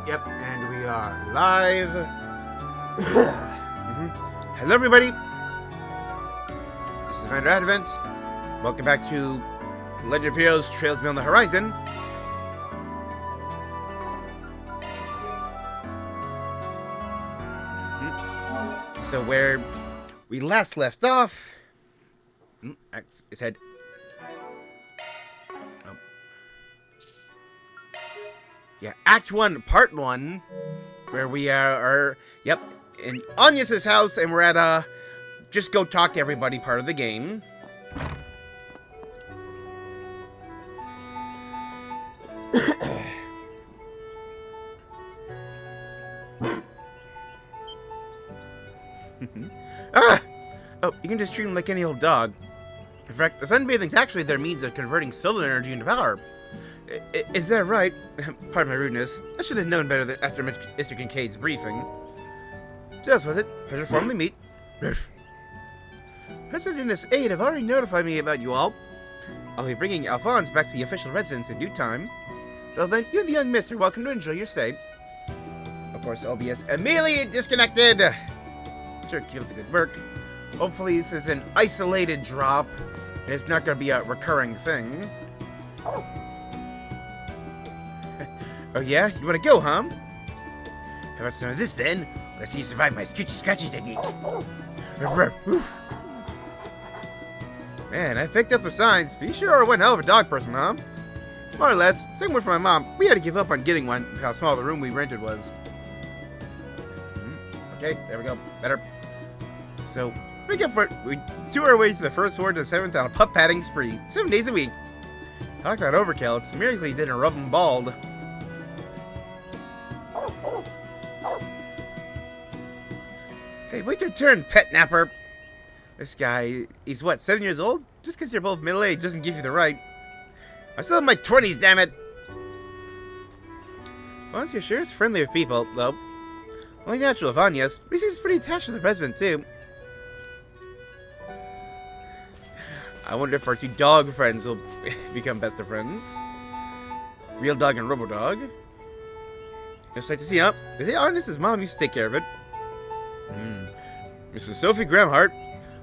Yep, and we are live. Hello, everybody. This is Commander Advent. Welcome back to Legend of Heroes: Trails Beyond the Horizon. So where we last left off, it said. Yeah, Act 1, Part 1, where we are in Anya's house, and we're at, just go talk to everybody part of the game. Ah! Oh, you can just treat him like any old dog. In fact, the sunbathing's actually their means of converting solar energy into power. Is that right? Pardon my rudeness. I should have known better after Mr. Kincaid's briefing. Just with it. Pleasure formally meet. President and his aide have already notified me about you all. I'll be bringing Alphonse back to the official residence in due time. Well then, you and the young miss are welcome to enjoy your stay. Of course, OBS immediately disconnected. Sure, keep up the good work. Hopefully this is an isolated drop, and it's not going to be a recurring thing. Oh yeah? You want to go, huh? How about some of this, then? Let's see you survive my scratchy technique. Man, I picked up the signs, but you sure are one hell of a dog person, huh? More or less. Same word for my mom. We had to give up on getting one with how small the room we rented was. Okay, there we go. Better. So, make up for it. We threw our way to the first ward to the 7th on a pup patting spree. 7 days a week. Talk about overkill. It's a miracle you didn't rub him bald. Hey, wait your turn, pet napper. This guy, he's what, 7 years old? Just because you're both middle-aged doesn't give you the right. I'm still in my 20s, damn it. Once you're sure is friendly with people, though. Only natural of Anya's, but he seems pretty attached to the president, too. I wonder if our two dog friends will become best of friends. Real dog and robo dog. Just like to see, huh? They say Anya's mom used to take care of it. Mrs. Sophie Gramhart,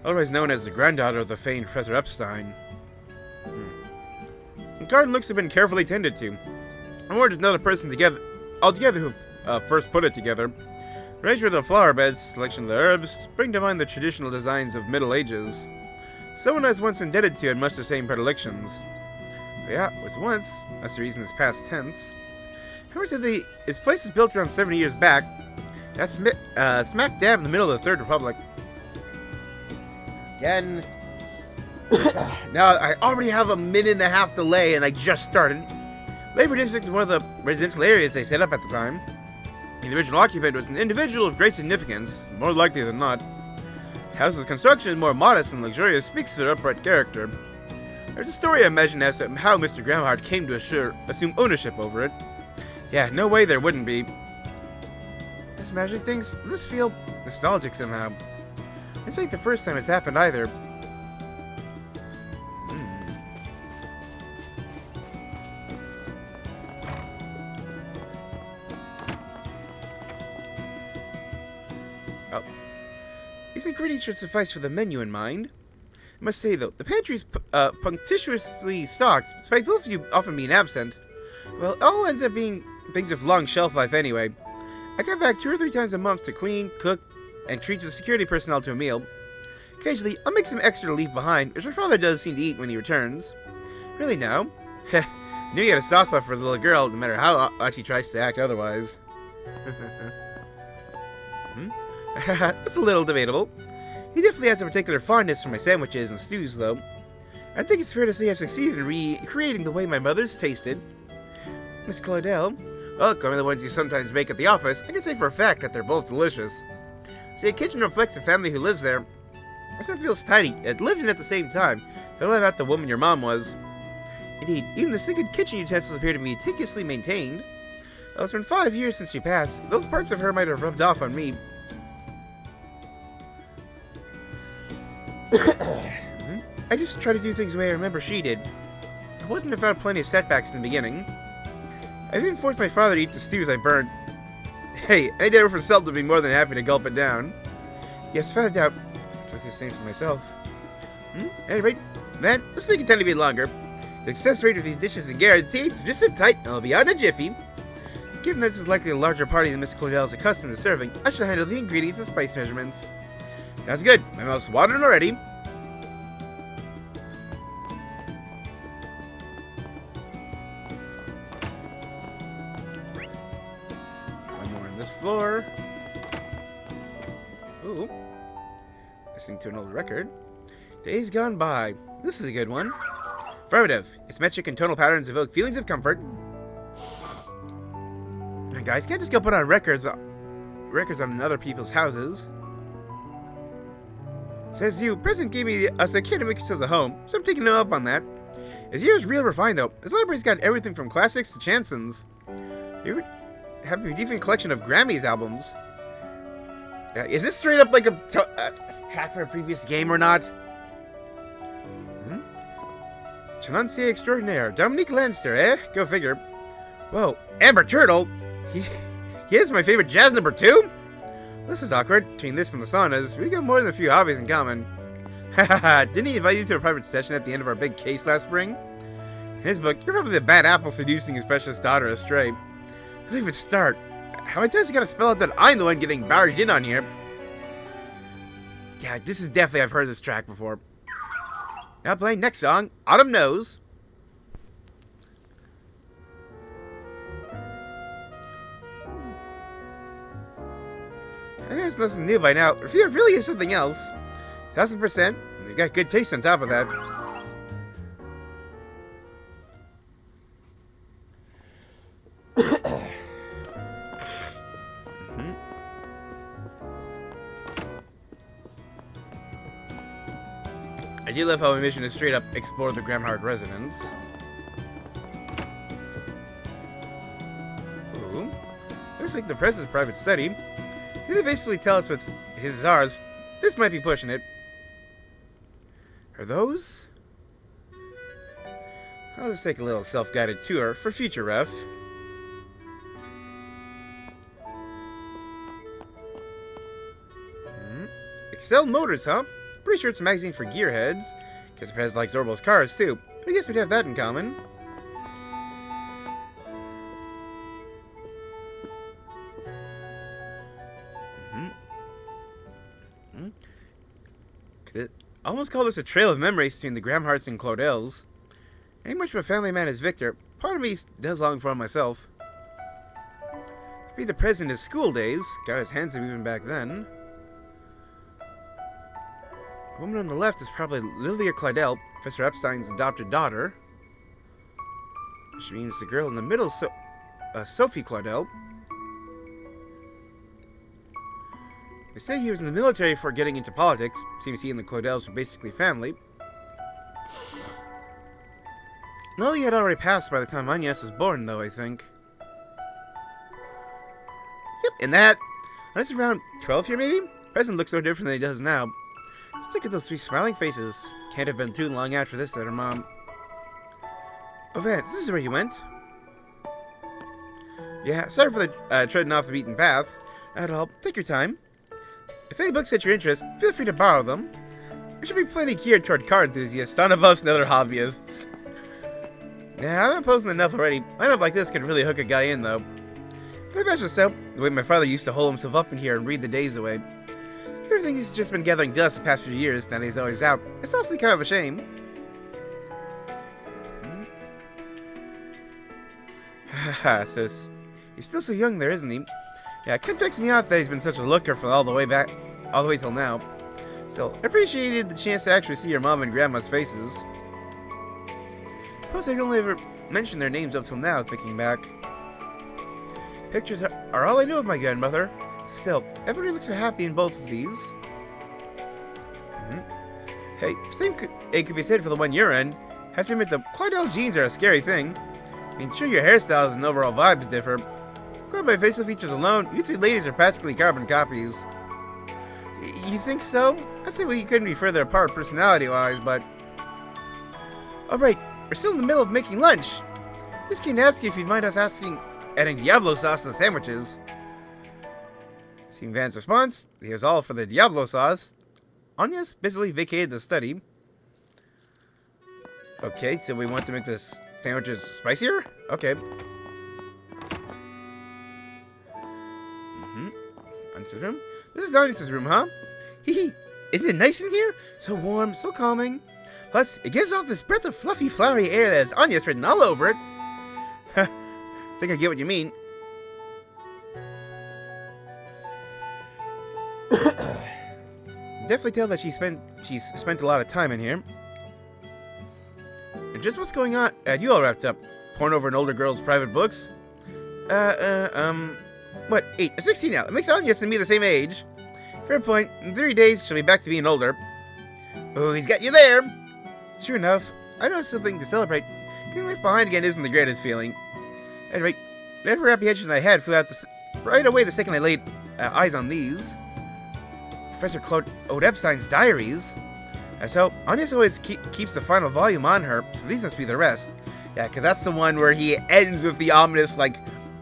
otherwise known as the granddaughter of the famed Professor Epstein. The garden looks to have been carefully tended to. And more just another person altogether who first put it together. Arrangement of the flower beds, selection of the herbs, bring to mind the traditional designs of Middle Ages. Someone I was once indebted to had much the same predilections. But yeah, it was once. That's the reason it's past tense. However, his place was built around 70 years back. That's smack dab in the middle of the Third Republic. Again. Now, I already have a minute and a half delay, and I just started. Labor District is one of the residential areas they set up at the time. The original occupant was an individual of great significance, more likely than not. The house's construction, more modest and luxurious, speaks to their upright character. There's a story I imagine as to how Mr. Gramhart came to assume ownership over it. Yeah, no way there wouldn't be. Just imagining things, this feel nostalgic somehow. This ain't the first time it's happened either. Oh. These ingredients should suffice for the menu in mind. I must say, though, the pantry's punctiliously stocked, despite both of you often being absent. Well, it all ends up being things of long shelf life anyway. I come back 2 or 3 times a month to clean, cook, and treat the security personnel to a meal. Occasionally, I'll make some extra to leave behind, which my father does seem to eat when he returns. Really now? Heh, knew he had a soft spot for his little girl, no matter how much he tries to act otherwise. That's a little debatable. He definitely has a particular fondness for my sandwiches and stews, though. I think it's fair to say I've succeeded in recreating the way my mother's tasted. Miss Claudel, well, coming the ones you sometimes make at the office, I can say for a fact that they're both delicious. See, the kitchen reflects the family who lives there. My son feels tidy, and lives in at the same time. Tell them about the woman your mom was. Indeed, even the sink and kitchen utensils appear to be meticulously maintained. Well, it's been 5 years since she passed. Those parts of her might have rubbed off on me. I just try to do things the way I remember she did. I wasn't without plenty of setbacks in the beginning. I even forced my father to eat the stews I burned. Hey, any dinner for Salt would be more than happy to gulp it down. Yes, without a doubt. I'll do the same for myself. At any rate, man, let's take a tiny bit longer. The success rate of these dishes is guaranteed, so just sit tight and I'll be out in a jiffy. Given this is likely a larger party than Miss Cordell is accustomed to serving, I shall handle the ingredients and spice measurements. That's good. My mouth's watering already. One more on this floor. Ooh. Listening to an old record. Days gone by. This is a good one. Affirmative. Its metric and tonal patterns evoke feelings of comfort. And guys, can't just go put on records on other people's houses. Says you, President gave us a kid to make ourselves a home, so I'm taking him up on that. His year is real refined though. His library's got everything from classics to chansons. You have a decent collection of Grammys albums. Is this straight up like a track from a previous game or not? Chanancier extraordinaire, Dominique Lanster, eh? Go figure. Whoa, Amber Turtle? He is my favorite jazz number 2? This is awkward. Between this and the saunas, we got more than a few hobbies in common. Hahaha, didn't he invite you to a private session at the end of our big case last spring? In his book, you're probably the bad apple seducing his precious daughter astray. I don't even start. How many times you gotta spell out that I'm the one getting barged in on here? Yeah, this is definitely, I've heard this track before. Now playing next song, Autumn Knows. I know it's nothing new by now, but if it really is something else, 1000%, you got good taste on top of that. I do love how my mission is straight up explore the Gramhard residence. Ooh. Looks like the press's private study. Did they basically tell us what's his is ours? This might be pushing it. Are those? I'll just take a little self-guided tour for future ref. Excel Motors, huh? Pretty sure it's a magazine for gearheads. Guess Pez likes Orbal's cars, too. I guess we'd have that in common. Could it almost call this a trail of memories between the Gramharts and Claudels. Ain't much of a family man as Victor. Part of me does long for him myself. To be the president of school days. Got his hands up even back then. The woman on the left is probably Lilia Claudel, Professor Epstein's adopted daughter. Which means the girl in the middle is Sophie Claudel. They say he was in the military before getting into politics. Seems he and the Claudels were basically family. Lilia had already passed by the time Agnes was born, though, I think. Yep, and that. When it's around 12 here, maybe? Present looks so different than he does now. Just look at those 3 smiling faces. Can't have been too long after this that her mom. Oh, Vance, this is where you went. Yeah, sorry for the treading off the beaten path. That'll help. Take your time. If any books set your interest, feel free to borrow them. There should be plenty geared toward car enthusiasts, Stonabuffs, and other hobbyists. Yeah, I've been posting enough already. I know like this could really hook a guy in, though. But I imagine so. The way my father used to hole himself up in here and read the days away. Everything's just been gathering dust the past few years, now that he's always out. It's honestly kind of a shame. Haha, so he's still so young there, isn't he? Yeah, it kind of takes me off that he's been such a looker for all the way till now. Still, I appreciated the chance to actually see your mom and grandma's faces. Suppose I only ever mentioned their names up till now, thinking back. Pictures are all I know of my grandmother. Still, everybody looks so happy in both of these. Hey, same could be said for the one you're in. Have to admit, the Claudel jeans are a scary thing. I mean, sure, your hairstyles and overall vibes differ. Going by facial features alone, you 3 ladies are practically carbon copies. You think so? I'd say we couldn't be further apart personality-wise, but... Alright, we're still in the middle of making lunch. Just came to ask you if you'd mind us adding Diablo sauce to the sandwiches. Seeing Van's response, here's all for the Diablo sauce. Anya's busily vacated the study. Okay, so we want to make this sandwiches spicier? Okay. Anya's room. This is Anya's room, huh? Hee. Isn't it nice in here? So warm, so calming. Plus, it gives off this breath of fluffy, flowery air that has Anya's written all over it. I think I get what you mean. Definitely tell that she's spent a lot of time in here. And just what's going on? You all wrapped up. Poring over an older girl's private books? What, 8? 16 now. It makes Anya and me the same age. Fair point. In 3 days, she'll be back to being older. Oh, he's got you there. Sure enough, I know something to celebrate. Getting left behind again isn't the greatest feeling. Anyway, whatever apprehension I had flew out right away the second I laid eyes on these. Professor Claude Epstein's diaries. So, Anya's always keeps the final volume on her, so these must be the rest. Yeah, because that's the one where he ends with the ominous, like,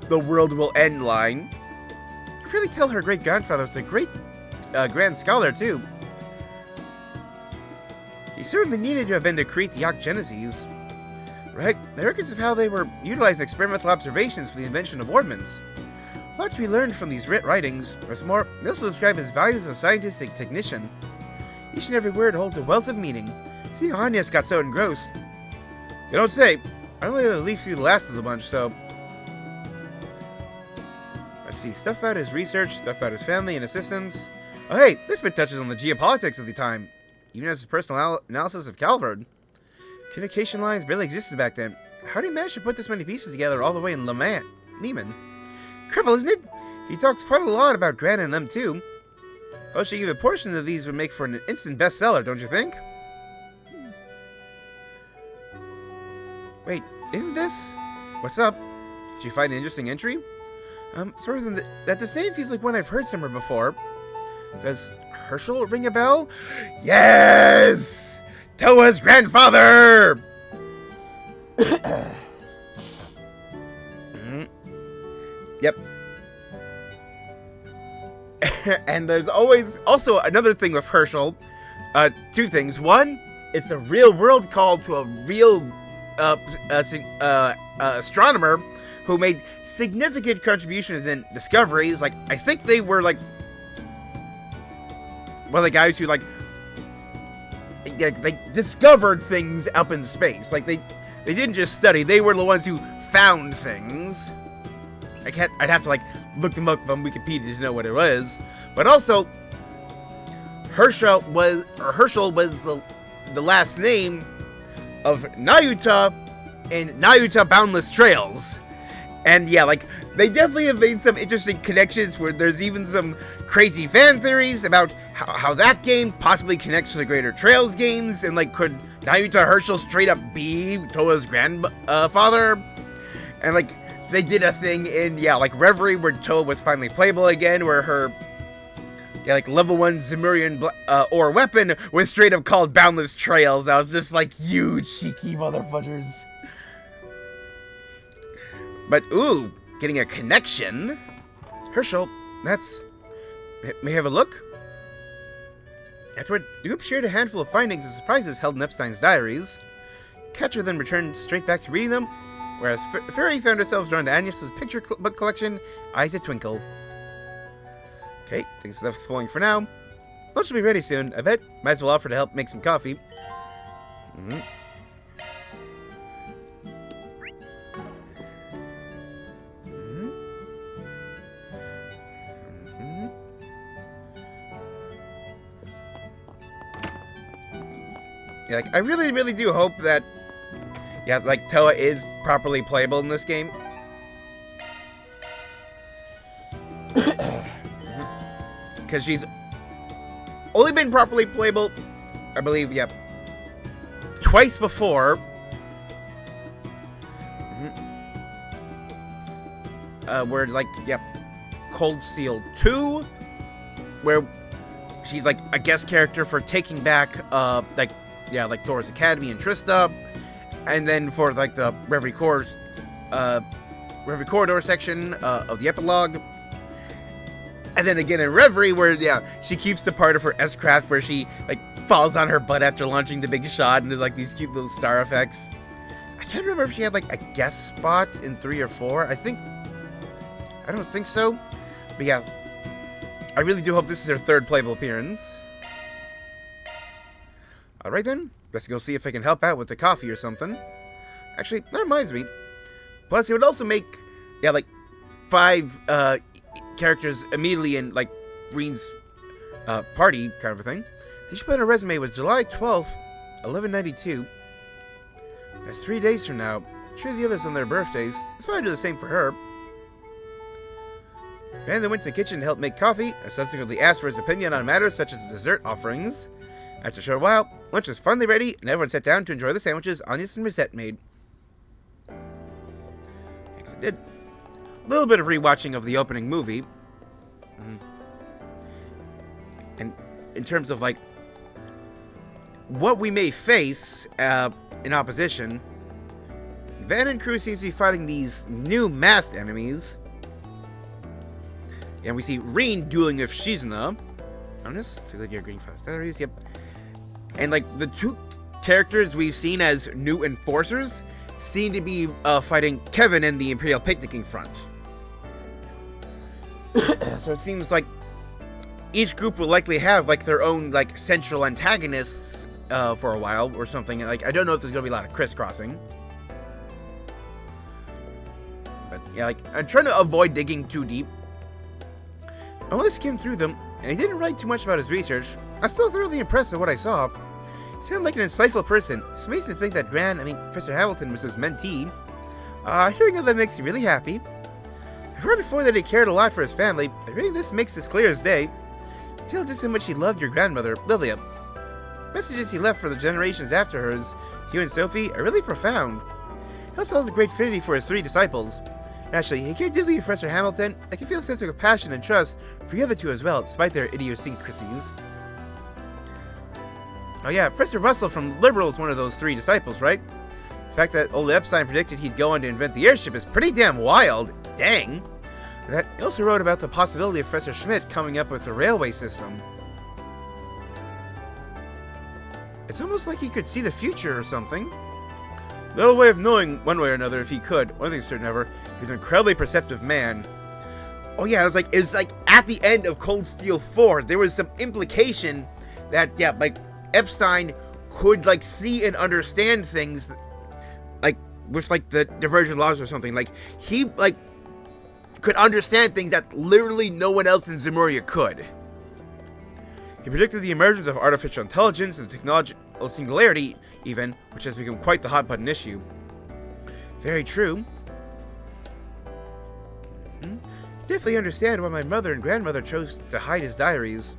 the world will end line. You can really tell her great-grandfather was a great grand scholar, too. He certainly needed to have been to create the Geneses. Right? The records of how they were utilizing experimental observations for the invention of ordnance. A lot to be learned from these writings. What's more, they also describe his values as a scientific technician. Each and every word holds a wealth of meaning. See how Anya's got so engrossed. You don't say. I only leafed through the last of the bunch, so... Let's see, stuff about his research, stuff about his family and assistants. Oh hey, this bit touches on the geopolitics of the time. Even as his personal analysis of Calvard. Communication lines barely existed back then. How did he manage to put this many pieces together all the way in Lehman? Cripple, isn't it? He talks quite a lot about Garten and them too. Oh, she even a portion of these would make for an instant bestseller, don't you think? Wait, isn't this? What's up? Did you find an interesting entry? Sort of that this name feels like one I've heard somewhere before. Does Herschel ring a bell? Yes! Toa's grandfather! Yep. And there's always also another thing with Herschel. Two things. One, it's a real world call to a real astronomer who made significant contributions and discoveries. Like, I think they were like one of the guys who they discovered things up in space. Like they didn't just study; they were the ones who found things. I'd have to look them up on Wikipedia to know what it was. But also, Herschel was the last name of Nayuta in Nayuta Boundless Trails. And yeah, they definitely have made some interesting connections where there's even some crazy fan theories about how that game possibly connects to the greater Trails games, and could Nayuta Herschel straight up be Toa's grandfather? And they did a thing in Reverie where Toa was finally playable again, where her level 1 Zemurian ore weapon was straight up called Boundless Trails. That was just you cheeky motherfuckers. But ooh, getting a connection. Herschel, may I have a look? Afterward, the group shared a handful of findings and surprises held in Epstein's diaries. Catcher then returned straight back to reading them, whereas Fairy found herself drawn to Agnes's picture book collection, eyes a twinkle. Okay, things left flowing for now. Lunch will be ready soon, I bet. Might as well offer to help make some coffee. Yeah, I really, really do hope that, Toa is properly playable in this game. Because she's only been properly playable, I believe, twice before. Where, Cold Steel 2, where she's, a guest character for taking back, Thor's Academy and Trista, and then for, the Reverie Corridor section of the epilogue. And then again in Reverie, where, yeah, she keeps the part of her S-Craft where she, like, falls on her butt after launching the big shot, and there's, like, these cute little star effects. I can't remember if she had, like, a guest spot in 3 or 4. I don't think so. But, yeah, I really do hope this is her 3rd playable appearance. Alright then, let's go see if I can help out with the coffee or something. Actually, that reminds me. Plus, it would also make, yeah, like, 5, characters immediately in, like, Green's party kind of a thing. He should put on her resume was July 12th, 1192. That's 3 days from now. I'm sure the others on their birthdays, so I do the same for her. And they went to the kitchen to help make coffee, and subsequently asked for his opinion on matters such as dessert offerings. After a short while, lunch was finally ready, and everyone sat down to enjoy the sandwiches Agnes and Rosette made. Yes, it did. A little bit of rewatching of the opening movie. And in terms of, like, what we may face in opposition, Van and crew seems to be fighting these new masked enemies. And we see Reen dueling with Shizuna. Honest? 2 good year green 5 batteries, yep. And, like, the 2 characters we've seen as new enforcers seem to be fighting Kevin and the Imperial Picnicking Front. So it seems like each group will likely have, like, their own, like, central antagonists for a while or something. Like, I don't know if there's going to be a lot of crisscrossing. But, yeah, like, I'm trying to avoid digging too deep. I only skimmed through them, and he didn't write too much about his research. I'm still thoroughly impressed with what I saw. He sounded like an insightful person. It's amazing to think that Professor Hamilton was his mentee. Hearing of that makes me really happy. I've heard before that he cared a lot for his family, but reading this makes this clear as day. Tell just how much he loved your grandmother, Lilia. Messages he left for the generations after hers, you and Sophie, are really profound. He also held a great affinity for his 3 disciples. Actually, he cared deeply for Professor Hamilton. I can feel a sense of compassion and trust for the other 2 as well, despite their idiosyncrasies. Oh yeah, Professor Russell from Liberal is one of those 3 disciples, right? The fact that old Epstein predicted he'd go on to invent the airship is pretty damn wild. Dang. And he also wrote about the possibility of Professor Schmidt coming up with a railway system. It's almost like he could see the future or something. Little way of knowing one way or another if he could. One thing's certain ever, he's an incredibly perceptive man. Oh yeah, it was like at the end of Cold Steel 4, there was some implication that, yeah, like, Epstein could, like, see and understand things, like, with, like, the divergent laws or something. Like, he, like, could understand things that literally no one else in Zemuria could. He predicted the emergence of artificial intelligence and technological singularity, even, which has become quite the hot-button issue. Very true. Definitely understand why my mother and grandmother chose to hide his diaries.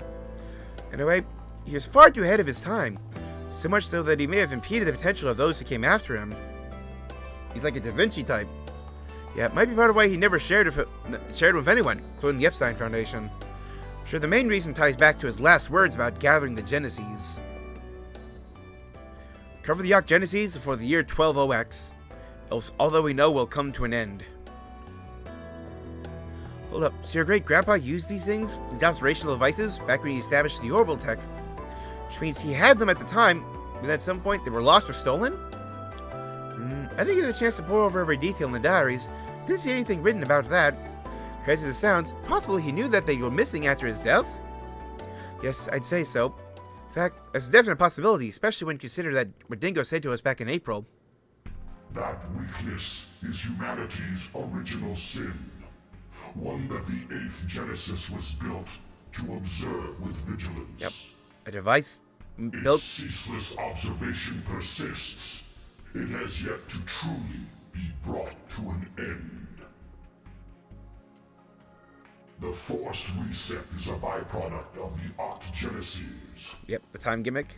Anyway, he was far too ahead of his time, so much so that he may have impeded the potential of those who came after him. He's like a Da Vinci type. Yeah, it might be part of why he never shared with anyone, including the Epstein Foundation. I'm sure the main reason ties back to his last words about gathering the Geneses. Cover the Yacht Geneses before the year 120X, else all that we know will come to an end. Hold up, so your great-grandpa used these things, these observational devices, back when he established the orbital tech? Which means he had them at the time, but at some point they were lost or stolen? I didn't get a chance to pour over every detail in the diaries. Didn't see anything written about that. Crazy as it sounds, possibly he knew that they were missing after his death? Yes, I'd say so. In fact, that's a definite possibility, especially when you consider that what Dingo said to us back in April. That weakness is humanity's original sin. One that the 8th Genesis was built to observe with vigilance. Yep. A device built... Its ceaseless observation persists. It has yet to truly be brought to an end. The forced reset is a byproduct of the octogeneses. Yep, the time gimmick.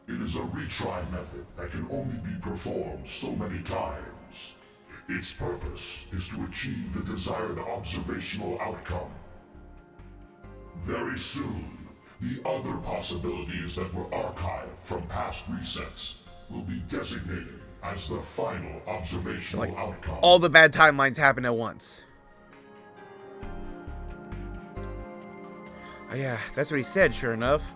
It is a retry method that can only be performed so many times. Its purpose is to achieve the desired observational outcome. Very soon, the other possibilities that were archived from past resets will be designated as the final observational outcome. All the bad timelines happen at once. Oh yeah, that's what he said, sure enough.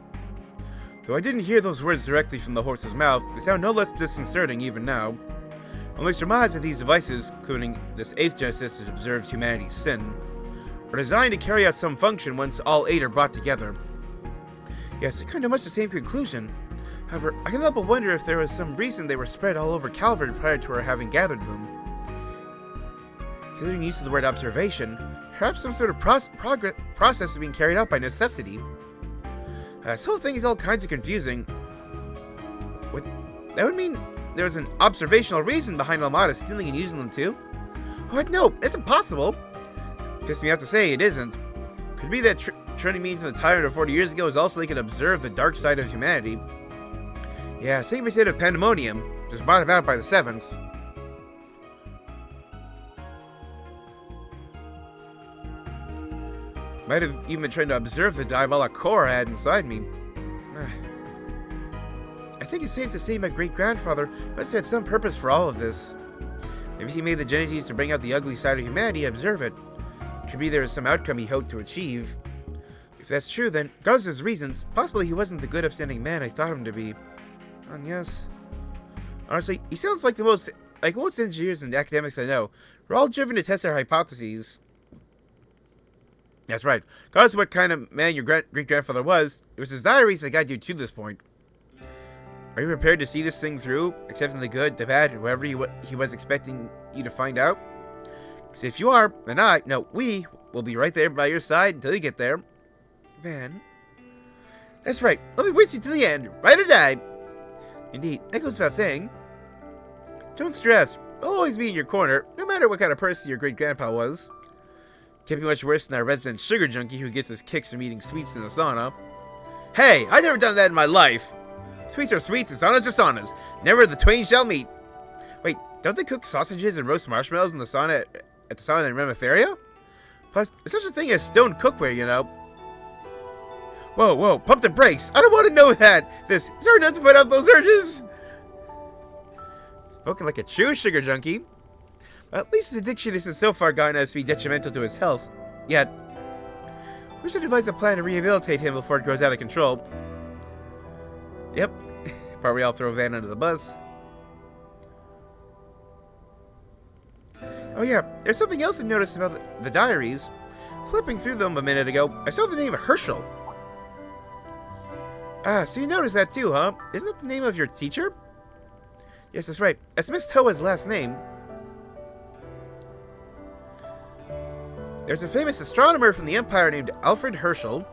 Though I didn't hear those words directly from the horse's mouth, they sound no less disconcerting even now. Only surmise that these devices, including this 8th Genesis that observes humanity's sin, are designed to carry out some function once all 8 are brought together. Yes, kind of much the same conclusion. However, I can't help but wonder if there was some reason they were spread all over Calvert prior to our having gathered them. Considering use of the word observation, perhaps some sort of process is being carried out by necessity. This whole thing is all kinds of confusing. That would mean there was an observational reason behind Almada stealing and using them too? What? No, it's impossible! Pissed me off to say it isn't. Could be that turning me into the tyrant of 40 years ago is also they could observe the dark side of humanity. Yeah, same state of pandemonium, just brought about by the 7th. Might have even been trying to observe the diabolic core I had inside me. I think it's safe to say my great-grandfather must have had some purpose for all of this. Maybe he made the Genesis to bring out the ugly side of humanity and observe it. It could be there was some outcome he hoped to achieve. If that's true, then, regardless of his reasons, possibly he wasn't the good, upstanding man I thought him to be. And yes. Honestly, he sounds like most engineers and academics I know. We're all driven to test our hypotheses. That's right. Regardless of what kind of man your great-grandfather was, it was his diaries that guided you to this point. Are you prepared to see this thing through, accepting the good, the bad, whoever he was expecting you to find out? Because if you are, then we will be right there by your side until you get there. Van. That's right. I'll be with you to the end, ride or die. Indeed, that goes without saying. Don't stress. I'll always be in your corner, no matter what kind of person your great-grandpa was. Can't be much worse than our resident sugar junkie who gets his kicks from eating sweets in a sauna. Hey, I've never done that in my life. Sweets are sweets and saunas are saunas. Never the twain shall meet. Wait, don't they cook sausages and roast marshmallows in the sauna at the sauna in Remiferia? Plus, there's such a thing as stone cookware, you know. Whoa, pump the brakes. I don't want to know that. There are none to put out those urges. Spoken like a true sugar junkie. At least his addiction isn't so far gone as to be detrimental to his health. Yet. We should devise a plan to rehabilitate him before it grows out of control. Yep. Probably I'll throw Van under the bus. Oh yeah, there's something else I noticed about the diaries. Flipping through them a minute ago, I saw the name Herschel. Ah, so you noticed that too, huh? Isn't that the name of your teacher? Yes, that's right. That's Miss Toa's last name. There's a famous astronomer from the Empire named Alfred Herschel.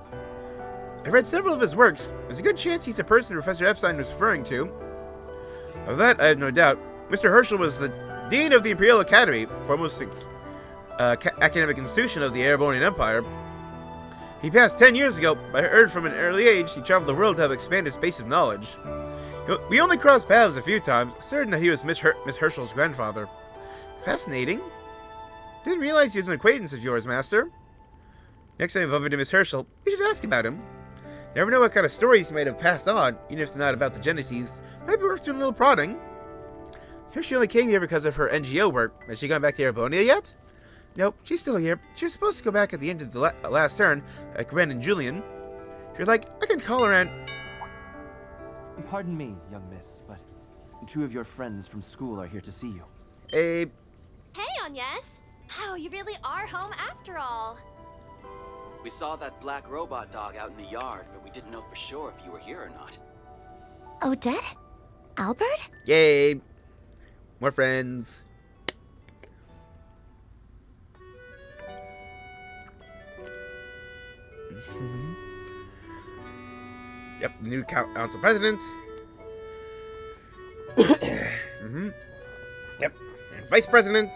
I've read several of his works. There's a good chance he's the person Professor Epstein was referring to. Of that, I have no doubt. Mr. Herschel was the Dean of the Imperial Academy, foremost academic institution of the Erebonian Empire. He passed 10 years ago, but I heard from an early age he traveled the world to help expand his base of knowledge. We only crossed paths a few times, certain that he was Miss Herschel's grandfather. Fascinating. Didn't realize he was an acquaintance of yours, Master. Next time you bump into Miss Herschel, you should ask about him. Never know what kind of stories he might have passed on, even if they're not about the Genesis. Might be worth doing a little prodding. Here she only came here because of her NGO work. Has she gone back to Erebonia yet? Nope, she's still here. She was supposed to go back at the end of the last turn, like Ren and Julian. She was like, I can call her and... Pardon me, young miss, but 2 of your friends from school are here to see you. Hey, Agnes. Oh, you really are home after all. We saw that black robot dog out in the yard, but we didn't know for sure if you were here or not. Odette? Albert? Yay! More friends. Yep, new council president. Yep, and vice president.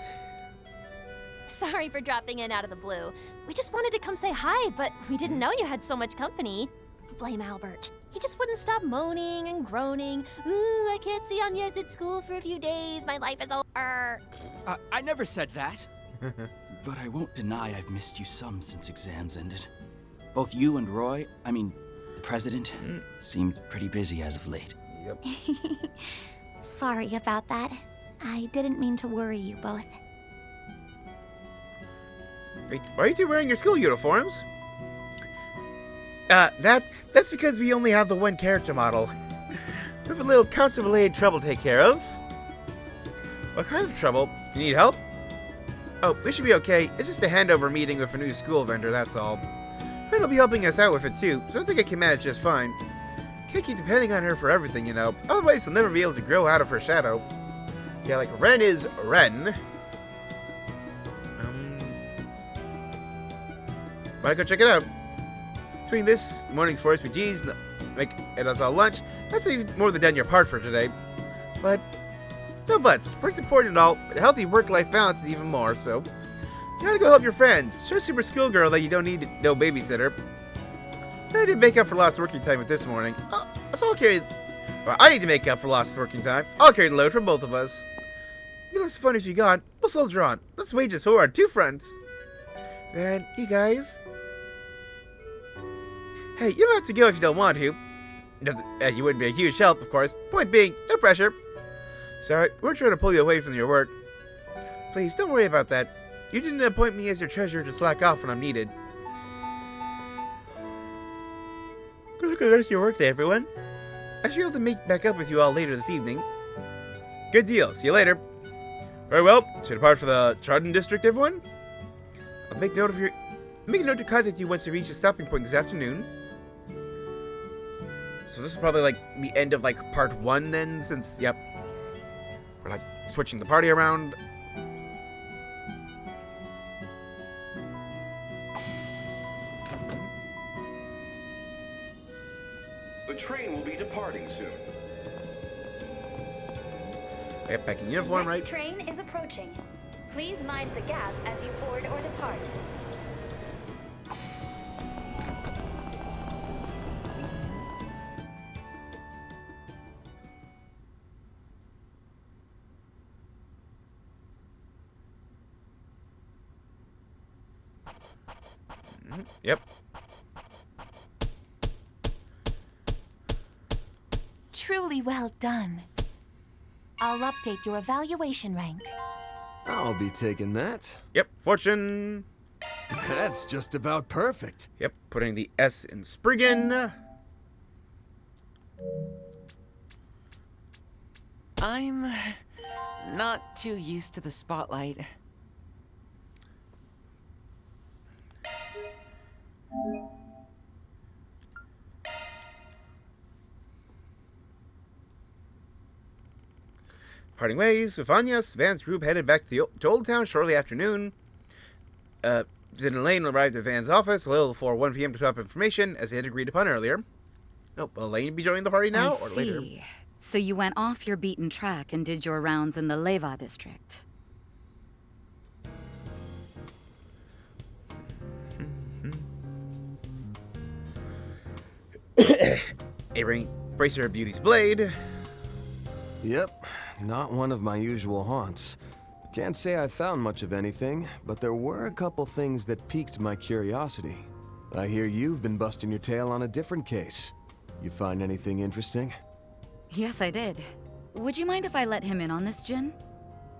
Sorry for dropping in out of the blue. We just wanted to come say hi, but we didn't know you had so much company. Blame Albert. He just wouldn't stop moaning and groaning. Ooh, I can't see Agnes at school for a few days. My life is over. I never said that. But I won't deny I've missed you some since exams ended. Both you and Roy, the president, seemed pretty busy as of late. Yep. Sorry about that. I didn't mean to worry you both. Wait, why are you two wearing your school uniforms? That's because we only have the one character model. We have a little council-related trouble to take care of. What kind of trouble? Do you need help? Oh, we should be okay. It's just a handover meeting with a new school vendor, that's all. Ren will be helping us out with it too, so I think I can manage just fine. Can't keep depending on her for everything, you know. Otherwise, we'll never be able to grow out of her shadow. Yeah, like, Ren is Ren. Wanna go check it out? Between this morning's 4 SPGs, and us all lunch, that's even more than done your part for today. But, no buts. Work's important and all, but a healthy work-life balance is even more, so you gotta go help your friends. Show Super Schoolgirl that you don't need no babysitter. I did make up for lost working time with this morning. So I'll carry... Well, I need to make up for lost working time. I'll carry the load for both of us. Be less fun as you got. We'll soldier on. Let's wage this war on two fronts. Then, you guys... Hey, you don't have to go if you don't want to. You wouldn't be a huge help, of course. Point being, no pressure. Sorry, we're trying to pull you away from your work. Please, don't worry about that. You didn't appoint me as your treasurer to slack off when I'm needed. Good luck with the rest of your work day, everyone. I should be able to make back up with you all later this evening. Good deal. See you later. Very well. So depart for the Garten district, everyone. I'll make note to contact you once we reach the stopping point this afternoon. So this is probably like the end of like part 1 then, since yep, we're like switching the party around. The train will be departing soon. Yep, back in uniform, right? Next train is approaching. Please mind the gap as you board or depart. Yep. Truly well done. I'll update your evaluation rank. I'll be taking that. Yep, fortune. That's just about perfect. Yep, putting the S in Spriggan. I'm not too used to the spotlight. Parting ways with Anya's Van's group headed back to Old Town shortly after noon. Zin and Elaine arrived at Van's office a little before 1 p.m. to swap information, as they had agreed upon earlier. Oh, will Elaine be joining the party now or later? So you went off your beaten track and did your rounds in the Leva district. A-Ring, brace her beauty's blade. Yep, not one of my usual haunts. Can't say I found much of anything, but there were a couple things that piqued my curiosity. I hear you've been busting your tail on a different case. You find anything interesting? Yes, I did. Would you mind if I let him in on this, Jin?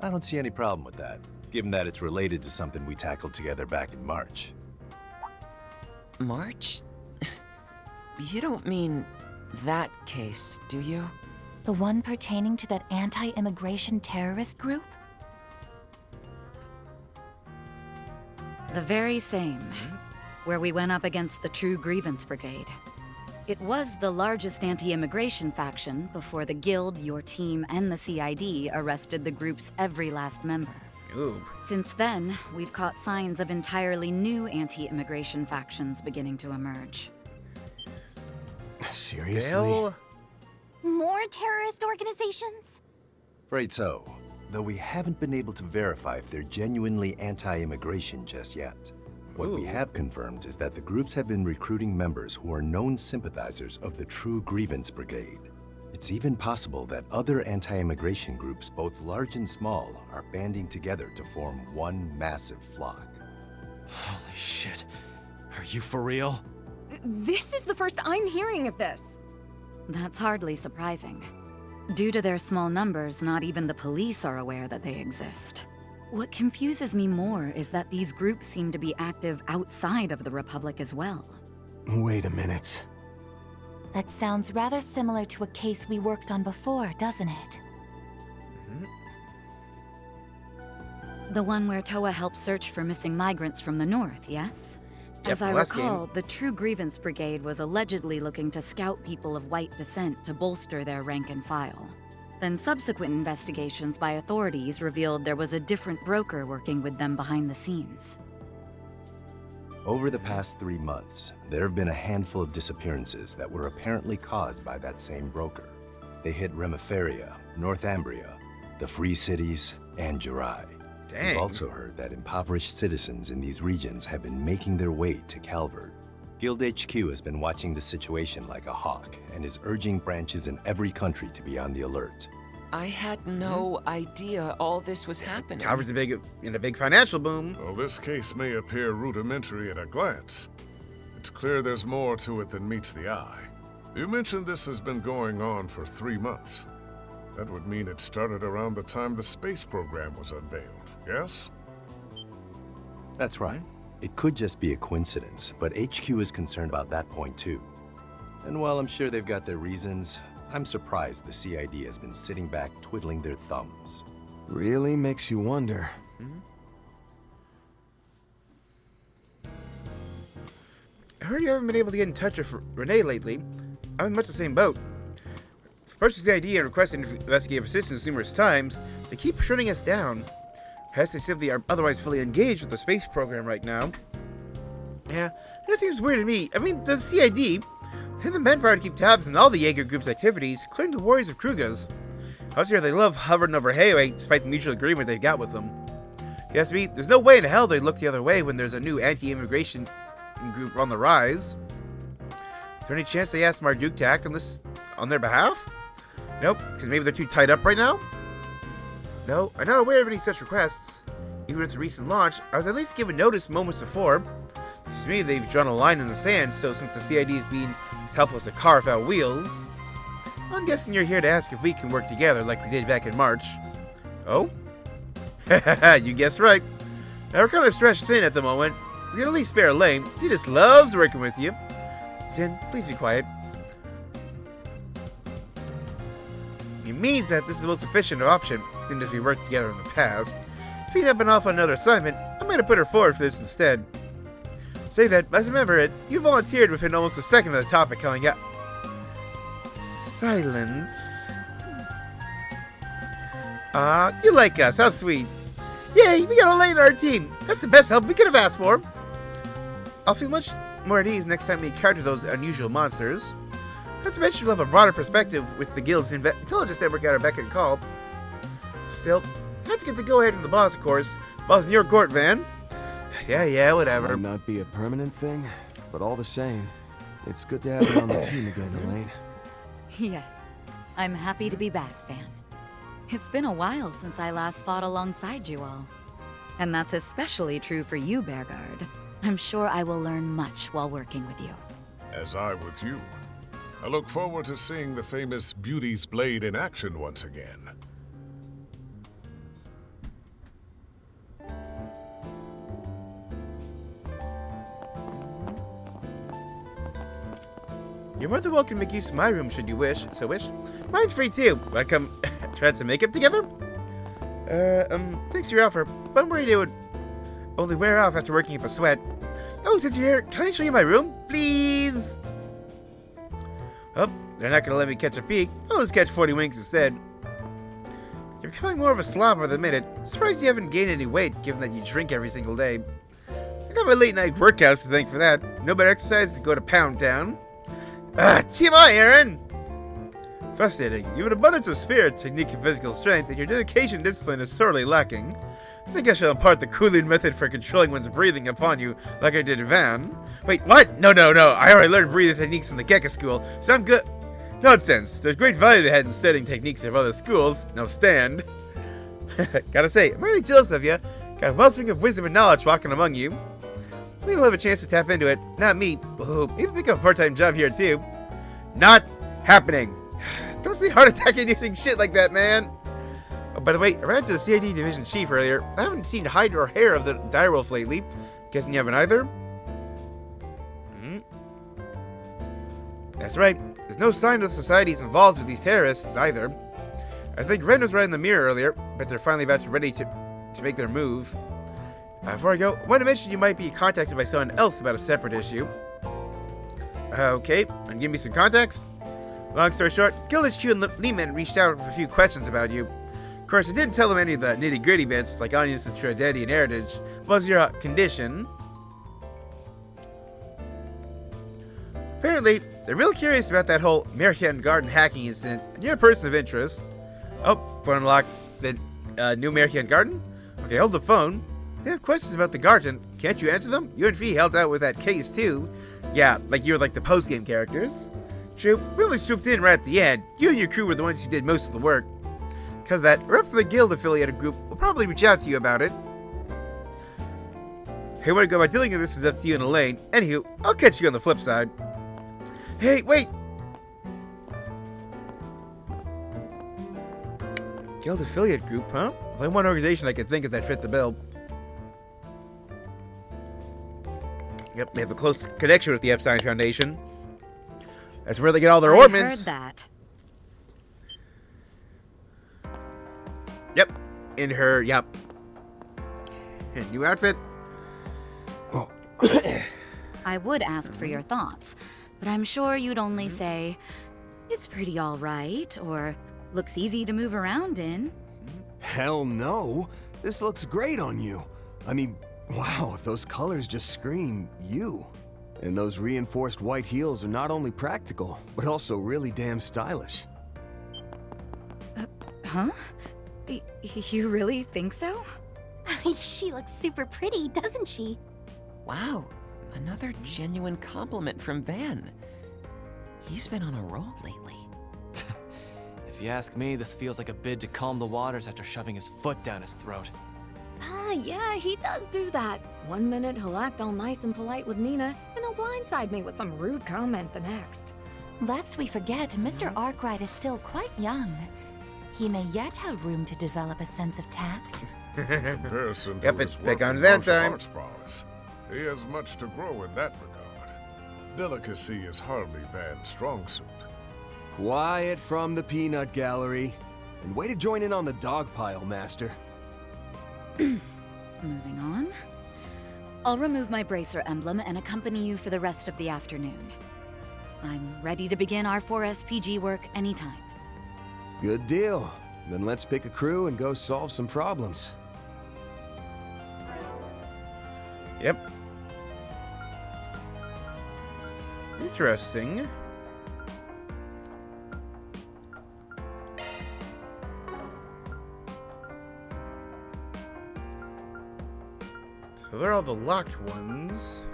I don't see any problem with that, given that it's related to something we tackled together back in March. March? You don't mean that case, do you? The one pertaining to that anti-immigration terrorist group? The very same, where we went up against the True Grievance Brigade. It was the largest anti-immigration faction before the Guild, your team, and the CID arrested the group's every last member. Ooh. Since then, we've caught signs of entirely new anti-immigration factions beginning to emerge. Seriously? Dale? More terrorist organizations? Afraid so, though we haven't been able to verify if they're genuinely anti-immigration just yet. What we have confirmed is that the groups have been recruiting members who are known sympathizers of the True Grievance Brigade. It's even possible that other anti-immigration groups, both large and small, are banding together to form one massive flock. Holy shit. Are you for real? This is the first I'm hearing of this. That's hardly surprising. Due to their small numbers, not even the police are aware that they exist. What confuses me more is that these groups seem to be active outside of the Republic as well. Wait a minute. That sounds rather similar to a case we worked on before, doesn't it? The one where Toa helped search for missing migrants from the north, yes? As I recall, the True Grievance Brigade was allegedly looking to scout people of white descent to bolster their rank and file. Then subsequent investigations by authorities revealed there was a different broker working with them behind the scenes. Over the past 3 months, there have been a handful of disappearances that were apparently caused by that same broker. They hit Remiferia, Northumbria, the Free Cities, and Jirai. Dang. We've also heard that impoverished citizens in these regions have been making their way to Calvert. Guild HQ has been watching the situation like a hawk and is urging branches in every country to be on the alert. I had no idea all this was happening. Calvert's in a big financial boom. Well, this case may appear rudimentary at a glance. It's clear there's more to it than meets the eye. You mentioned this has been going on for 3 months. That would mean it started around the time the space program was unveiled, yes? That's right. It could just be a coincidence, but HQ is concerned about that point too. And while I'm sure they've got their reasons, I'm surprised the CID has been sitting back twiddling their thumbs. Really makes you wonder. I heard you haven't been able to get in touch with Renee lately. I'm in much the same boat. Approaching the idea and requesting investigative assistance numerous times, they keep shutting us down. Perhaps they simply are otherwise fully engaged with the space program right now. Yeah, that seems weird to me. I mean, the CID, they have the manpower to keep tabs on all the Jaeger group's activities, including the Warriors of Krugas. I was here they love hovering over Hayway despite the mutual agreement they've got with them. If you ask me, there's no way in hell they'd look the other way when there's a new anti-immigration group on the rise. Is there any chance they asked Marduk to act on this on their behalf? Nope, because maybe they're too tied up right now? No, I'm not aware of any such requests. Even with the recent launch, I was at least given notice moments before. To me, they've drawn a line in the sand, so since the CID is being as helpful as a car without wheels, I'm guessing you're here to ask if we can work together like we did back in March. Oh? You guessed right. Now we're kind of stretched thin at the moment. We can at least spare a lane. He just loves working with you. Sin, please be quiet. It means that this is the most efficient option, seeing as we worked together in the past. If he'd have been off on another assignment, I might have put her forward for this instead. Say that, as I remember it, you volunteered within almost a second of the topic coming up. Silence. You like us, how sweet. Yay, we got a lane on our team. That's the best help we could have asked for. I'll feel much more at ease next time we encounter those unusual monsters. Not to mention we'll have a broader perspective with the guild's intelligence network at our beck and call. Still, I have to get the go-ahead from the boss, of course. Boss in your court, Van. Yeah, whatever. Might not be a permanent thing, but all the same, it's good to have you on the team again, Elaine. Yes, I'm happy to be back, Van. It's been a while since I last fought alongside you all. And that's especially true for you, Bearguard. I'm sure I will learn much while working with you. As I with you. I look forward to seeing the famous Beauty's Blade in action once again. You're more than welcome to make use of my room should you wish. Mine's free too. Wanna come try some makeup together? Thanks for your offer, but I'm worried it would only wear off after working up a sweat. Oh, since you're here, can I show you my room? Please? Oh, they're not gonna let me catch a peek. I'll just catch 40 winks instead. You're becoming more of a slob by the minute. Surprised you haven't gained any weight, given that you drink every single day. I got my late night workouts to thank for that. No better exercise to go to Pound Town. TMI, Aaron! Fascinating. You have an abundance of spirit, technique, and physical strength, and your dedication and discipline is sorely lacking. I think I shall impart the cooling method for controlling one's breathing upon you, like I did Van. Wait, what? No. I already learned breathing techniques in the Gekka school, so I'm good. Nonsense. There's great value ahead in studying techniques of other schools. Now stand. Gotta say, I'm really jealous of you. Got a wellspring of wisdom and knowledge walking among you. Maybe we'll have a chance to tap into it. Not me. Ooh, maybe pick up a part-time job here, too. Not happening. Don't say heart attack inducing shit like that, man. Oh, by the way, I ran into the CID division chief earlier. I haven't seen hide or hair of the direwolf lately. Guessing you haven't either? That's right. There's no sign of the societies involved with these terrorists, either. I think Ren was right in the mirror earlier, but they're finally about to ready to make their move. Before I go, I want to mention you might be contacted by someone else about a separate issue. Okay, and give me some context. Long story short, Guild HQ and Lehman reached out with a few questions about you. Of course, I didn't tell them any of the nitty-gritty bits, like Anya's true identity and heritage. What was your condition? Apparently, they're real curious about that whole Garten hacking incident, and you're a person of interest. Oh, phone unlocked. The new Garten? Okay, hold the phone. They have questions about the Garten. Can't you answer them? You and Fee held out with that case, too. Yeah, like you're like the post-game characters. True, we only swooped in right at the end. You and your crew were the ones who did most of the work. Because that rep for the guild affiliated group will probably reach out to you about it. Hey, where to go about dealing with this is up to you and Elaine. Anywho, I'll catch you on the flip side. Hey, wait! Guild affiliate group, huh? Only one organization I could think of that fit the bill. Yep, they have a close connection with the Epstein Foundation. That's where they get all their ornaments. I heard that. Yep, in her, yep. New outfit. Oh. I would ask for your thoughts, but I'm sure you'd only say, it's pretty all right, or looks easy to move around in. Hell no. This looks great on you. I mean, wow, those colors just scream you. And those reinforced white heels are not only practical, but also really damn stylish. Huh? You really think so? She looks super pretty, doesn't she? Wow, another genuine compliment from Van. He's been on a roll lately. If you ask me, this feels like a bid to calm the waters after shoving his foot down his throat. Yeah, he does do that. One minute he'll act all nice and polite with Nina, and he'll blindside me with some rude comment the next. Lest we forget, Mr. Arkwright is still quite young. He may yet have room to develop a sense of tact. In comparison to Yep, his it's back work on in that martial time. arts prowess, he has much to grow in that regard. Delicacy is hardly Van's strong suit. Quiet from the peanut gallery. And way to join in on the dog pile, Master. Moving on. I'll remove my bracer emblem and accompany you for the rest of the afternoon. I'm ready to begin our 4SPG work anytime. Good deal. Then let's pick a crew and go solve some problems. Yep. Interesting. So they're all the locked ones.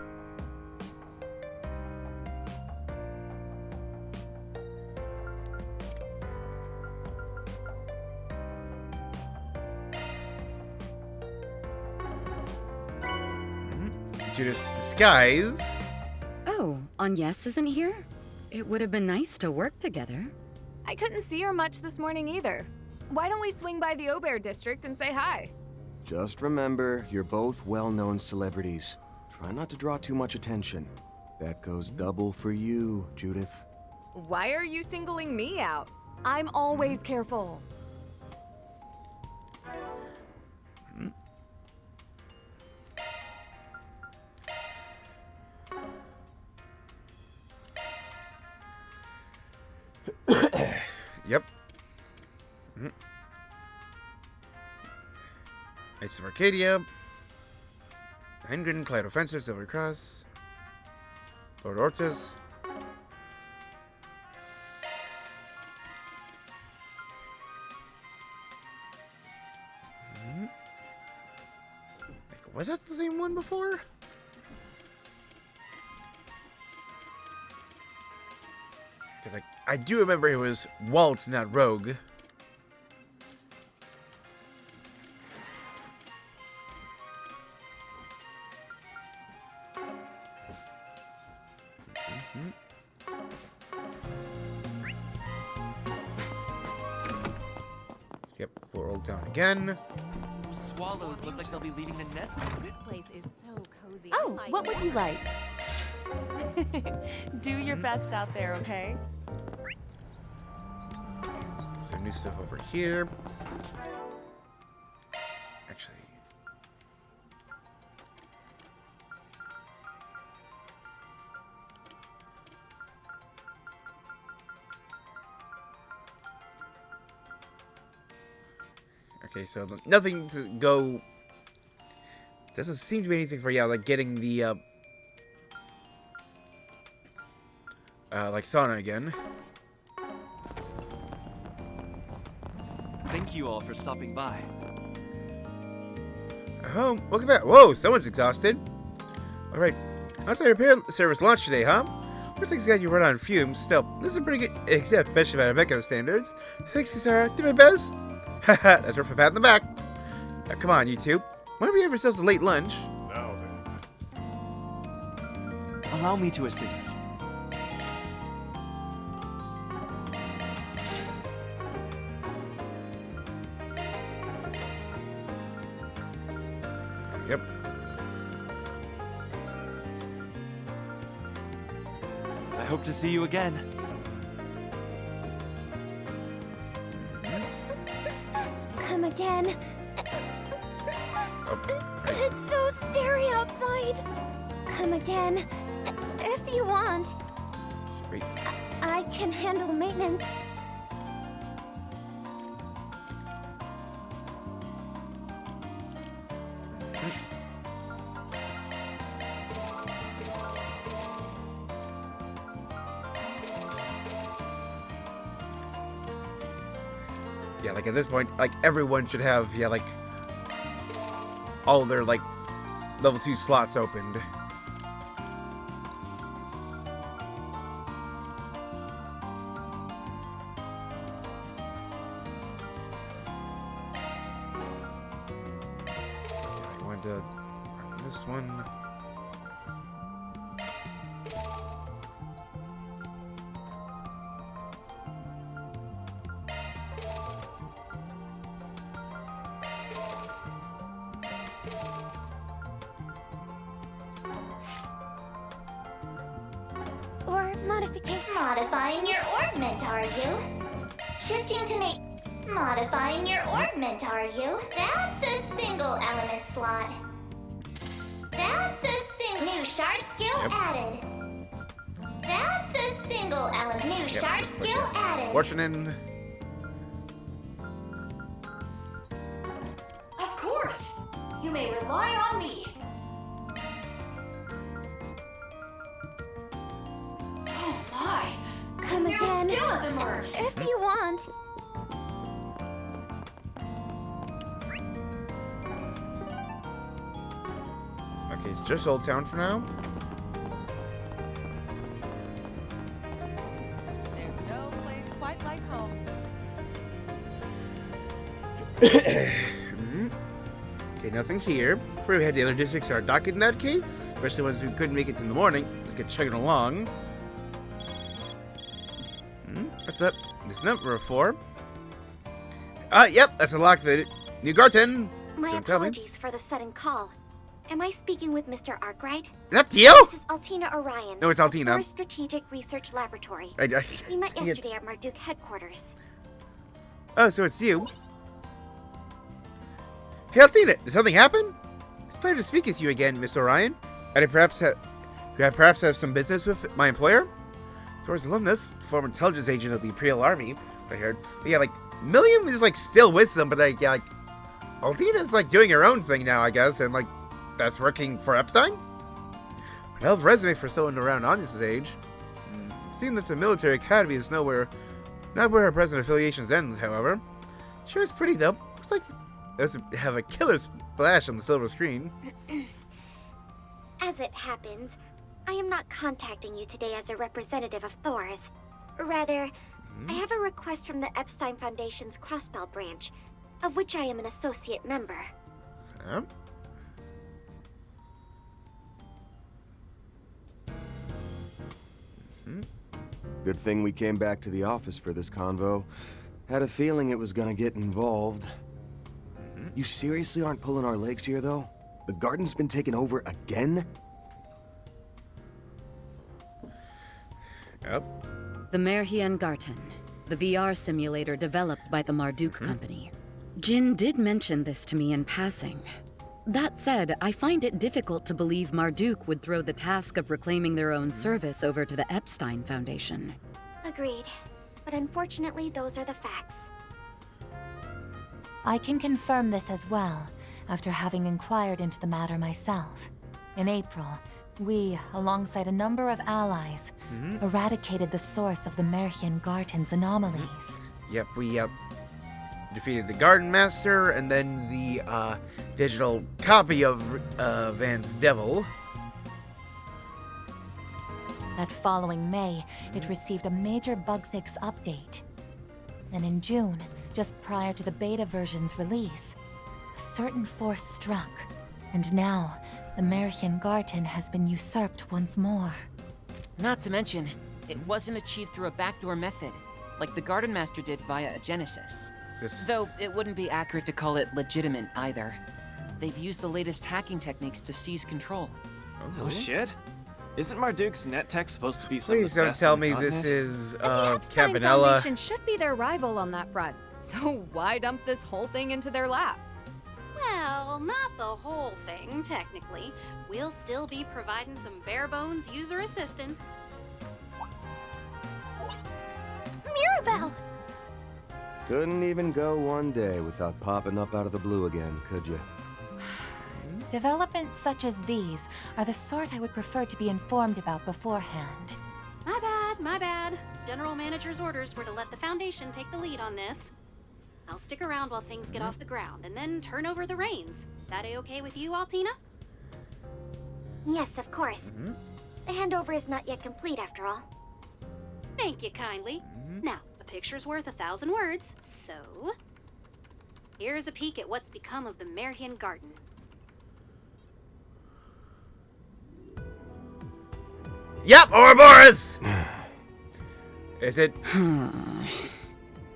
Judas disguise. Oh, Agnes isn't here? It would have been nice to work together. I couldn't see her much this morning either. Why don't we swing by the Aubert district and say hi? Just remember, you're both well-known celebrities. Try not to draw too much attention. That goes double for you, Judith. Why are you singling me out? I'm always careful. Yep. Knights of Arcadia. Hengren, Cloud Offensive, Silver Cross. Lord Ortiz. Was that the same one before? Because I do remember it was Waltz, not Rogue. Yep, we're all down again. Swallows look like they'll be leaving the nest soon. This place is so cozy. Oh, what would you like? Do your best out there, okay? Some new stuff over here. Actually. Okay, so nothing to go. Doesn't seem to be anything for like getting the like sauna again. Thank you all for stopping by. Oh, welcome back. Whoa, someone's exhausted. All right, outside repair service launched today, huh? Looks like it's got you run on fumes. Still, this is pretty good, except especially by Rebecca standards. Thanks, Sarah. Did my best. Haha, that's worth a pat in the back. Now, come on, you two. Why don't we have ourselves a late lunch? Now then. Allow me to assist. Yep. I hope to see you again. Come again. It's so scary outside. Come again. If you want. Sweet. I can handle maintenance. Yeah, like at this point, like everyone should have, yeah, like all their like level 2 slots opened. I want to this one. Or modification. Modifying your orbment, are you? Shifting to modifying your orbment, are you? That's a single element slot. That's a new shard skill added. That's a single element. New shard skill added. Fortune. Of course! You may rely on me. Oh my! Come New again. skill has emerged. If you want. Okay, it's just Old Town for now. There's no place quite like home. Okay, nothing here. Before we head to the other districts are docket in that case, especially ones who couldn't make it in the morning. Let's get chugging along. What's up? This number 4. Yep, that's a lock. The new Garten. My Don't tell me. apologies for the sudden call. Am I speaking with Mr. Arkwright? That's you? This is Altina Orion. No, it's of Altina. Forest Strategic Research Laboratory. I We met yeah. yesterday at Marduk headquarters. Oh, so it's you. Hey, Altina, did something happen? It's a pleasure to speak with you again, Miss Orion. And I perhaps have some business with my employer? Thor's alumnus, former intelligence agent of the Imperial Army, I heard. But yeah, like, Milliam is, like, still with them, but, like, yeah, like, Altina's, like, doing her own thing now, I guess, and, like, that's working for Epstein? Hell of a resume for someone around Anya's age. Seeing that the military academy is not where her present affiliations end, however. Sure is pretty, though. Looks like it does have a killer splash on the silver screen. As it happens, I am not contacting you today as a representative of Thor's. Rather, I have a request from the Epstein Foundation's Crossbell branch, of which I am an associate member. Good thing we came back to the office for this convo. Had a feeling it was gonna get involved. You seriously aren't pulling our legs here, though? The garden's been taken over again? Yep. The Garten, the VR simulator developed by the Marduk company. Jin did mention this to me in passing. That said, I find it difficult to believe Marduk would throw the task of reclaiming their own service over to the Epstein Foundation. Agreed. But unfortunately, those are the facts. I can confirm this as well, after having inquired into the matter myself. In April, we, alongside a number of allies, eradicated the source of the Garten's anomalies. Yep, we defeated the Garden Master, and then the digital copy of Van's Devil. That following May, it received a major bug fix update. Then in June, just prior to the beta version's release, a certain force struck, and now the Garten has been usurped once more. Not to mention, it wasn't achieved through a backdoor method, like the Garden Master did via a Genesis. Though it wouldn't be accurate to call it legitimate either. They've used the latest hacking techniques to seize control. Oh shit? Isn't Marduk's net tech supposed to be some Please of the don't best tell on the me continent? this is The Epstein Cabanela. Foundation should be their rival on that front. So why dump this whole thing into their laps? Well, not the whole thing, technically. We'll still be providing some bare-bones user assistance. Mirabelle! Couldn't even go one day without popping up out of the blue again, could you? Developments such as these are the sort I would prefer to be informed about beforehand. My bad. General Manager's orders were to let the Foundation take the lead on this. I'll stick around while things get off the ground, and then turn over the reins. That a-okay with you, Altina? Yes, of course. The handover is not yet complete, after all. Thank you kindly. Now, a picture's worth 1,000 words, so... here's a peek at what's become of the Garten. Yep, Ouroboros! Is it?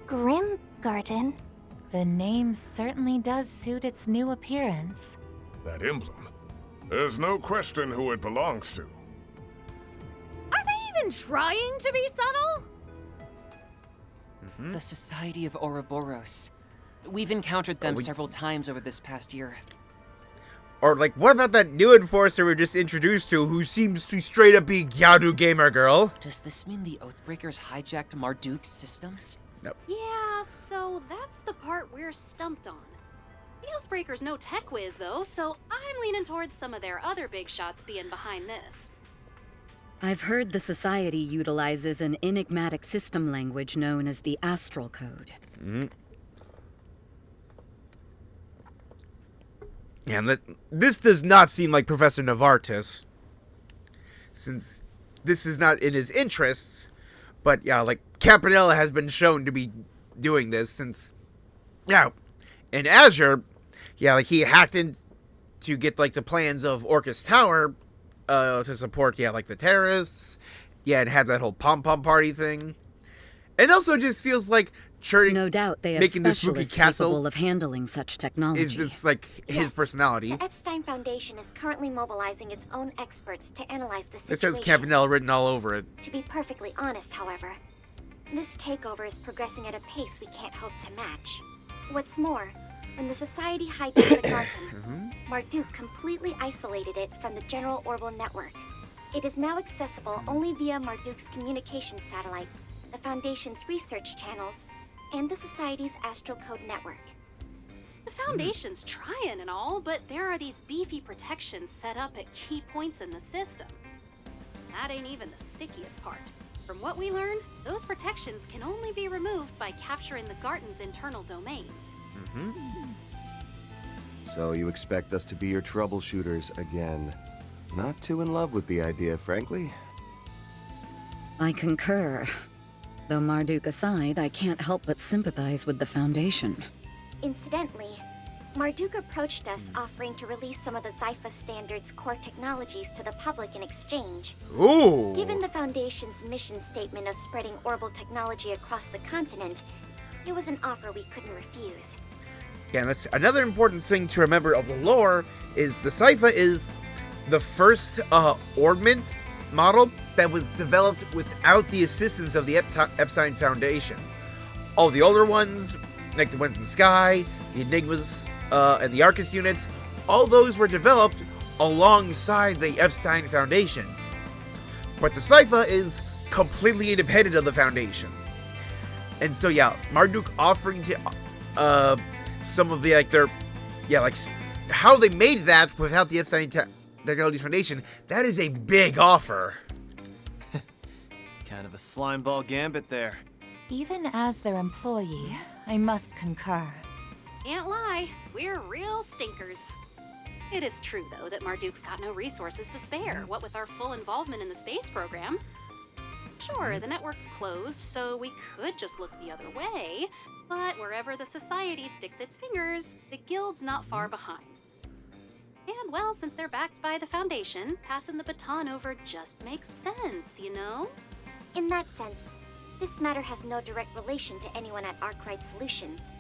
Grim Garten. The name certainly does suit its new appearance. That emblem. There's no question who it belongs to. Are they even trying to be subtle? The Society of Ouroboros. We've encountered them several times over this past year. Or, like, what about that new enforcer we were just introduced to who seems to straight up be Gyadu Gamer Girl? Does this mean the Oathbreakers hijacked Marduk's systems? Nope. Yeah, so that's the part we're stumped on. The Oathbreakers no tech whiz, though, so I'm leaning towards some of their other big shots being behind this. I've heard the Society utilizes an enigmatic system language known as the Astral Code. Yeah, and this does not seem like Professor Novartis, since this is not in his interests, but yeah, like, Campanella has been shown to be doing this since, yeah, in Azure, yeah, like, he hacked in to get, like, the plans of Orcus Tower, to support, yeah, like, the terrorists, yeah, and had that whole pom-pom party thing. It also just feels like churning, no doubt they have making this spooky specialists castle capable of handling such technology. is just, like, his personality. The Epstein Foundation is currently mobilizing its own experts to analyze the It situation. says Campanella written all over it. To be perfectly honest, however, this takeover is progressing at a pace we can't hope to match. What's more, when the Society hijacked the Garten, Marduk completely isolated it from the general Orbital network. It is now accessible only via Marduk's communication satellite, the Foundation's research channels, and the Society's Astral Code network. The Foundation's trying and all, but there are these beefy protections set up at key points in the system. That ain't even the stickiest part. From what we learned, those protections can only be removed by capturing the Garten's internal domains. So you expect us to be your troubleshooters again. Not too in love with the idea, frankly. I concur. Though Marduk aside, I can't help but sympathize with the Foundation. Incidentally, Marduk approached us offering to release some of the Zypha Standard's core technologies to the public in exchange. Ooh! Given the Foundation's mission statement of spreading orbital technology across the continent, it was an offer we couldn't refuse. Yeah, and that's another important thing to remember of the lore, is the Zypha is the first Ordment model that was developed without the assistance of the Epstein Foundation. All the older ones, like the ones in the sky, the Enigmas, and the Arcus units, all those were developed alongside the Epstein Foundation. But the Cypher is completely independent of the Foundation. And so yeah, Marduk offering to some of the how they made that without the Epstein Technologies Foundation, that is a big offer. Kind of a slimeball gambit there. Even as their employee, I must concur. Can't lie, we're real stinkers. It is true, though, that Marduk's got no resources to spare, what with our full involvement in the space program. Sure, the network's closed, so we could just look the other way, but wherever the Society sticks its fingers, the Guild's not far behind. And, well, since they're backed by the Foundation, passing the baton over just makes sense, you know? In that sense, this matter has no direct relation to anyone at Arkwright Solutions.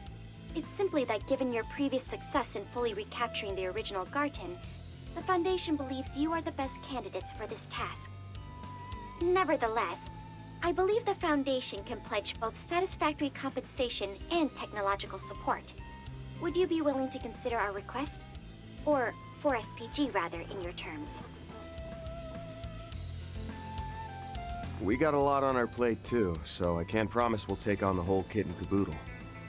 It's simply that given your previous success in fully recapturing the original Garten, the Foundation believes you are the best candidates for this task. Nevertheless, I believe the Foundation can pledge both satisfactory compensation and technological support. Would you be willing to consider our request? Or 4SPG, rather, in your terms. We got a lot on our plate too, so I can't promise we'll take on the whole kit and caboodle.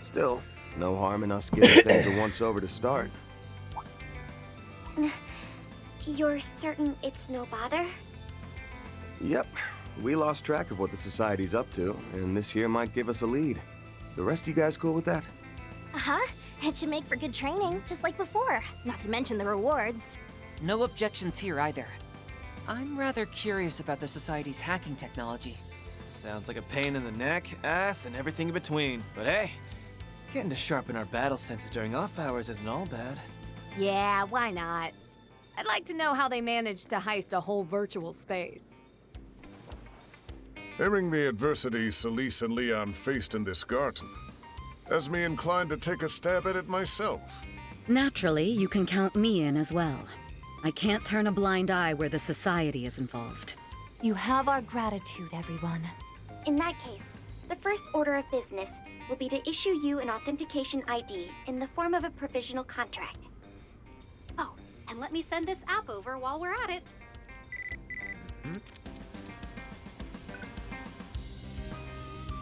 Still, no harm in us giving things a once-over to start. You're certain it's no bother? Yep. We lost track of what the Society's up to, and this here might give us a lead. The rest of you guys cool with that? Uh-huh. It should make for good training, just like before. Not to mention the rewards. No objections here either. I'm rather curious about the Society's hacking technology. Sounds like a pain in the neck, ass, and everything in between. But hey, getting to sharpen our battle senses during off hours isn't all bad. Yeah, why not? I'd like to know how they managed to heist a whole virtual space. Hearing the adversity Celise and Leon faced in this Garten has me inclined to take a stab at it myself. Naturally, you can count me in as well. I can't turn a blind eye where the Society is involved. You have our gratitude, everyone. In that case, the first order of business will be to issue you an authentication ID in the form of a provisional contract. Oh, and let me send this app over while we're at it.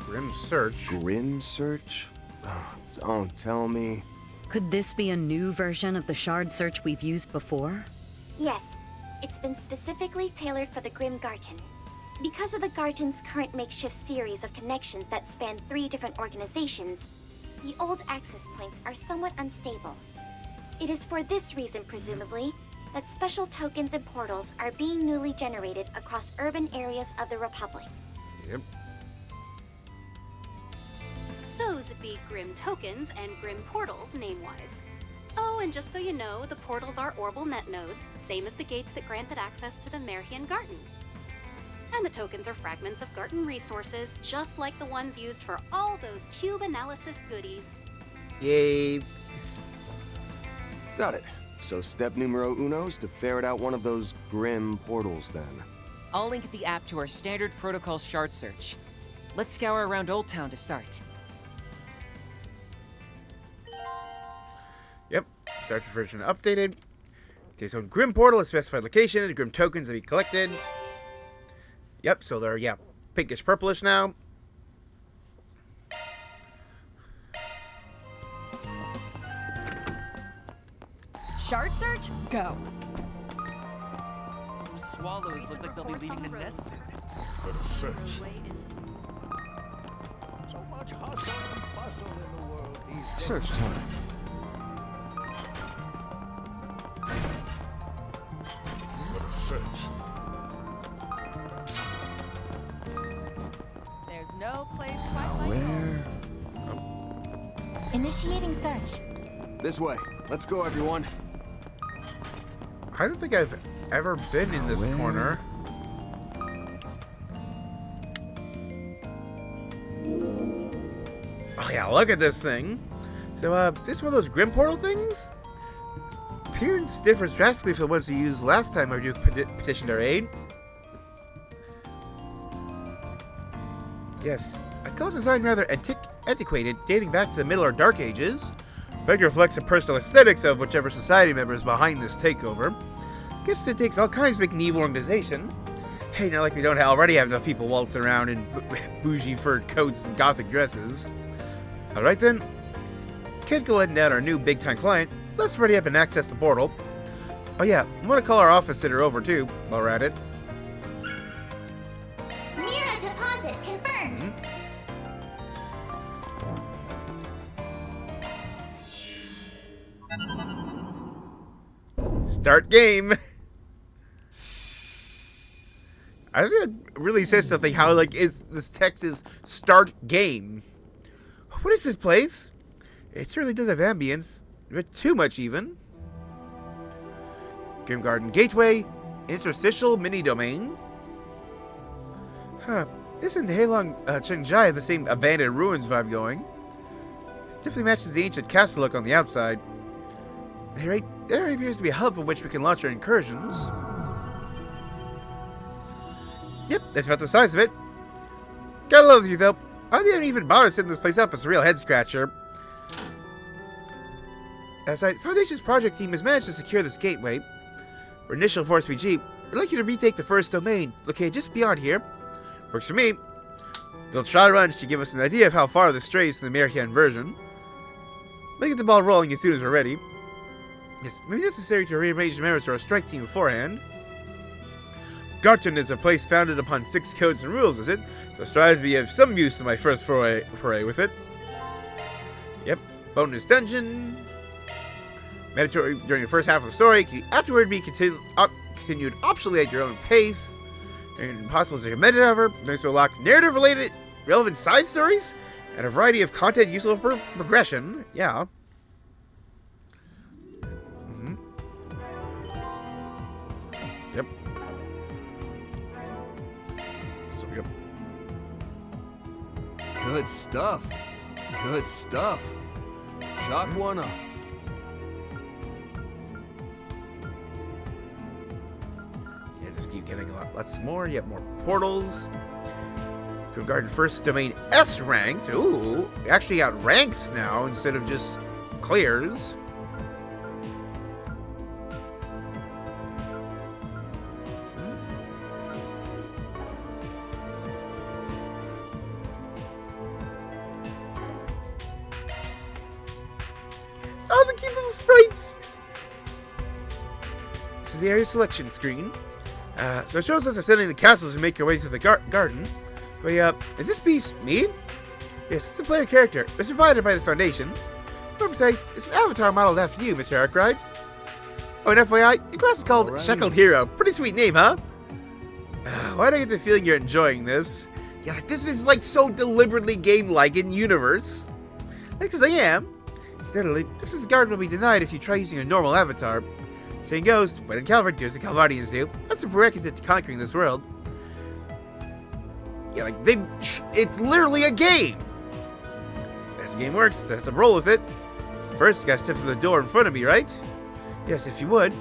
Grim Search. Grim Search? Oh, don't tell me. Could this be a new version of the shard search we've used before? Yes, it's been specifically tailored for the Grim Garten. Because of the Garten's current makeshift series of connections that span 3 different organizations, the old access points are somewhat unstable. It is for this reason, presumably, that special tokens and portals are being newly generated across urban areas of the Republic. Yep. Those would be Grim Tokens and Grim Portals, name-wise. Oh, and just so you know, the portals are Orbital net nodes, same as the gates that granted access to the Merhian Garten. And the tokens are fragments of Garten resources, just like the ones used for all those cube analysis goodies. Yay. Got it. So step numero uno is to ferret out one of those Grim portals, then. I'll link the app to our standard protocol shard search. Let's scour around Old Town to start. Yep. Search version updated. Its own Grim portal, a specified location, and Grim tokens to be collected. Yep, so they're, pinkish purplish now. Shard search, go. Those swallows look like they'll be leaving the nest soon. Let us search. So much hustle and bustle in the world these days. Search time. Let us search. There's no place quite like Where? Initiating search. This way. Let's go, everyone. I don't think I've ever been in this corner. Oh yeah, look at this thing. So, this one of those Grim portal things? Appearance differs drastically from the ones we used last time our Duke petitioned our aid. Yes, I call this design rather antiquated, dating back to the Middle or Dark Ages. But it reflects the personal aesthetics of whichever society member is behind this takeover. Guess it takes all kinds to make an evil organization. Hey, not like they don't already have enough people waltzing around in bougie furred coats and gothic dresses. Alright then. Can't go letting down our new big-time client. Let's ready up and access the portal. Oh yeah, I'm gonna call our office sitter over too, while we're at it. Mira deposit confirmed. Start game. I think it really says something how like this text is start game. What is this place? It certainly does have ambience, a bit too much even. Grim Garden Gateway, interstitial mini domain. Huh? Isn't Heilong Chengjai the same abandoned ruins vibe going? It definitely matches the ancient castle look on the outside. At any rate, there appears to be a hub from which we can launch our incursions. Yep, that's about the size of it. Gotta love you, though. I didn't even bother setting this place up. It's a real head-scratcher. As the Foundation's project team has managed to secure this gateway. For initial Force PG, I'd like you to retake the first domain, located just beyond here. Works for me. They'll try run to give us an idea of how far this strays from the American version. We'll get the ball rolling as soon as we're ready. Yes, it may be necessary to rearrange the members of our strike team beforehand. Garten is a place founded upon fixed codes and rules, is it? So strives to be of some use in my first foray with it. Yep, bonus dungeon. Mandatory during the first half of the story. Afterward, be continued optionally at your own pace. And possible to recommend it, however. Thanks to unlock narrative-related, relevant side stories, and a variety of content useful for progression. Yeah. Yep. So, yep. Good stuff. Good stuff. Shock one up. Yeah, just keep getting lots more. Yep, more portals. Grim Garden first domain S ranked. Ooh, actually got ranks now instead of just clears. Oh, the cute little sprites! This is the area selection screen. So it shows us ascending the castles and make your way through the garden. Wait, is this beast me? Yes, it's a player character. It was provided by the Foundation. More precise, it's an avatar modeled after you, Mr. Arkwright. Oh, and FYI, your class is called Shackled Hero. Pretty sweet name, huh? Why do I get the feeling you're enjoying this? Yeah, like, this is like so deliberately game-like in universe. Because I am. Steadily, this garden will be denied if you try using a normal avatar. Saying goes, when in Calvert, do as the Calvardians do. That's a prerequisite to conquering this world. Yeah, like, it's literally a game! As the game works, I have to roll with it. First, you gotta step through the door in front of me, right? Yes, if you would.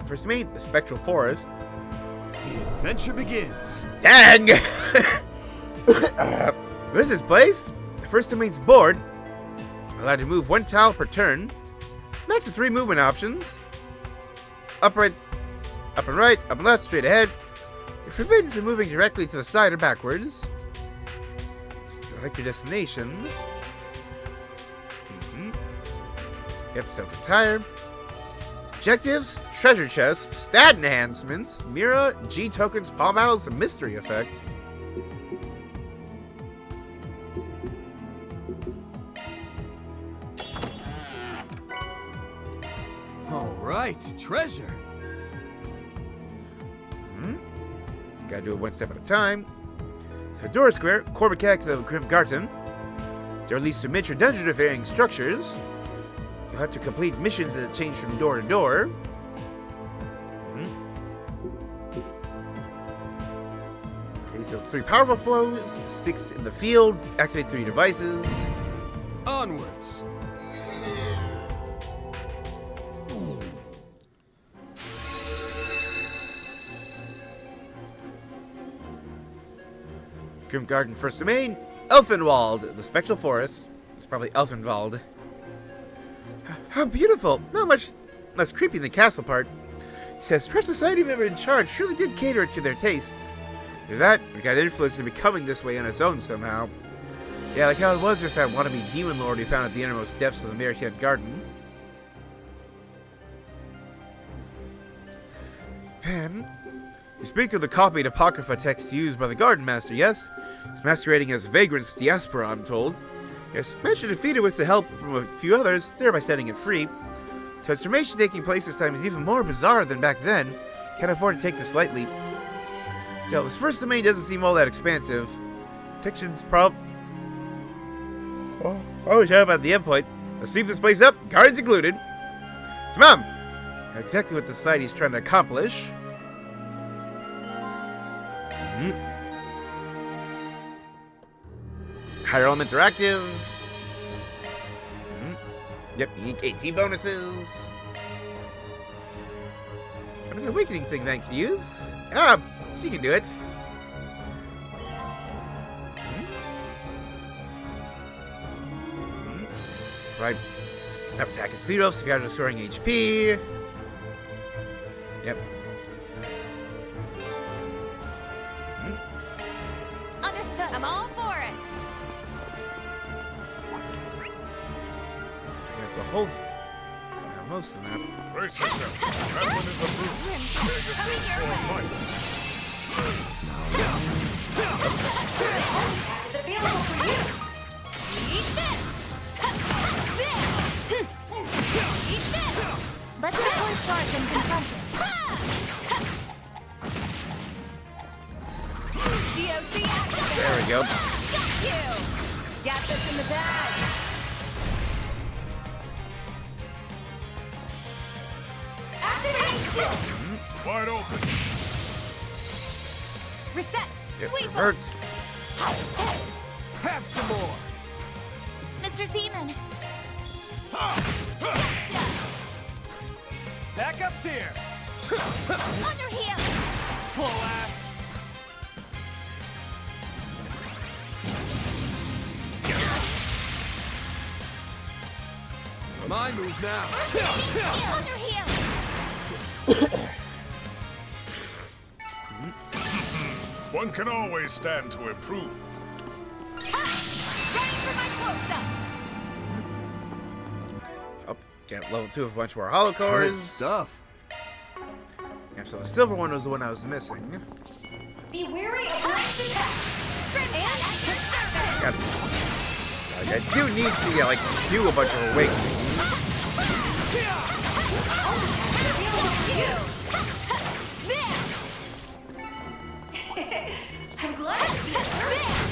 First domain, the Spectral Forest. The adventure begins. Dang! What is this place? The first domain's board. Allowed to move one tile per turn. Max of 3 movement options. Up and right, up and left, straight ahead. You're forbidden from moving directly to the side or backwards. Select your destination. Yep, self-retire. Objectives, treasure chests, stat enhancements, Mira, G tokens, palm battles, and mystery effect. Alright, treasure. Gotta do it one step at a time. The door square, core mechanics of Grim Garten. There leads to miniature dungeon of varying structures. You'll have to complete missions that change from door to door. Okay, so 3 powerful flows, 6 in the field, activate 3 devices. Onwards. Grim Garden First Domain, Elfenwald, the Spectral Forest. It's probably Elfenwald. How beautiful! Not much less creepy than the castle part. It says, Press Society member in charge surely did cater it to their tastes. There's that, we got influenced in becoming this way on its own somehow. Yeah, like how it was just that wannabe demon lord he found at the innermost depths of the Mariette Garden. Van, you speak of the copied Apocrypha text used by the Garden Master, yes? It's masquerading as Vagrant's Diaspora, I'm told. Yes, managed to defeat it with the help from a few others, thereby setting it free. Transformation taking place this time is even more bizarre than back then. Can't afford to take this lightly. Still, this first domain doesn't seem all that expansive. Protection's Oh, shut up at the endpoint. Let's sweep this place up, guards included. Tamam! Exactly what the society's trying to accomplish. Higher element interactive. Yep, unique AT bonuses. What is the awakening thing that I can use? Ah, she can do it. Right. Up attack and speed buffs, guys restoring HP. Yep. Understood. I'm all for it. Got the whole. Most of the map. Brace yourself. That one is a brute. Prepare yourself for a fight. Is available for use. Eat this. Eat this. Let's deploy shards and confront it. DOC activated. There we go. Got you. Got this in the bag. Wide open. Reset. Sweep up. Hurt. Have some more. Mr. Zeman. Gotcha. Backup's here. On your heel. Slow ass. My move now. On your heel. One can always stand to improve. Ready for my close-up. Oh, get level 2 of a bunch more hollow cores. Good stuff. Yeah, so the silver one was the one I was missing. Be wary of ranged attack. Got I do need to like do a bunch of awakenings. I'm glad to be of service.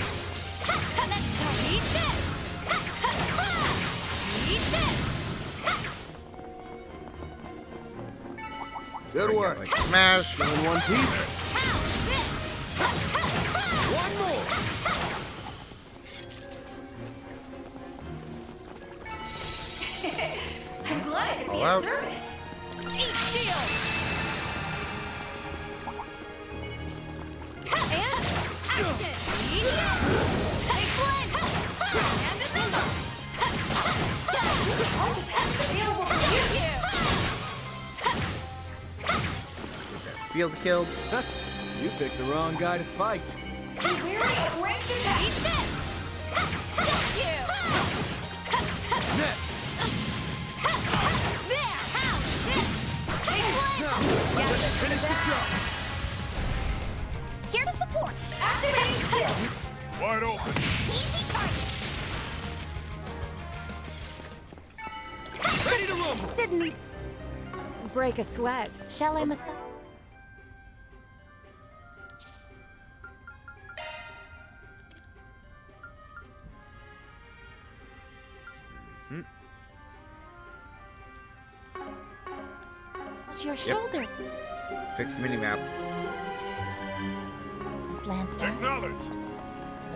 Eat this. Eat this. Good work. Like smash. Still in one piece. One more. I'm glad I could be All of out. service. Eat shield. And action. Eat this. Take one. And another. Large attacks available for use. Field killed. You picked the wrong guy to fight. Be wary of ranged attack. Eat this. Got you. Next. There. Take one. Got this in Finish the the bag. job. Here to support. Activating skill. Wide open. Easy target. Ready to rumble. Didn't he break a sweat? Shall I massage? Your shoulders, Fix the minimap. Miss Landstar. Acknowledged.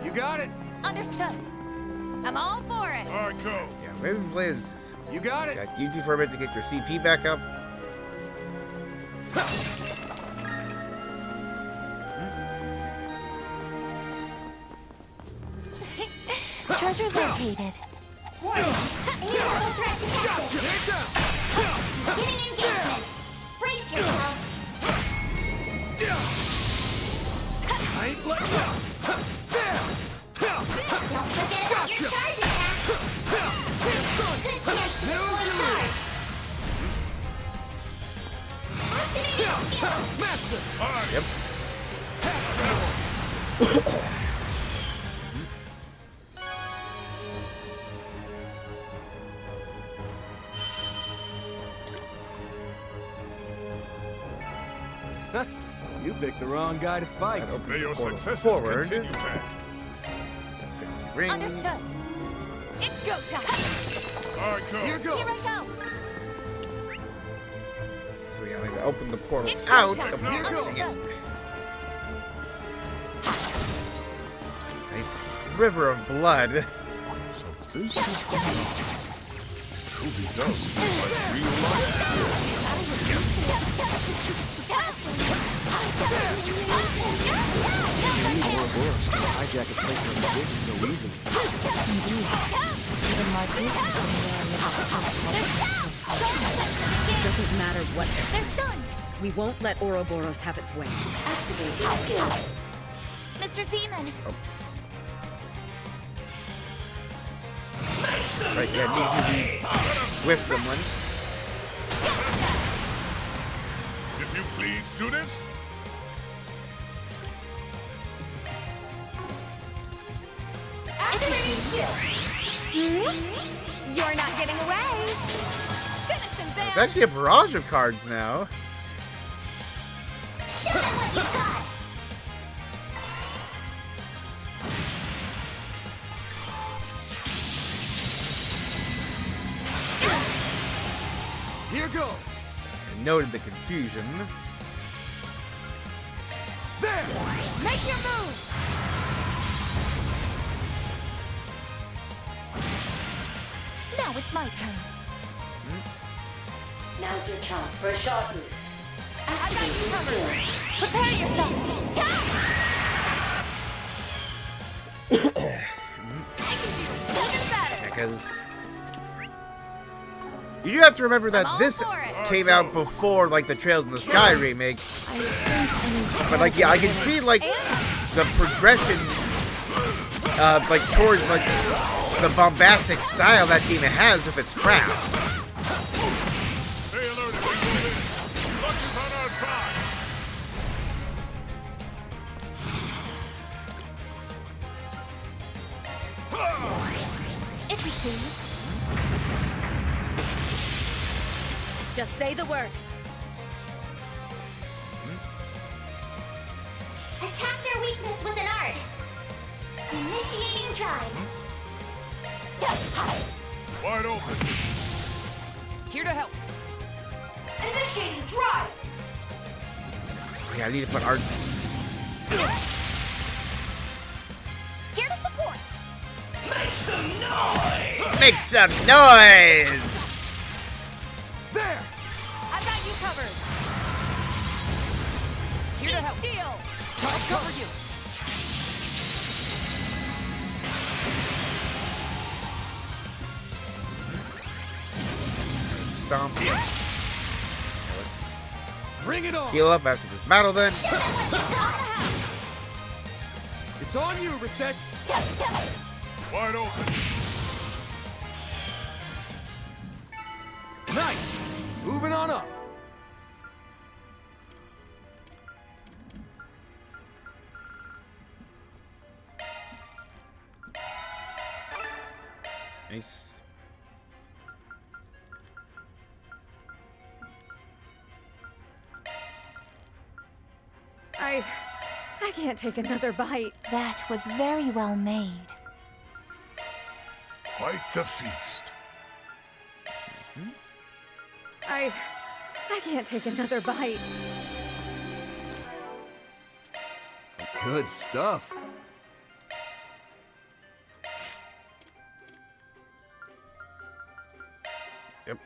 You got it. Understood. I'm all for it. All right, go. Yeah, maybe we can play as. You got it. Got you two for a bit to get your CP back up. treasure located. Invisible threat detected. Beginning engagement. Brace yourself. I ain't letting up. Don't forget about your charge attack. Good chance to deploy shards. Activating skill. Master! Yep. You picked the wrong guy to fight. May your successes forward. continue, Pat. Ring. Understood. It's go time. All right, go. Here goes. Here I go. So we gotta open the portal It's out. go time. of- Here goes. Understood. Nice river of blood. So this is the truly does feel like real life. Ouroboros can hijack a place like this so easily. Indeed. Even Marguerite has been wary of the It doesn't matter what. They're stunned. We won't let Ouroboros have its way. Activating skill. Mr. Zeman. Right, yeah, need to be with someone. If you please, Judith. Activating skill. You're not getting away. Finish him, It's Bam. actually a barrage of cards now. Show them what you got. Here goes. I noted the confusion. There. Make your move. Now it's my turn. Now's your chance for a shot boost. I got you Activating covered. skill. Prepare yourself. Tap. Even better. Because you do have to remember that I'm all this for it. came out before, like, the Trails in the Sky remake. I sense an But, like, yeah, I can see, like, the progression, like, towards, like, the bombastic style that game has with its craft. Stay alert if we do this. Luck is on our side. If you please. Just say the word. Attack their weakness with an art. Initiating drive. Wide open. Here to help. Initiating drive. Yeah, I need to put art. Here to support. Make some noise! There. I got you covered. Here to help. Deal. I'll cover you. Stomp. Bring it on. Heal up after this battle then. It's on you, Reset. Wide open. Nice. Moving on up. Nice. I can't take another bite. That was very well made. Quite the feast. I can't take another bite. Good stuff. Yep.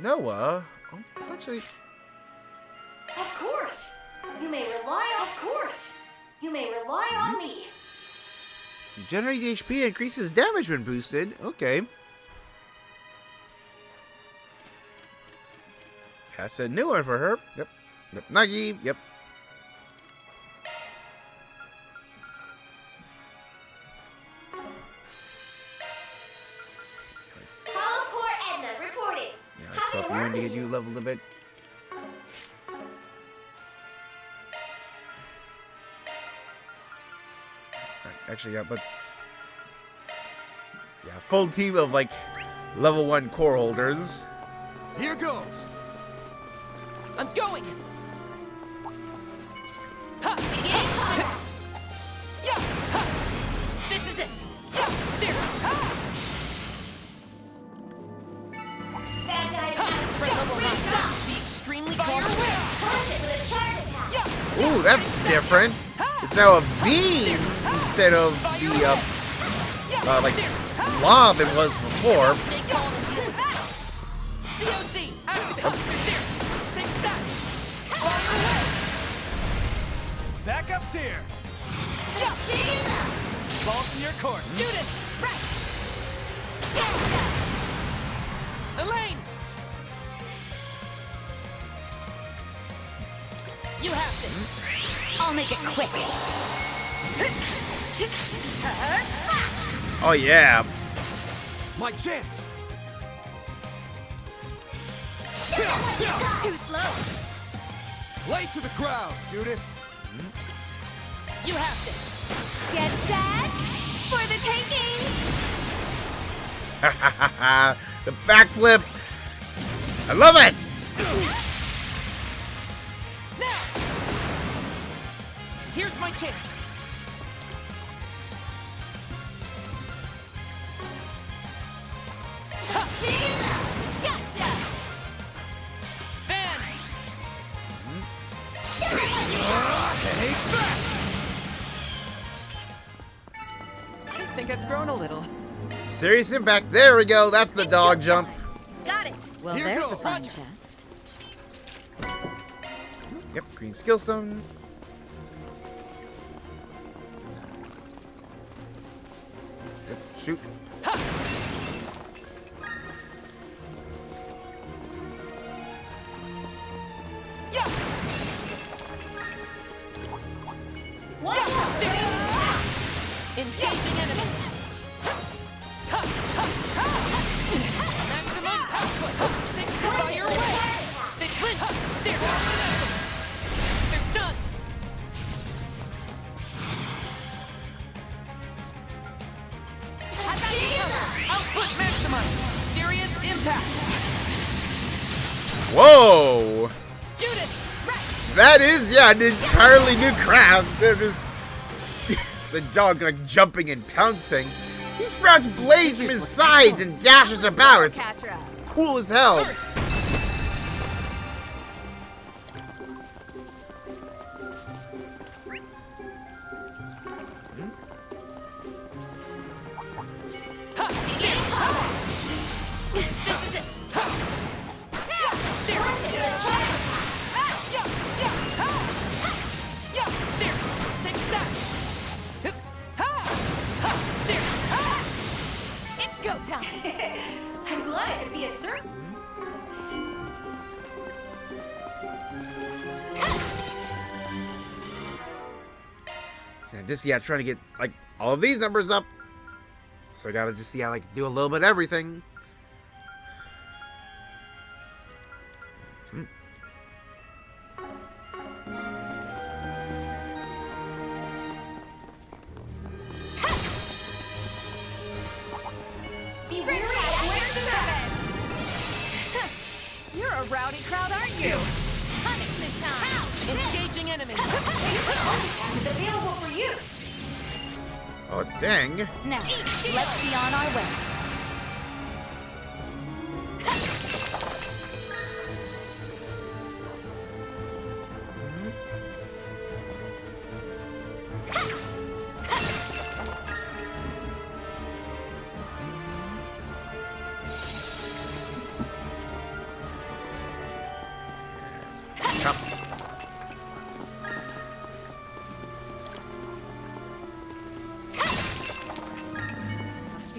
Noah? Oh, it's actually... Of course! You may rely on... Of course! You may rely on me! Generating HP increases damage when boosted. Okay. That's a new one for her. Yep. Yep. Nagi. Yep. Core Edna reporting. Yeah, I stopped you to get you leveled a bit. Actually, yeah, let's... Yeah, full team of, like, level 1 core holders. Here goes! I'm going! Ha! Yeah! Ha! This is it! Yeah! There! Ha! Bad guys Be extremely cautious! with a charge attack! Yeah! Ooh, that's different. It's now a beam instead of the, like, lob it was before. COC! Activate! There! Take that! Fire away! Backup's here! Balls in your court! Judith! Right! Elaine! You have this! I'll make it quick. Oh, yeah. My chance! Too slow. Lay to the crowd, Judith! You have this! Get set for the taking. The backflip. I love it. Now! Here's my chance! Gotcha. Van! Take that! I think I've grown a little. Serious impact. There we go. That's the dog jump. Got it. Well, Here there's goes. a fun Roger. chest. Yep, green skill stone. Yep, shoot. Yeah! Watch out! Engaging enemy! Maximum output! Fire away! They win! They're stunned! Output maximized! Serious impact! Whoa! Judith! Right! That is, yeah, an entirely new craft. They're just the dog like jumping and pouncing. He sprouts blades from his sides and dashes about. It's cool as hell. This is it! There! Take that! It's go time. I'm glad I could be a certain. And just yeah, trying to get like all of these numbers up. So I gotta just see how I can do a little bit of everything. Be ready at your service. You're a rowdy crowd, aren't you? Punishment time. Engaging enemy! Is available for use. Oh dang! Now, let's be on our way.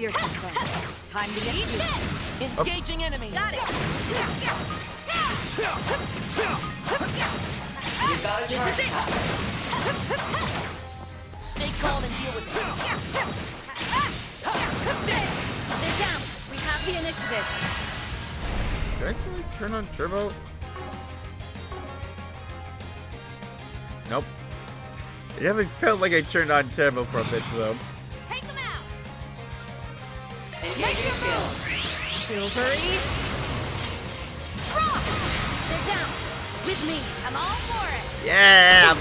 fearsome foe. Time to get you. Engaging enemy. Got it. You got a charge pack. Stay calm and deal with it. They're down. We have the initiative. Did I actually turn on turbo? Nope. It definitely felt like I turned on turbo for a bit though. Take them out. Engaging skill. Silvery. Rock. They're down. With me. I'm all for it. Yeah.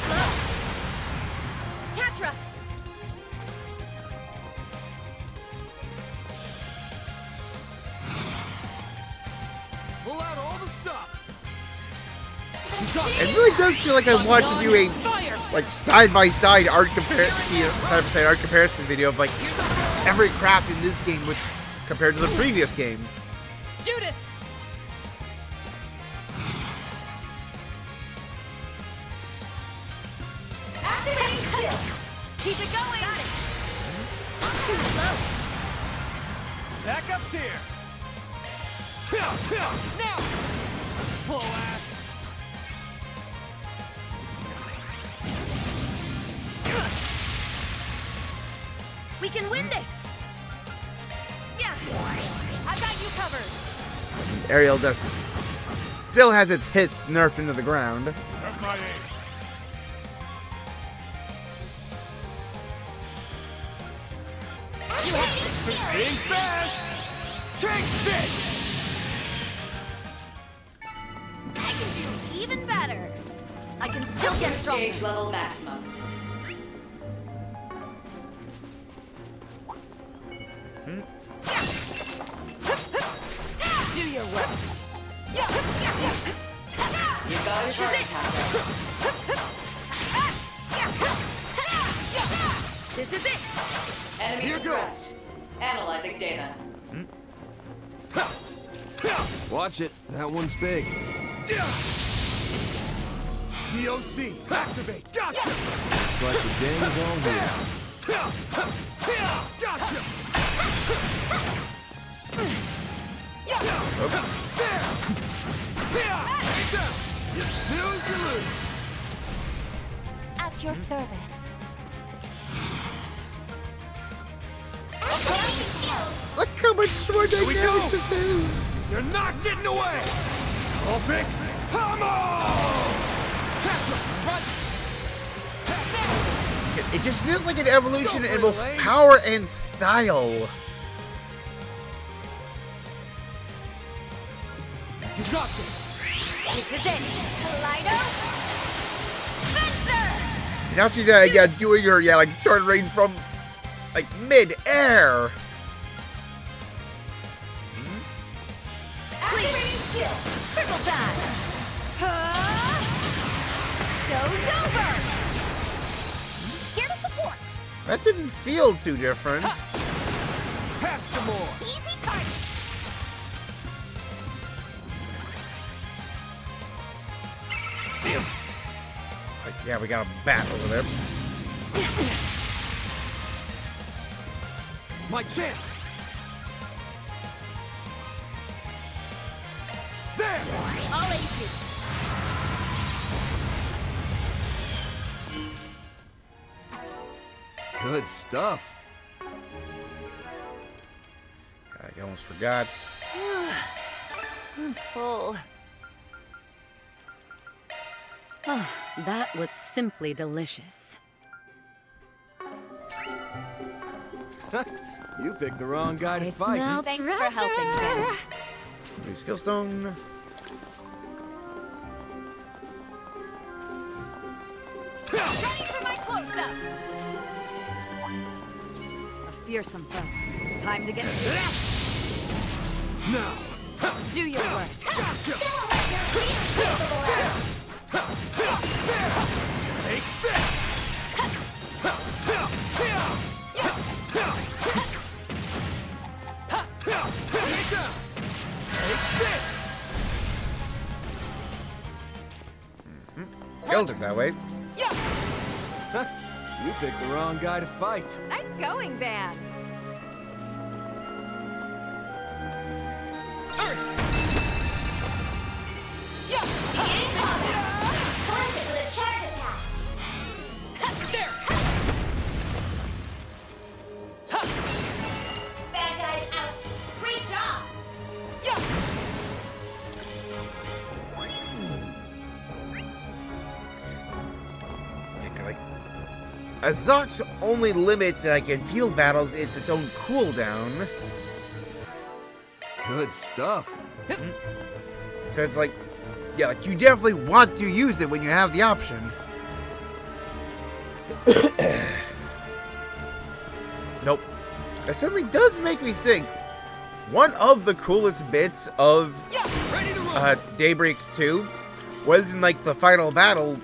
Catra. Pull out all the stops. It really does feel like I want to do a like side-by-side art comparison video of like every craft in this game with compared to the previous game. Judith. Activating skill. Keep it going. Got it. Too slow. Backup's here. Now. Slow ass. We can win this. Yeah. I've got you covered. Ariel does still has its hits nerfed into the ground. Have my aim. Being fast. Take this. I can do even better. I can still get strong. Gauge level maximum. Do your worst. You got a charge pack. This is it. Enemy suppressed. Analyzing data. Watch it. That one's big. COC. Activate. Gotcha. Looks like the gang's all here. Gotcha. You snooze, you lose. At your service. Look how much more dynamic this is. You're not getting away. All big. It just feels like an evolution in both power and style. You got this. This is it. Kaleido. Fencer. Now she's doing her like sword rain from like mid-air. Activating skill. Triple time. Show's over. Here to support. That didn't feel too different. Have some more. Easy target. Like, yeah, we got a bat over there. My chance. There. I'll aid you. Good stuff. I almost forgot. I'm full. Oh, that was simply delicious. You picked the wrong guy to I fight. smell Thanks treasure. for helping, Ben. New skill stone. Ready for my close-up. A fearsome foe. Time to get Now. do your worst. Take this. Take down. Take this. Killed it that way. You picked the wrong guy to fight. Nice going, Van. Zox only limits, like in field battles, it's its own cooldown. Good stuff. So it's like, yeah, like you definitely want to use it when you have the option. Nope. That suddenly does make me think. One of the coolest bits of Daybreak 2 was in like the final battle.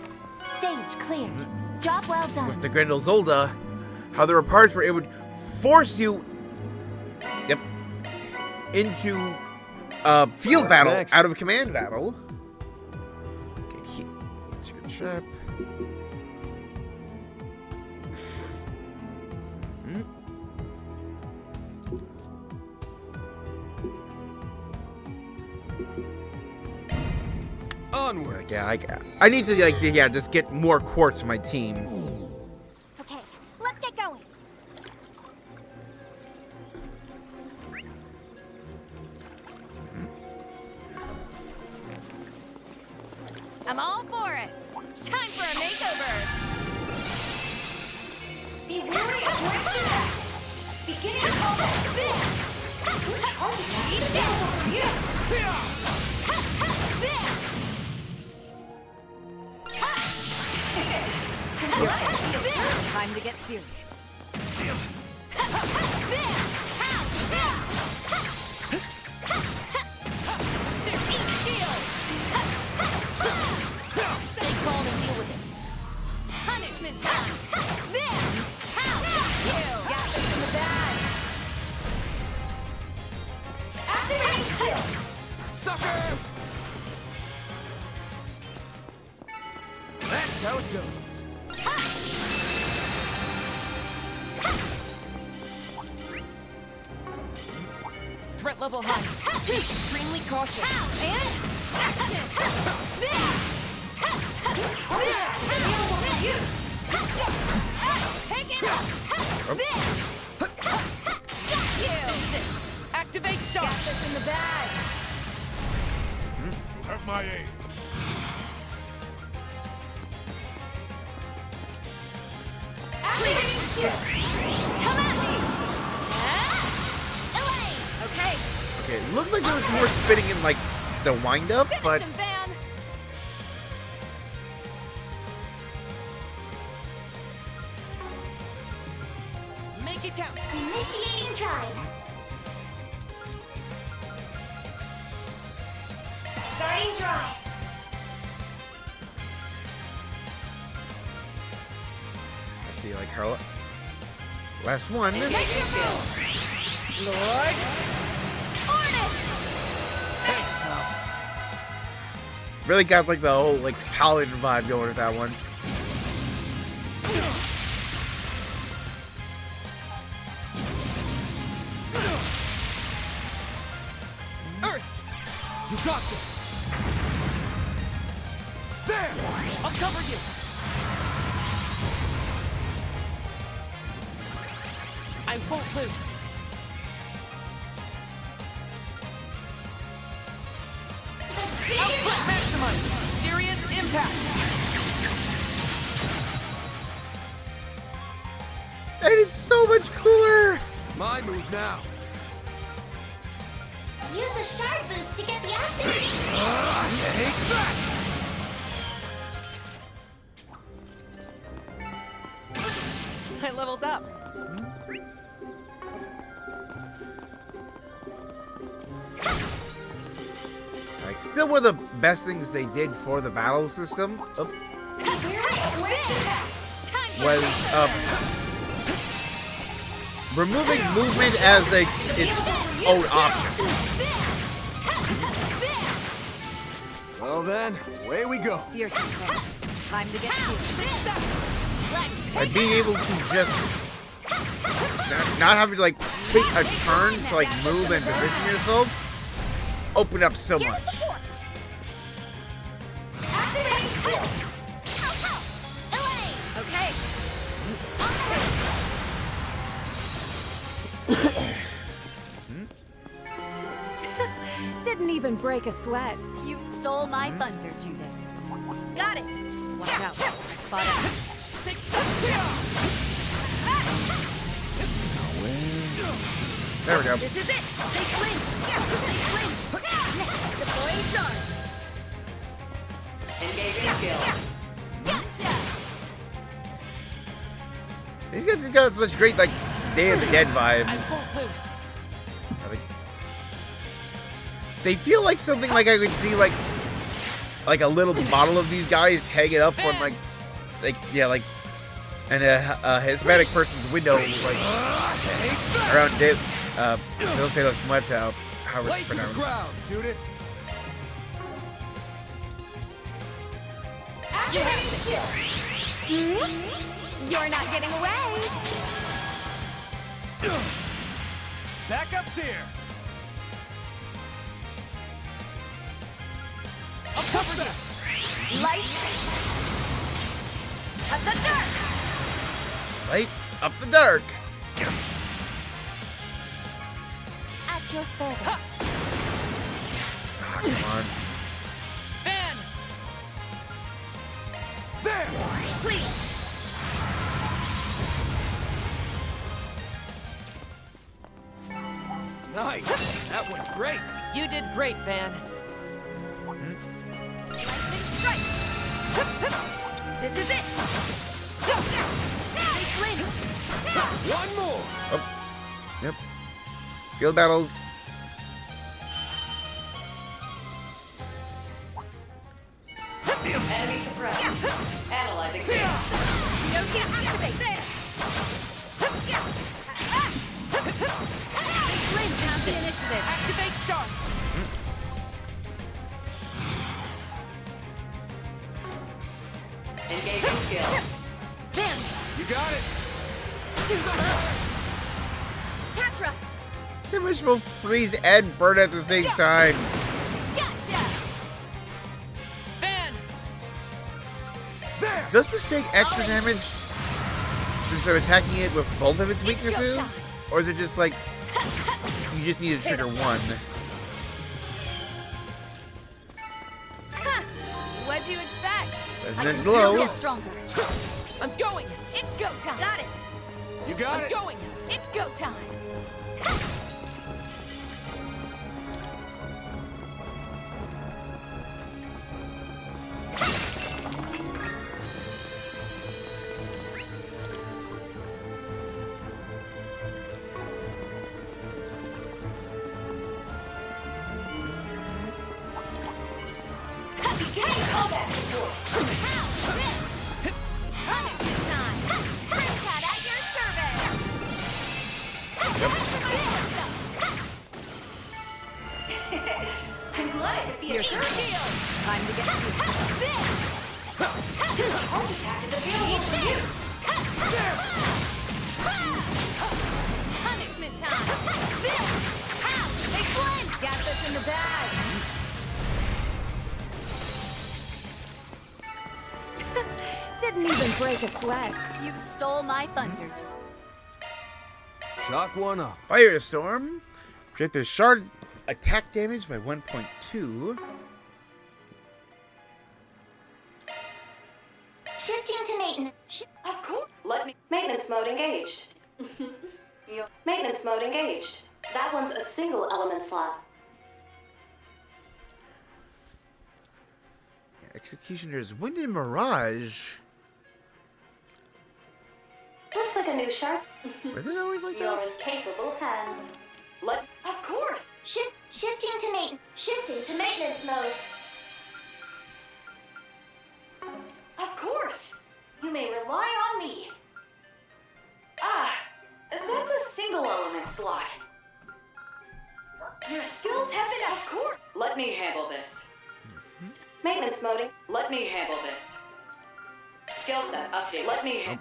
Stage cleared. Job well done. With the Grendel Zolda, how there were parts where it would force you, into field battle next? out of command battle. Okay, let's get trap. Onwards. Yeah, I need to like just get more quartz for my team. Okay, let's get going. I'm all for it. Time for a makeover. Be wary of breaking that. Beginning to call that this. Which target is over you? Time to get serious. Stay calm and deal with it. Punishment time. This. How? You got this in the bag. Activating skills. Sucker! That's how it goes. Threat level high. Be extremely cautious. And action. This. Take it. This. Got you. This is it. Activate shots. Got this in the bag. You have my aid. Activating skills. Come at me. Elaine. Okay. Okay, it looked like there was more spinning in like the wind up, Finish but him, Van. Make it count. Initiating drive. Starting drive. let's see, like her last one. Make your move. Lord. Ornus. Really got like the whole like paladin vibe going with that one. Earth! You got this! There! I'll cover you! I won't lose! Output maximized! Serious impact! That is so much cooler! My move now. Use a shard boost to get the activation. Take that! I leveled up! Like, still one of the best things they did for the battle system was removing movement as its own option. Well then, away we go. Fierce thing. Time to get serious. Like being able to just not having to like take a turn to like move and position yourself, open up so much. Activating skills. Okay. Didn't even break a sweat. You stole my thunder, Judith. Got it. Watch out. Spot out. There we go. This is it. They flinch. Yes, they flinch. Deploying charge. Engaging skill. Gotcha. These guys have got such great, like, Day of the Dead vibes. I won't lose. They feel like something like I could see, like a little model of these guys hanging up on, like yeah, like, and a Hispanic person's window, like, around it. They'll say that's what, how it's pronounced. Judith. You're not getting away. Backup's here. I'll cover that. Light up the dark. Light up the dark. At your service. Ah, come on. Fan! There! Please. Nice. That went great. You did great, Van. Lightning strike. This is it. They flinch. One more. Oh. Yep. Field battles. Enemy suppressed. Analyzing. No activate. There. How's the initiative? Activate shots. Engaging skill. Bam. You got it. Catra. Damage will freeze and burn at the same time. Gotcha. Van! There. Does this take extra damage since I'm attacking it with both of its weaknesses? Or is it just like you just need to trigger one? What'd you expect? Doesn't it glow? Get stronger. I'm going! It's go time. Got it. You got I'm it. going! It's go time. Punishment time. Cat at your service. I'm glad I could feel Here's your shield. Time to get this. Heart attack is available for use. punishment time. This. How? They flinch. Got this in the bag. Didn't even break a sweat. You stole my thunder. Shock one up. Firestorm. Projected shard attack damage by 1.2. Shifting to maintenance. Of course. Let me. Maintenance mode engaged. Maintenance mode engaged. That one's a single element slot. Executioner's Wind and Mirage. Looks like a new shark. Was it always like You're that? in capable hands. Of course. Shifting to maintenance mode. Of course. You may rely on me. Ah, that's a single element slot. Your skills have been. Of course. Let me handle this. Maintenance mode. Let me handle this. Skill set update. Let me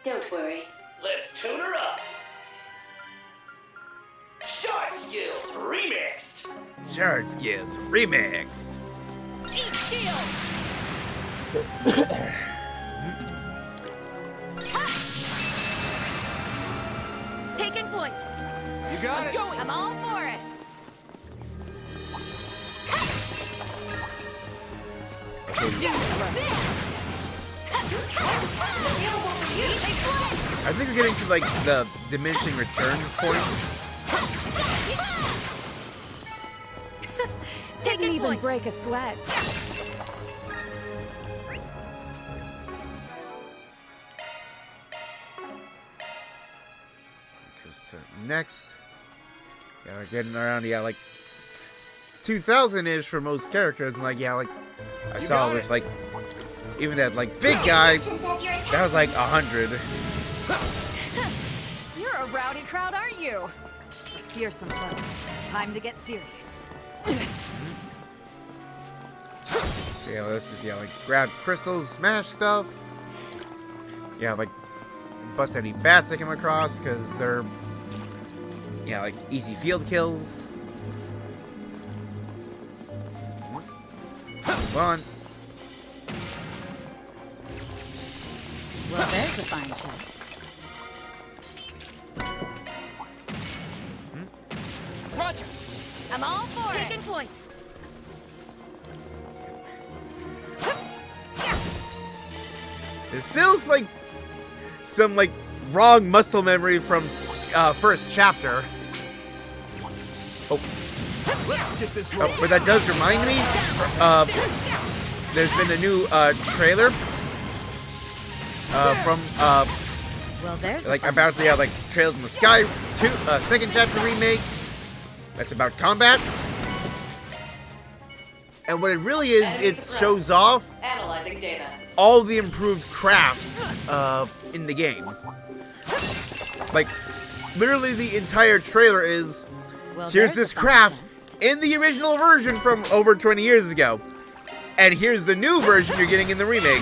Don't worry. Let's tune her up. Shard skills remixed. Shard skills remix. Eat shield. Taking point. You got it. I'm all for it. I think we're getting to like the diminishing returns point Didn't even break a sweat. Because next, yeah, we're getting around, yeah, like 2,000-ish for most characters, and like, yeah, like I saw with like even that like big guy, that was like 100. You're a rowdy crowd, aren't you? A fearsome foe. Time to get serious. So yeah, let's just like grab crystals, smash stuff. Yeah, like bust any bats that come across because they're like easy field kills. Move on. Well, there's a fine chest. Roger. I'm all for it. Taking point. There's still like some like wrong muscle memory from first chapter. Oh. Let's get this Oh, but that does remind me, there's been a new trailer from well, there's like about the like Trails in the Sky 2 second chapter remake. That's about combat. And what it really is, it shows off Analyzing data. all the improved crafts in the game. Like, literally the entire trailer is, well, here's this craft in the original version from over 20 years ago. And here's the new version you're getting in the remake.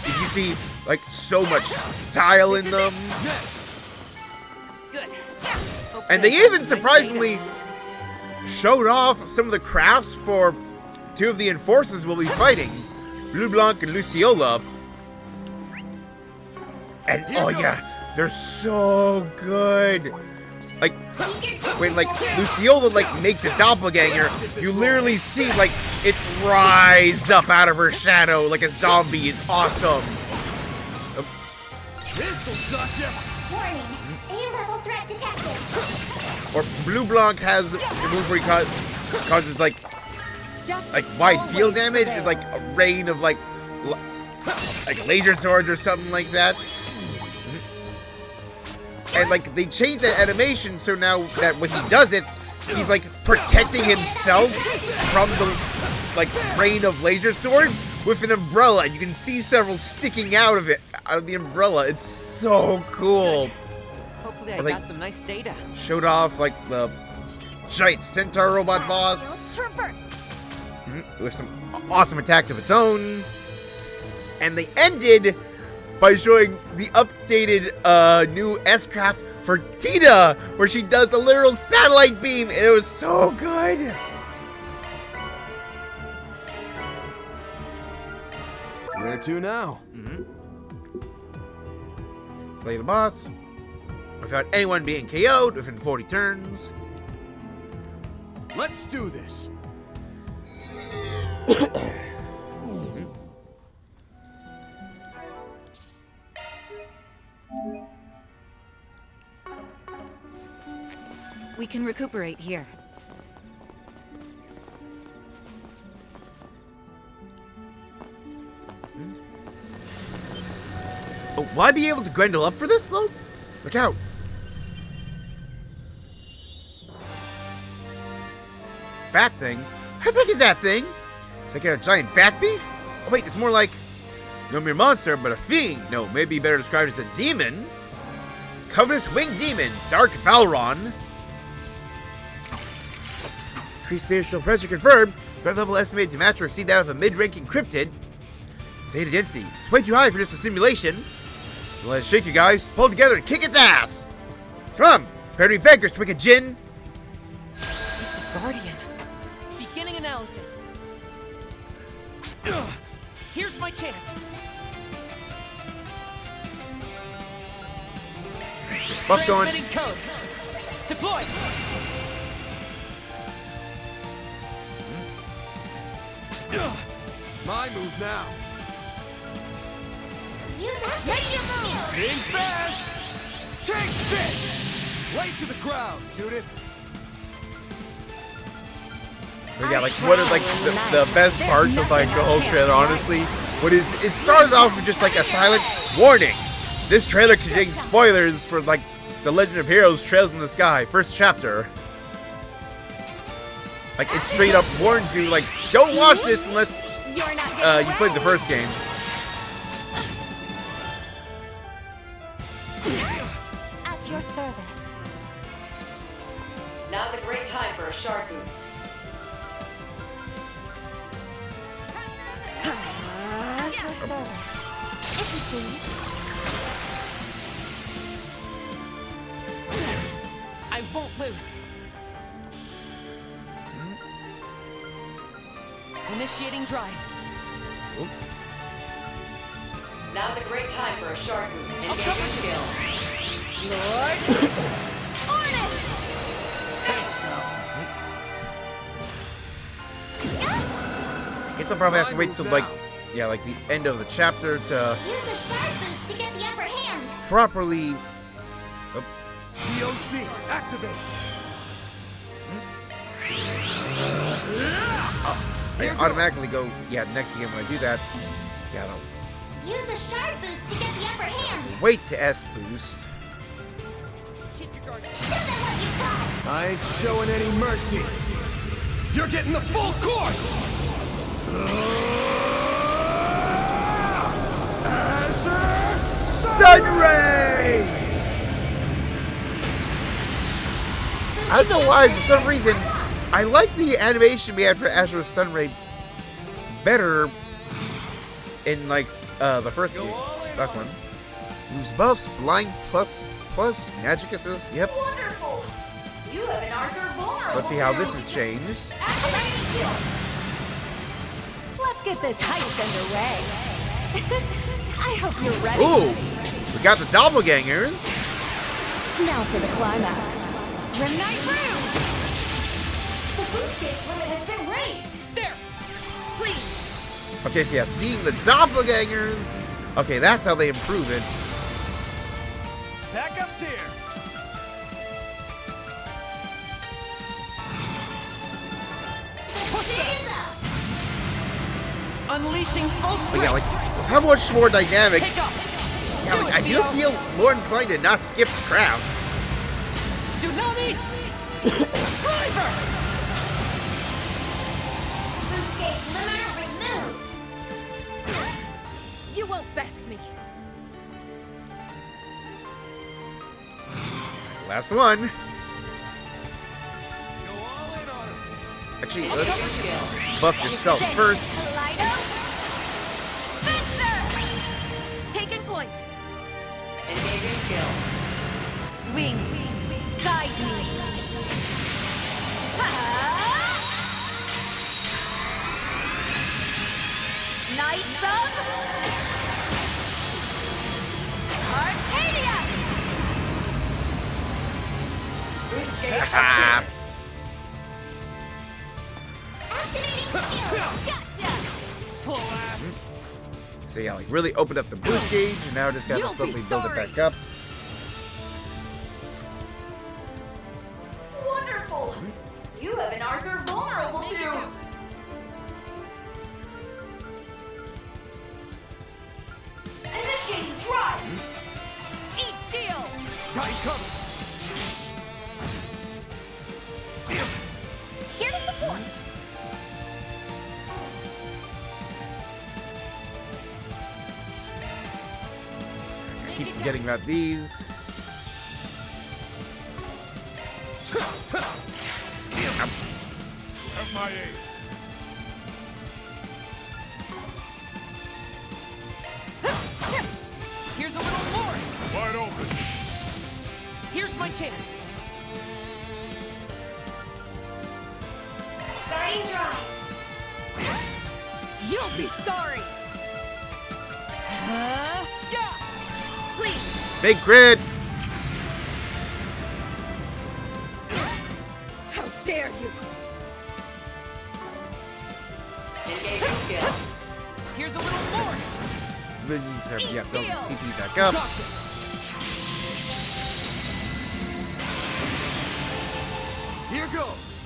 Did you see, like, so much style in them? Good. And they even surprisingly showed off some of the crafts for two of the enforcers we'll be fighting, Blue Blanc and Luciola. And oh yeah, they're so good. Like when like Luciola like makes a doppelganger, you literally see like it rise up out of her shadow like a zombie. It's awesome. This'll suck ya. Warning, A-level threat detected. Or Blue Blanc has the move where he causes like wide field damage with like a rain of like laser swords or something like that. And like they changed that animation so now that when he does it, he's like protecting himself from the like rain of laser swords with an umbrella. You can see several sticking out of the umbrella. It's so cool. Hopefully I like, got some nice data. Showed off like the giant centaur robot boss with some awesome attack of its own. And they ended by showing the updated new S-craft for Tita, where she does a literal satellite beam, and it was so good. Where to now? Play the boss without anyone being KO'd within 40 turns. Let's do this. We can recuperate here. Oh, will I be able to Grendel up for this, though? Look out. Bat thing? How thick is that thing? It's like a giant bat beast? Oh, wait, it's more like no mere monster, but a fiend. No, maybe better described as a demon. Covetous winged demon, Dark Valron. Increased spiritual pressure confirmed. Threat level estimated to match or exceed that of a mid-ranking cryptid. Data density. It's way too high for just a simulation. So let's shake you guys. Pull together and kick its ass. Come on. Prepare to be vanquished, wicked Jin. It's a guardian. Beginning analysis. Here's my chance. Buff going. Transmitting code. Deploy. My move now. Use Being fast. Take this. Lay to the ground, Judith. But yeah, like one of like the best parts of like the whole trailer, honestly, it started off with just like a silent warning. This trailer contains spoilers for like The Legend of Heroes: Trails in the Sky, first chapter. Like it straight up warns you, like, don't watch this unless you played the first game. At your service. Now's a great time for a shard boost. At your service. If you please. I won't lose. Initiating drive. Oop. Now's a great time for a shard boost. Engaging skill. Lord. Ornus! I guess I'll probably have to wait till like, yeah, like the end of the chapter to Use a shard boost to get the upper hand. properly. Oh. DOC, activate. I automatically go, yeah, next game when I do that. Yeah, I'll Use a shard boost to get the upper hand. wait to S boost. Show them what you got. I ain't showing any mercy. You're getting the full course. Azure Sunray! I don't know why, for some reason, I like the animation we had for Azure Sunray better in like the first game. Last one. Lose buffs, blind plus magic assist. Yep. Wonderful. You have an Arthur vulnerable. So let's see how this has changed. Let's get this heist underway. I hope you're ready. Ooh, we got the doppelgangers. Now for the climax. Midnight Rouge! The boost gauge limit has been raised. There. Please. Okay, so yeah, seeing the doppelgangers. Okay, that's how they improve it. Backup's here. Unleashing full But strength. yeah, like how much more dynamic. Take off. Yeah, like, I do feel more inclined to not skip crowd. Tsunamis. Driver. Boost gauge limiter removed. You won't best me. Last one. Actually, let's buff yourself first. Taking point. Engaging skill. Wings. Guide me. Knights of Arcadia. Boost gauge Activating skill. Gotcha. Slow ass. So yeah, like really open up the boost gauge, and now just gotta You'll be slowly build it sorry. back up. Wonderful. You have an Arthur vulnerable to. Initiating drive. Eat steel. Got you covered. Here to support. I keep forgetting about these. Have my aid. Here's a little more. Wide open. Here's my chance. Starting drive. You'll be sorry. Yeah. Please. Big crit. How dare you? Engaging skill. Here's a little more. Then you have, yeah, build the CPU back up. Got this. Here goes.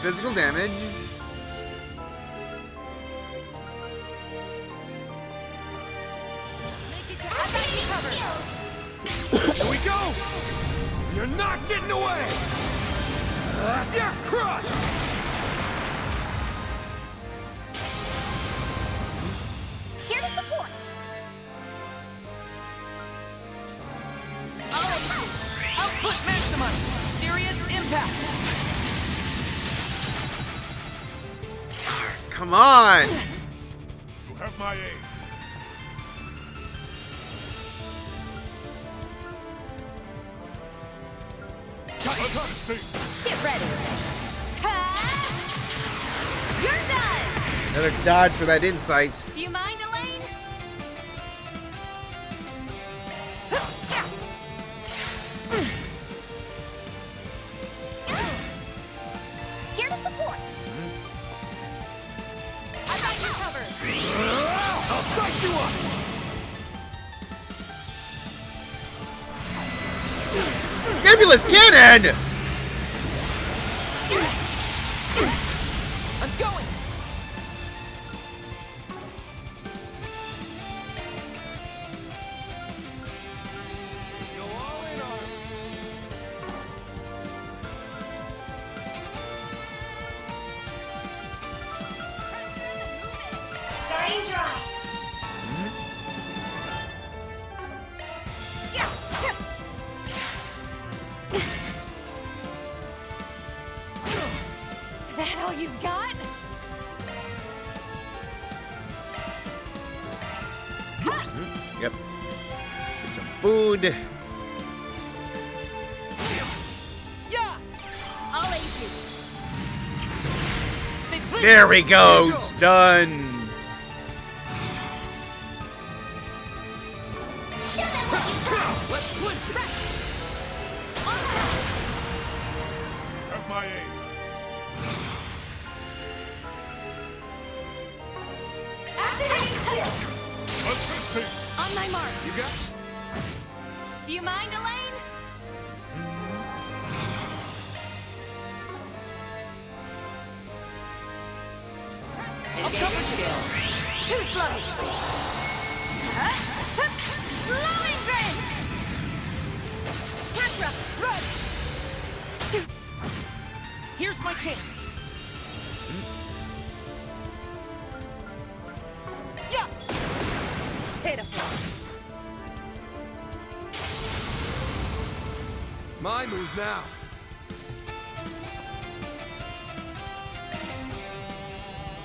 Physical damage. Here we go! You're not getting away! You're crushed! Here to support. Output maximized. Serious impact. Come on! You have my aid. Get ready. You're done. Another dodge for that insight. Do you mind, Elaine? Here to support. I got you covered. I'll dice you up! Nebulous cannon! I'm going. Starting dry. That all you got? Yep. Get some food. Yeah. I'll aid you. There we go. Stun. Let's clinch it! Have my aid. Activating skill. Assist me. On my mark. You got Do you mind, Elaine? Engaging skill. Too slow. Blowing grid. Catra. Right. Here's my chance. Yeah. Pitiful. My move now.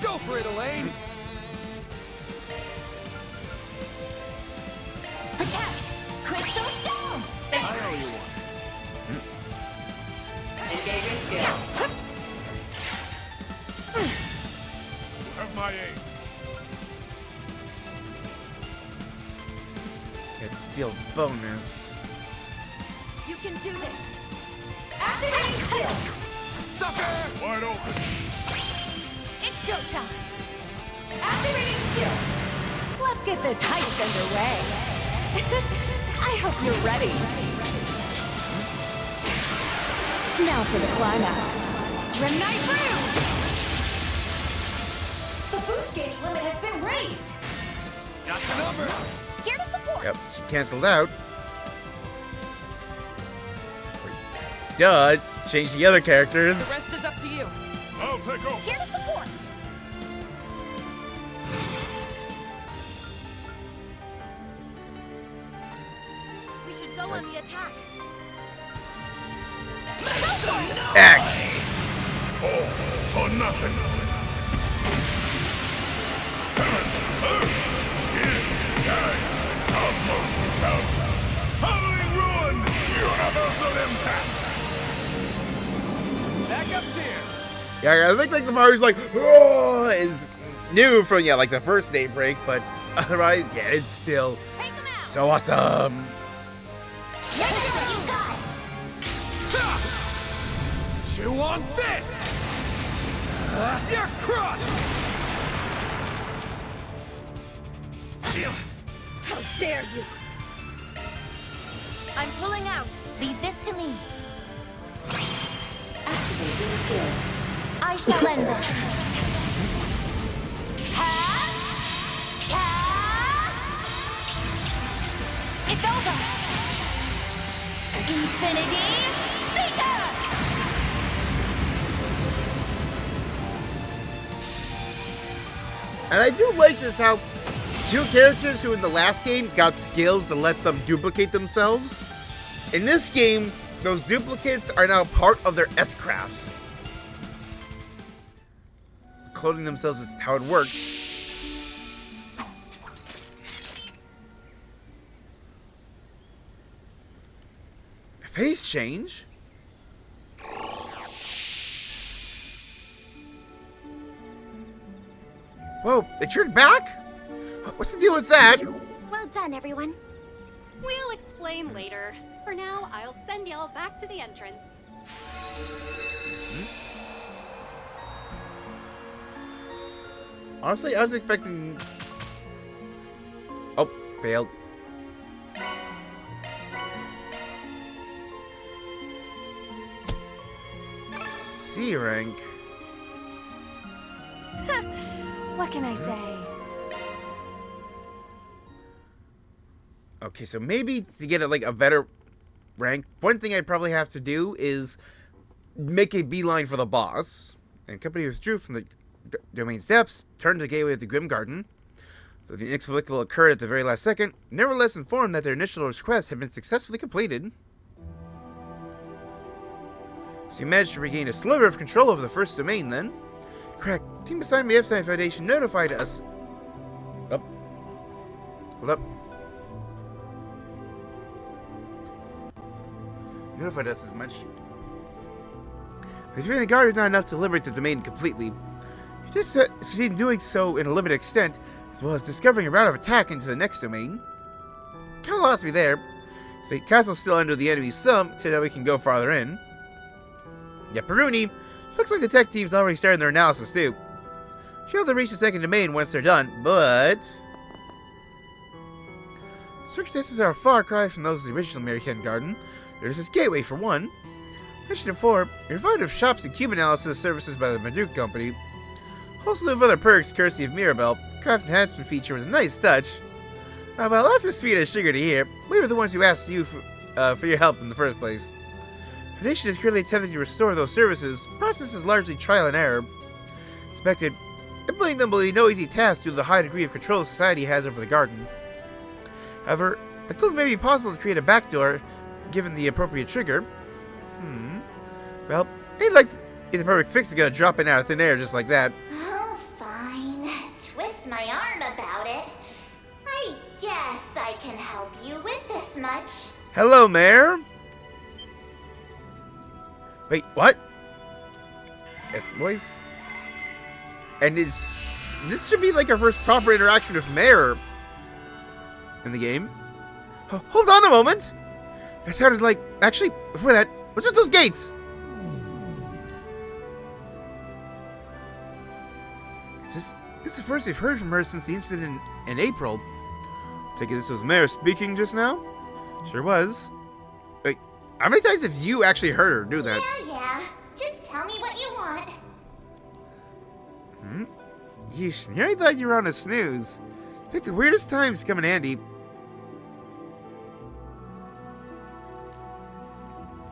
Go for it, Elaine! Protect. Crystal shell. I owe you one. Engaging skill. You have my aid. Get steel bonus. You can do this. Activating skill. Sucker! Wide open. It's go time. Activating skill. Let's get this heist underway. I hope you're ready. Now for the climax. Grenade Rouge! The boost gauge limit has been raised. Got the number! Here to support. Yep, she canceled out. Duh, change the other characters. The rest is up to you. I'll take over. Here to support. We should go on the attack. X. All or nothing. Cosmos without howling ruin. Universal impact. Backup's here! Yeah, I think like the Mario's like, oh, is new from like the first Daybreak, but otherwise, yeah, it's still so awesome. Chew on this! You're crushed! How dare you! I'm pulling out. Leave this to me. Changing skill. I shall end this. It's over! Infinity Seeker! And I do like this how two characters who in the last game got skills to let them duplicate themselves. In this game, those duplicates are now part of their S-crafts. Clothing themselves is how it works. Face change? Whoa, they turned back? What's the deal with that? Well done, everyone. We'll explain later. For now, I'll send y'all back to the entrance. Honestly, I was expecting... Oh, failed. C rank. What can I say? Okay, so maybe to get a better rank, one thing I'd probably have to do is make a beeline for the boss. And company withdrew from the domain's depths, turned to the gateway of the Grim Garden. So the inexplicable occurred at the very last second, nevertheless informed that their initial request had been successfully completed. So you managed to regain a sliver of control over the first domain then. Correct. Team assigned the Epstein Foundation notified us. Up. Hold up. Notified us as much. But if the guard is not enough to liberate the domain completely, you just succeed in doing so in a limited extent, as well as discovering a route of attack into the next domain. Kinda lost me there. The castle's still under the enemy's thumb, so that we can go farther in. Yeah, Peruni, looks like the tech team's already started their analysis too. She'll be able to reach the second domain once they're done, but... circumstances are a far cry from those of the original American Garden. There's this gateway for one. Mentioned before, you're provided with shops and cube analysis services by the Maduke Company. Also slew of other perks courtesy of Mirabelle. Craft enhancement feature was a nice touch. Well, that's as sweet as sugar to hear. We were the ones who asked you for your help in the first place. The Foundation is currently attempting to restore those services. The process is largely trial and error. Expected, implementing them will be no easy task due to the high degree of control society has over the garden. However, I told it may be possible to create a backdoor given the appropriate trigger. Well, ain't like the perfect fix is gonna drop in out of thin air just like that. Oh, fine. Twist my arm about it. I guess I can help you with this much. Hello, Mayor. Wait, what? Voice? And this should be like our first proper interaction with Mayor in the game. Hold on a moment. That sounded like... Actually, before that, what's with those gates? This is the first we've heard from her since the incident in April. Take it this was Mayor speaking just now? Sure was. Wait, how many times have you actually heard her do that? Yeah. Just tell me what you want. Yeesh, nearly thought you were on a snooze. Pick the weirdest times to come in handy.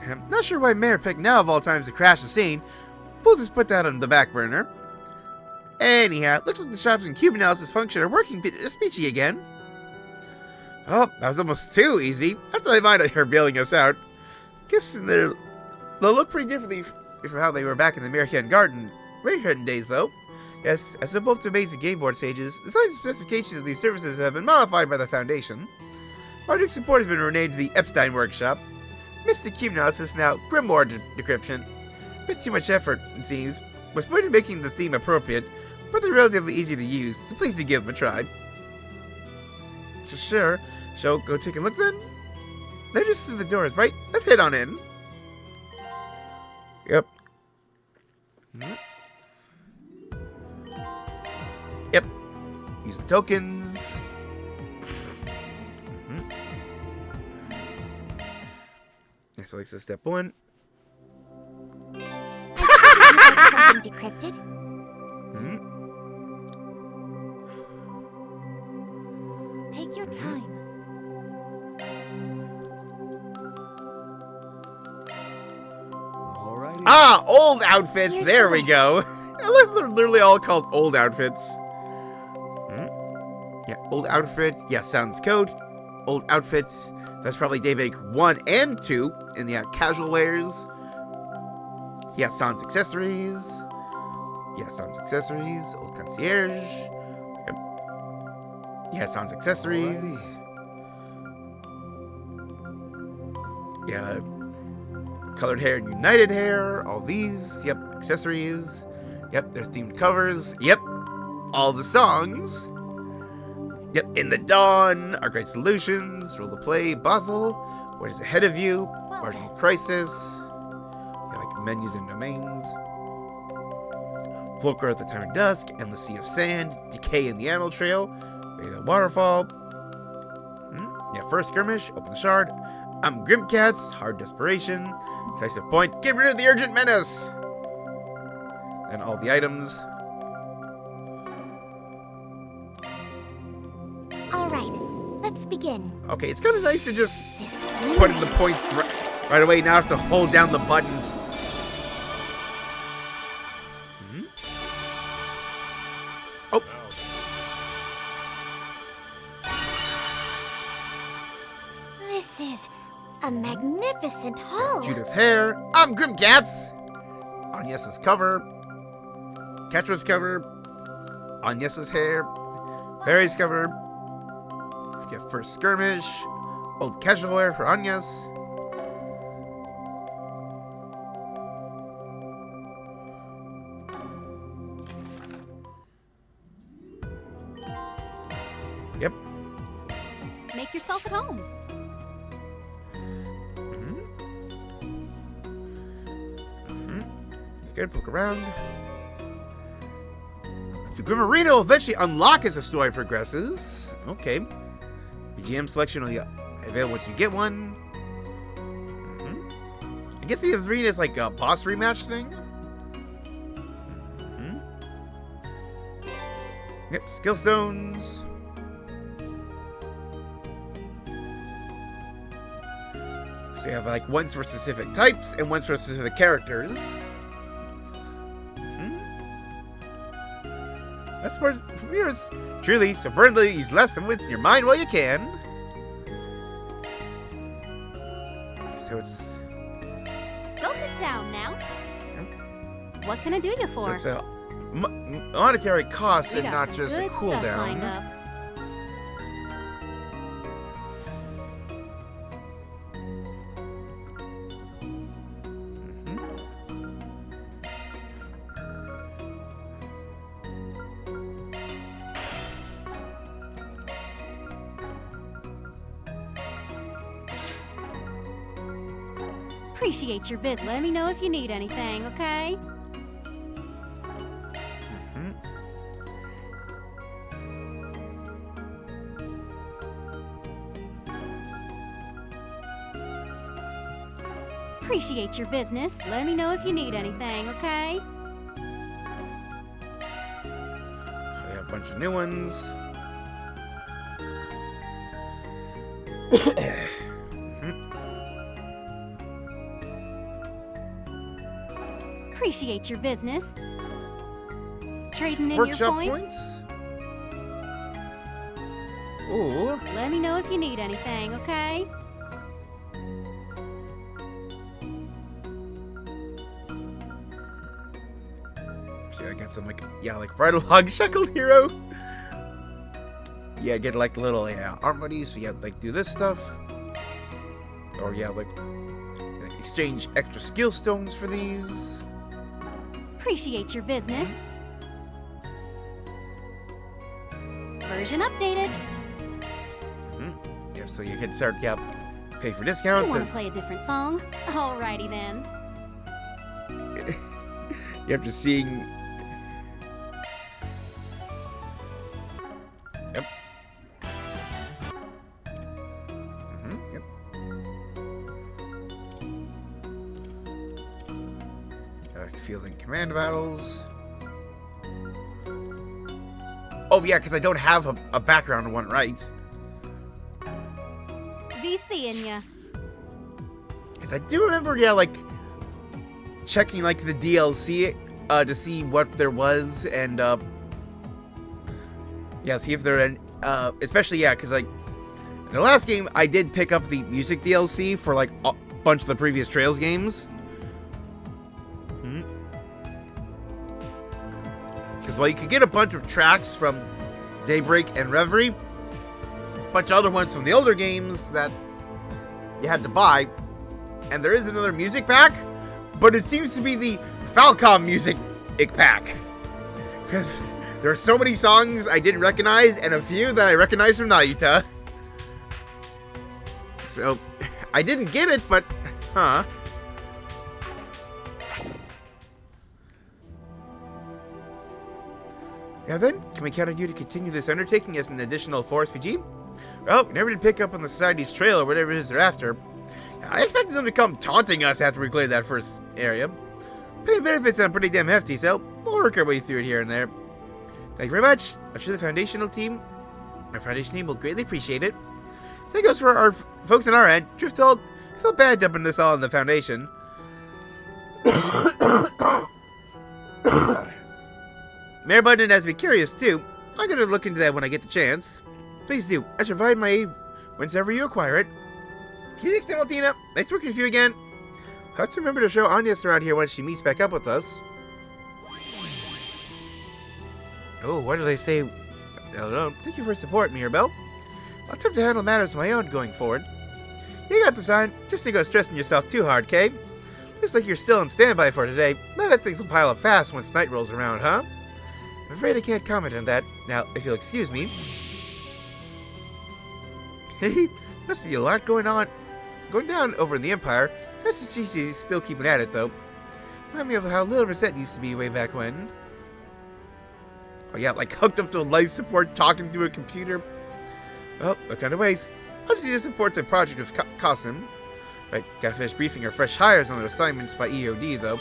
I'm not sure why Mayor picked now of all times to crash the scene. We'll just put that on the back burner. Anyhow, looks like the shops and cube analysis function are working speechy again. Oh, that was almost too easy. I thought I might have her bailing us out. Guess they'll look pretty differently from how they were back in the American Garden days, though. Yes, as for both domains and game board stages, the size and specifications of these services have been modified by the Foundation. Marduk's support has been renamed to the Epstein Workshop. Mystic Cube Analysis now Grimoire Decryption. Bit too much effort, it seems. Was point in making the theme appropriate, but they're relatively easy to use, so please do give them a try. Sure. Shall go take a look then? They're just through the doors, right? Let's head on in. Yep. Yep. Use the tokens. So like step one. been decrypted? Hmm? Take your time. Alrighty. Ah, old outfits. Here's There the we list. go. I love they're literally all called old outfits. Hmm? Yeah, old outfit. Yeah, sounds code. Old outfits. That's probably Daybreak 1 and 2 in the casual wears. Yeah, sounds accessories. Yeah, sounds accessories. Old concierge. Yep. Yeah, sounds accessories. Yeah. Colored hair and united hair. All these. Yep. Accessories. Yep. Their themed covers. Yep. All the songs. Yep. In the Dawn. Our Great Solutions. Role to Play. Basel. What is ahead of you? Marginal Crisis. Yeah, like menus and domains. Folklore at the Time of Dusk. Endless Sea of Sand. Decay in the Animal Trail. Beta Waterfall. Yeah. First Skirmish. Open the Shard. I'm Grimcats. Hard Desperation. Decisive Point. Get rid of the Urgent Menace. And all the items. All right, let's begin. Okay, it's kind of nice to just This put in the points right away. Now I have to hold down the button. Oh. This is a magnificent hall. Judith's hair. I'm Grimcats. Agnes's cover. Catra's cover. Agnes's hair. Fairy's cover. Yeah, First Skirmish. Old casual wear for Agnes. Yep. Make yourself at home. Good, poke around. The Grim Arena will eventually unlock as the story progresses. Okay. BGM selection will be available once you get one. I guess the arena is like a boss rematch thing. Yep, skill stones. So you have like ones for specific types and ones for specific characters. That's for viewers. Truly, so burn these lessons in your mind while you can. So it's. Go get down now. What can I do you for? So it's a monetary cost We and got not some just a good stuff lined cooldown. up. Appreciate your business. Let me know if you need anything, okay? Appreciate your business. Let me know if you need anything, okay? We have a bunch of new ones. Appreciate your business. Trading in Workshop your points? Ooh. Let me know if you need anything, okay? See, I got some like bridal hug shackled hero. Yeah, get like little arm buddies. So yeah, like do this stuff. Or yeah, like exchange extra skill stones for these. Appreciate your business. Version updated. Yeah, so you can start pay for You discounts. want And to play a different song? Alrighty then. you have to seeing. Yep. Yep. Fielding command battles. Oh yeah, because I don't have a background one, right? Be seeing ya. Because I do remember, yeah, like checking like the DLC to see what there was, and yeah, see if there are, especially yeah, because like in the last game I did pick up the music DLC for like a bunch of the previous Trails games. Because while you could get a bunch of tracks from Daybreak and Reverie, a bunch of other ones from the older games that you had to buy, and there is another music pack, but it seems to be the Falcom music pack. Because there are so many songs I didn't recognize, and a few that I recognize from Nayuta. So, I didn't get it, but, huh. Now then, can we count on you to continue this undertaking as an additional 4SPG? Well, we never did pick up on the Society's trail or whatever it is they're after. I expected them to come taunting us after we cleared that first area. Pay benefits sound pretty damn hefty, so we'll work our way through it here and there. Thank you very much. I'm sure the our foundation team will greatly appreciate it. Same goes for our folks on our end. Truth told, I feel bad dumping this all on the Foundation. Mayor Button has me curious too. I'm gonna look into that when I get the chance. Please do. I shall provide my aid whenever you require it. See you next time, Altina. Nice working with you again. Let's remember to show Agnes around here when she meets back up with us. Oh, what do they say? I don't know. Thank you for your support, Mirabelle. I'll attempt to handle matters of my own going forward. You got the sign. Just think about stressing yourself too hard, Kay. Looks like you're still on standby for today. I bet things will pile up fast once night rolls around, huh? I'm afraid I can't comment on that. Now, if you'll excuse me. Hey, must be a lot going down over in the Empire. Just as she's still keeping at it, though. Remind me of how Little Rosette used to be way back when. Oh yeah, like hooked up to life support, talking through a computer. Well, no time to waste. I'll just need to support the project with Cosim. Right, gotta finish briefing our fresh hires on their assignments by EOD, though.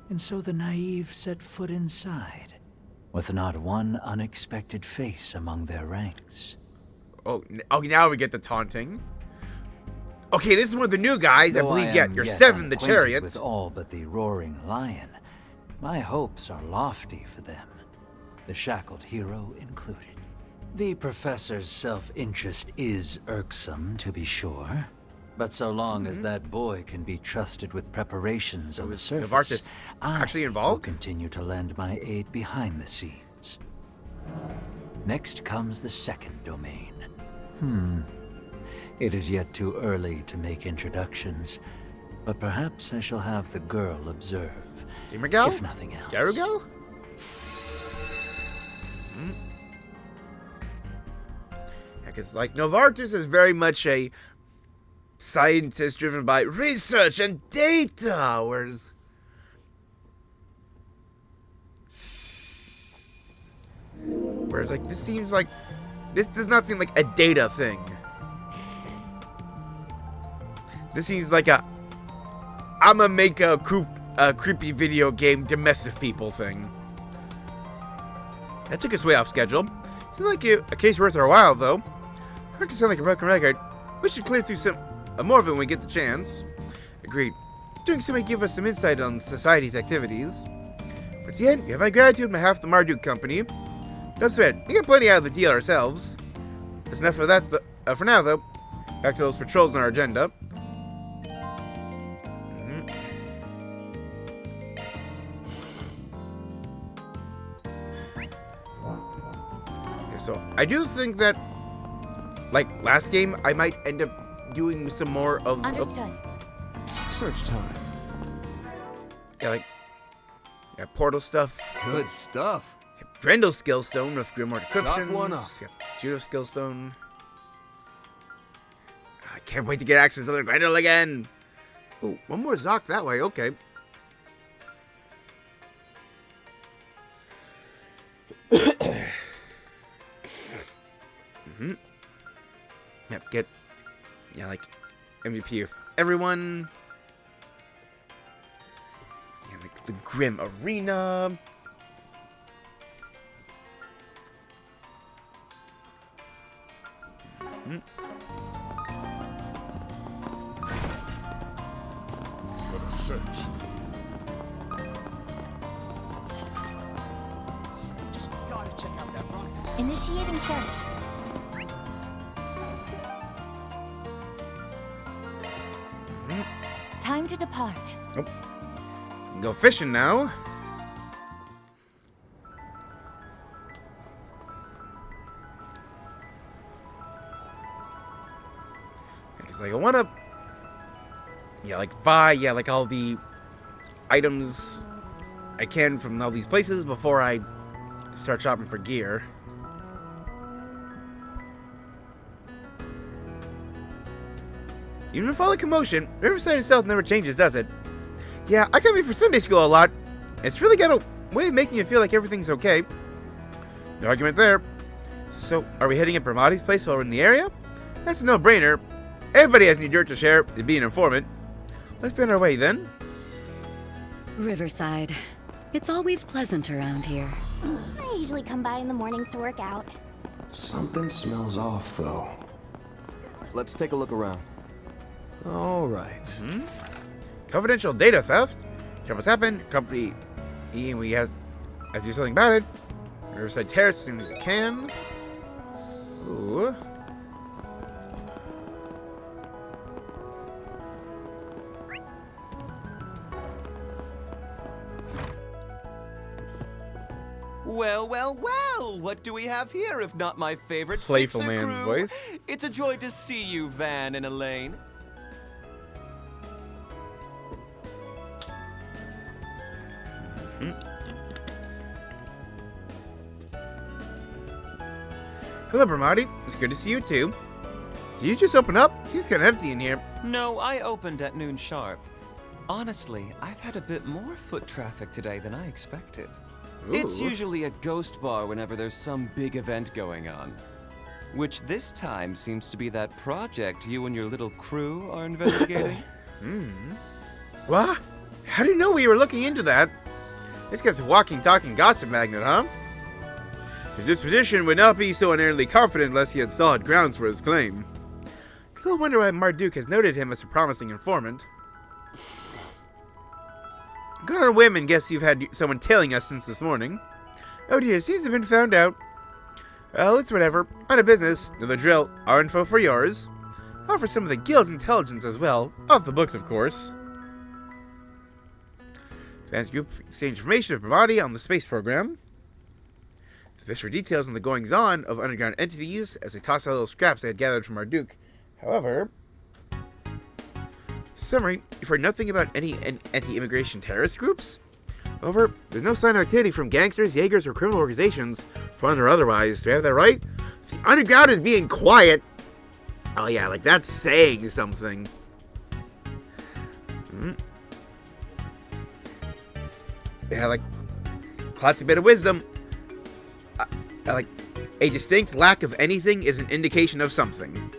And so the naive set foot inside, with not one unexpected face among their ranks. Oh, now we get the taunting. Okay, this is one of the new guys. Though I believe, I yeah, am you're yet 7 the unacquainted chariot. with all but the roaring lion, my hopes are lofty for them, the shackled hero included. The professor's self-interest is irksome, to be sure. But so long as that boy can be trusted with preparations on the surface, I will continue to lend my aid behind the scenes. Next comes the second domain. It is yet too early to make introductions, but perhaps I shall have the girl observe, if nothing else. Garugo? Yeah, because, like, Novartis is very much a scientist driven by research and data, whereas like this seems like this does not seem like a data thing. This seems like a I'ma make a creepy video game to mess with people thing. That took us way off schedule. Seems like a case worth our while, though. Hard to sound like a broken record. We should clear through some more of it when we get the chance. Agreed. Doing so may give us some insight on society's activities. But at the end, you have my gratitude on behalf of the Marduk Company. Don't sweat. We got plenty out of the deal ourselves. That's enough for that. For now, though. Back to those patrols on our agenda. Okay, so I do think that, like last game, I might end up doing some more of Understood. Search time. Yeah, portal stuff. Good stuff. Grendel Skillstone with Grimoire Decryptions. one up. Judo Skillstone. I can't wait to get access to the Grendel again. Oh, one more Zoc that way. Okay. Yep, get like MVP of everyone. Grim Arena. What a search. Just gotta check out that rock. Initiating search. Time to depart. Oh. Go fishing now. Because like I want to, buy like all the items I can from all these places before I start shopping for gear. Even with all the commotion, Riverside itself never changes, does it? Yeah, I come here for Sunday school a lot. It's really got a way of making you feel like everything's okay. No argument there. So, are we heading at Bramati's place while we're in the area? That's a no-brainer. Everybody has new dirt to share and be an informant. Let's be on our way then. Riverside. It's always pleasant around here. I usually come by in the mornings to work out. Something smells off, though. Let's take a look around. All right. Confidential data theft. Troubles happen. Company and we have to do something about it. Riverside Terrace as soon as you can. Ooh. Well, well, well! What do we have here if not my favorite Playful Fixer man's crew? voice. It's a joy to see you, Van and Elaine. Hello, Bramati. It's good to see you too. Did you just open up? Seems kind of empty in here. No, I opened at noon sharp. Honestly, I've had a bit more foot traffic today than I expected. It's Ooh. usually a ghost bar whenever there's some big event going on. Which this time seems to be that project you and your little crew are investigating. What? How do you know we were looking into that? This guy's a walking, talking gossip magnet, huh? His disposition would not be so inherently confident unless he had solid grounds for his claim. Little wonder why Marduk has noted him as a promising informant. Gone on a whim and guess you've had someone tailing us since this morning. Oh dear, seems to have been found out. Well, it's whatever. On a business, know the drill. Our info for yours. Offer some of the guild's intelligence as well. Off the books, of course. Advanced group exchange information with Bramati on the space program. The fish for details on the goings-on of underground entities as they toss out little scraps they had gathered from Marduk. However, summary, you've heard nothing about any anti-immigration terrorist groups? Over, there's no sign of activity from gangsters, Jaegers, or criminal organizations, foreign or otherwise. Do I have that right? The underground is being quiet. Oh yeah, like that's saying something. Yeah, like, classic bit of wisdom. Like, a distinct lack of anything is an indication of something.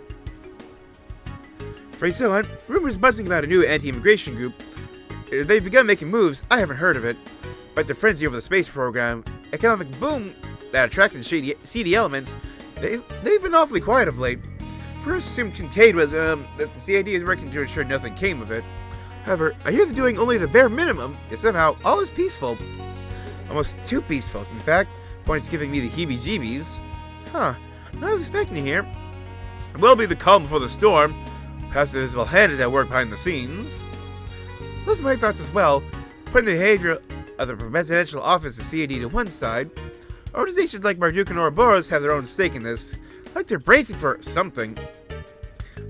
Afraid so, huh? Rumors buzzing about a new anti-immigration group. They've begun making moves. I haven't heard of it. But the frenzy over the space program, economic boom that attracted seedy elements, they've been awfully quiet of late. First assumed Kincaid was, that the CID is working to ensure nothing came of it. However, I hear they're doing only the bare minimum, yet somehow all is peaceful. Almost too peaceful, in fact. Point's giving me the heebie-jeebies. Huh, I was expecting to hear. It will be the calm before the storm. Perhaps the visible hand is at work behind the scenes. Those are my thoughts as well. Putting the behavior of the presidential office of CAD to one side, organizations like Marduk and Ouroboros have their own stake in this. Like they're bracing for something.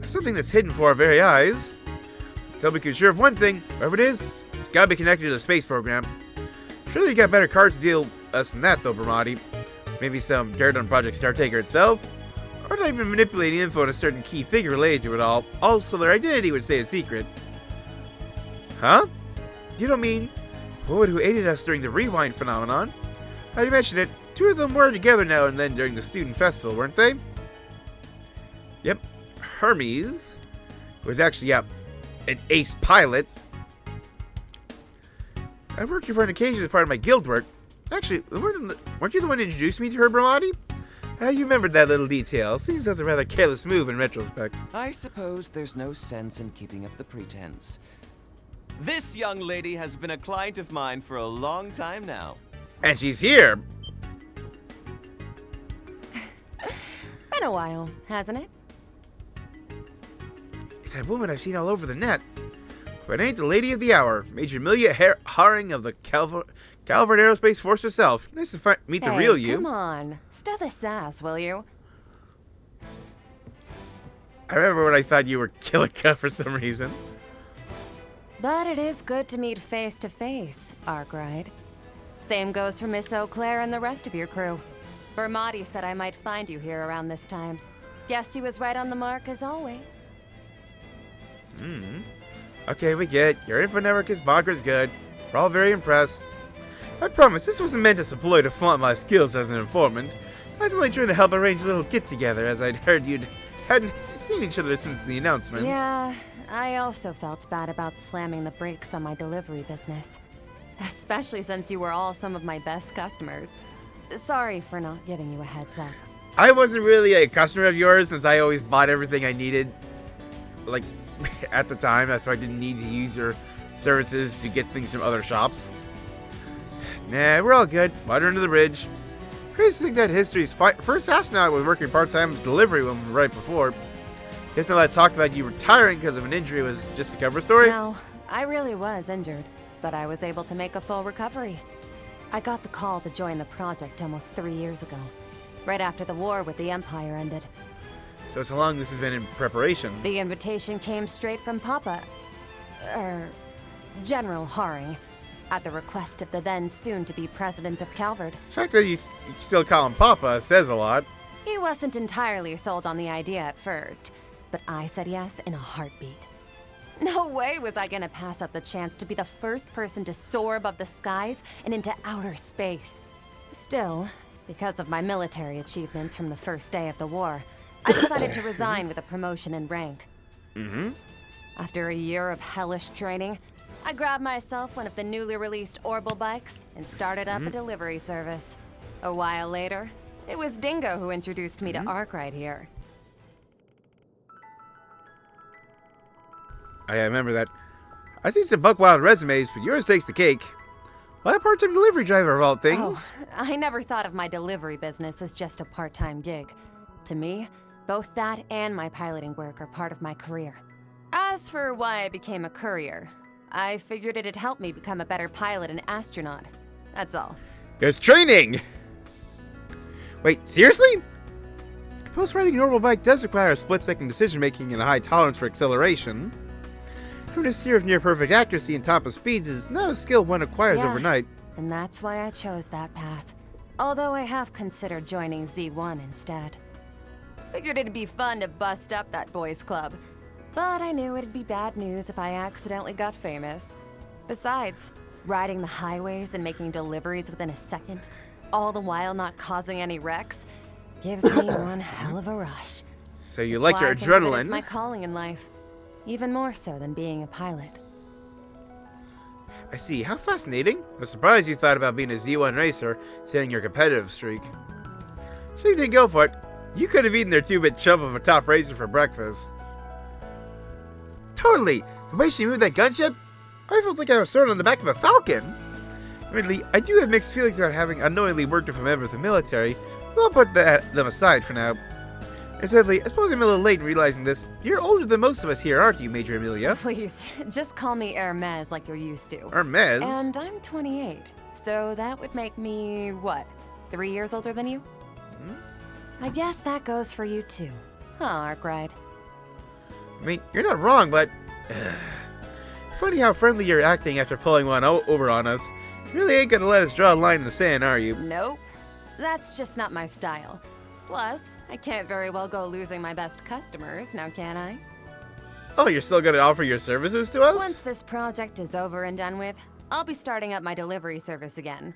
Something that's hidden for our very eyes. Until we can be sure of one thing, whatever it is, it's gotta be connected to the space program. Surely you got better cards to deal with us than that, though, Bramati. Maybe some dirt on Project Startaker itself, or not even manipulating info on a certain key figure related to it all. Also, their identity would stay a secret. Huh? You don't mean Wood who aided us during the rewind phenomenon? How you mentioned it, two of them were together now and then during the student festival, weren't they? Yep. Hermes, who was actually, an ace pilot. I worked here for an occasion as part of my guild work. Actually, weren't you the one who introduced me to her, Bramati? You remembered that little detail. Seems that was a rather careless move in retrospect. I suppose there's no sense in keeping up the pretense. This young lady has been a client of mine for a long time now. And she's here! Been a while, hasn't it? It's that woman I've seen all over the net. But it ain't the lady of the hour, Major Amelia Haring of the Calvert Aerospace Force herself. Nice to meet the real you. Come on. Stow the sass, will you? I remember when I thought you were Killica for some reason. But it is good to meet face to face, Arkwright. Same goes for Miss Eau Claire and the rest of your crew. Bramati said I might find you here around this time. Guess he was right on the mark as always. Okay, we get it. Your info network is bonkers good. We're all very impressed. I promise, this wasn't meant as a ploy to flaunt my skills as an informant. I was only trying to help arrange a little get-together, as I'd heard you'd hadn't seen each other since the announcement. Yeah, I also felt bad about slamming the brakes on my delivery business. Especially since you were all some of my best customers. Sorry for not giving you a heads up. I wasn't really a customer of yours since I always bought everything I needed. Like, at the time, that's why I didn't need to use your services to get things from other shops. Nah, we're all good. Water under the bridge. Crazy to think that history's first astronaut was working part-time as a delivery woman right before. Guess all that talk about you retiring because of an injury was just a cover story? No, I really was injured, but I was able to make a full recovery. I got the call to join the project almost 3 years ago, right after the war with the Empire ended. So it's how long this has been in preparation? The invitation came straight from Papa, General Haring, at the request of the then soon-to-be president of Calvert. The fact that you still call him Papa says a lot. He wasn't entirely sold on the idea at first, but I said yes in a heartbeat. No way was I gonna pass up the chance to be the first person to soar above the skies and into outer space. Still, because of my military achievements from the first day of the war, I decided to resign with a promotion in rank. After a year of hellish training, I grabbed myself one of the newly released Orbital bikes and started up a delivery service. A while later, it was Dingo who introduced me to Arkwright here. I remember that. I see some Buckwild resumes, but yours takes the cake. Why a part-time delivery driver of all things? Oh, I never thought of my delivery business as just a part-time gig. To me, both that and my piloting work are part of my career. As for why I became a courier, I figured it'd help me become a better pilot and astronaut. That's all. There's training! Wait, seriously? Suppose riding a normal bike does require a split-second decision-making and a high tolerance for acceleration. Having a steer of near-perfect accuracy and top of speeds is not a skill one acquires overnight. And that's why I chose that path. Although I have considered joining Z1 instead. Figured it'd be fun to bust up that boys' club. But I knew it'd be bad news if I accidentally got famous. Besides, riding the highways and making deliveries within a second, all the while not causing any wrecks, gives me one hell of a rush. So you like your adrenaline? It's my calling in life, even more so than being a pilot. I see. How fascinating. I'm surprised you thought about being a Z1 racer, setting your competitive streak. So you didn't go for it. You could have eaten their 2-bit chump of a top racer for breakfast. Totally! The way she moved that gunship, I felt like I was soaring on the back of a falcon. Admittedly, I do have mixed feelings about having unknowingly worked with a member of the military, but I'll put them aside for now. And sadly, I suppose I'm a little late in realizing this. You're older than most of us here, aren't you, Major Amelia? Please, just call me Hermes like you're used to. Hermes? And I'm 28, so that would make me, what, 3 years older than you? I guess that goes for you too, huh, Arkwright? I mean, you're not wrong, but... funny how friendly you're acting after pulling one over on us. You really ain't gonna let us draw a line in the sand, are you? Nope. That's just not my style. Plus, I can't very well go losing my best customers, now can I? Oh, you're still gonna offer your services to us? Once this project is over and done with, I'll be starting up my delivery service again.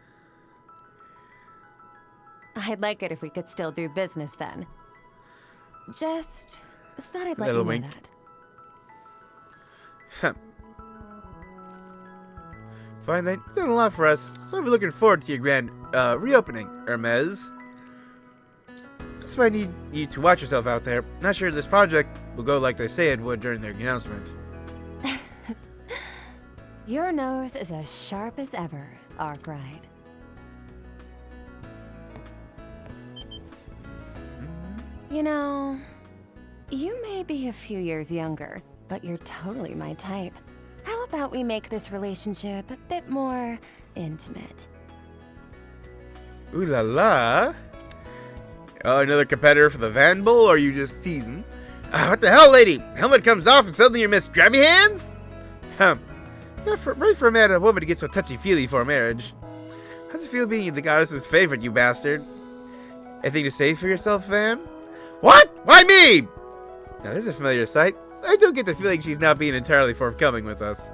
I'd like it if we could still do business then. Just thought I'd let you know that. Huh. Fine then, you've done a lot for us, so I'll be looking forward to your grand reopening, Hermes. That's why I need you to watch yourself out there. Not sure this project will go like they say it would during their announcement. Your nose is as sharp as ever, Arkwright. You know, you may be a few years younger, but you're totally my type. How about we make this relationship a bit more intimate? Ooh la la. Oh, another competitor for the Van Bull, or are you just teasing? What the hell, lady? Helmet comes off and suddenly you're Miss Grabby Hands? Yeah, right for a man and a woman to get so touchy-feely for a marriage. How's it feel being the goddess's favorite, you bastard? Anything to say for yourself, Van? What? Why me? Now, this is a familiar sight. I do get the feeling she's not being entirely forthcoming with us.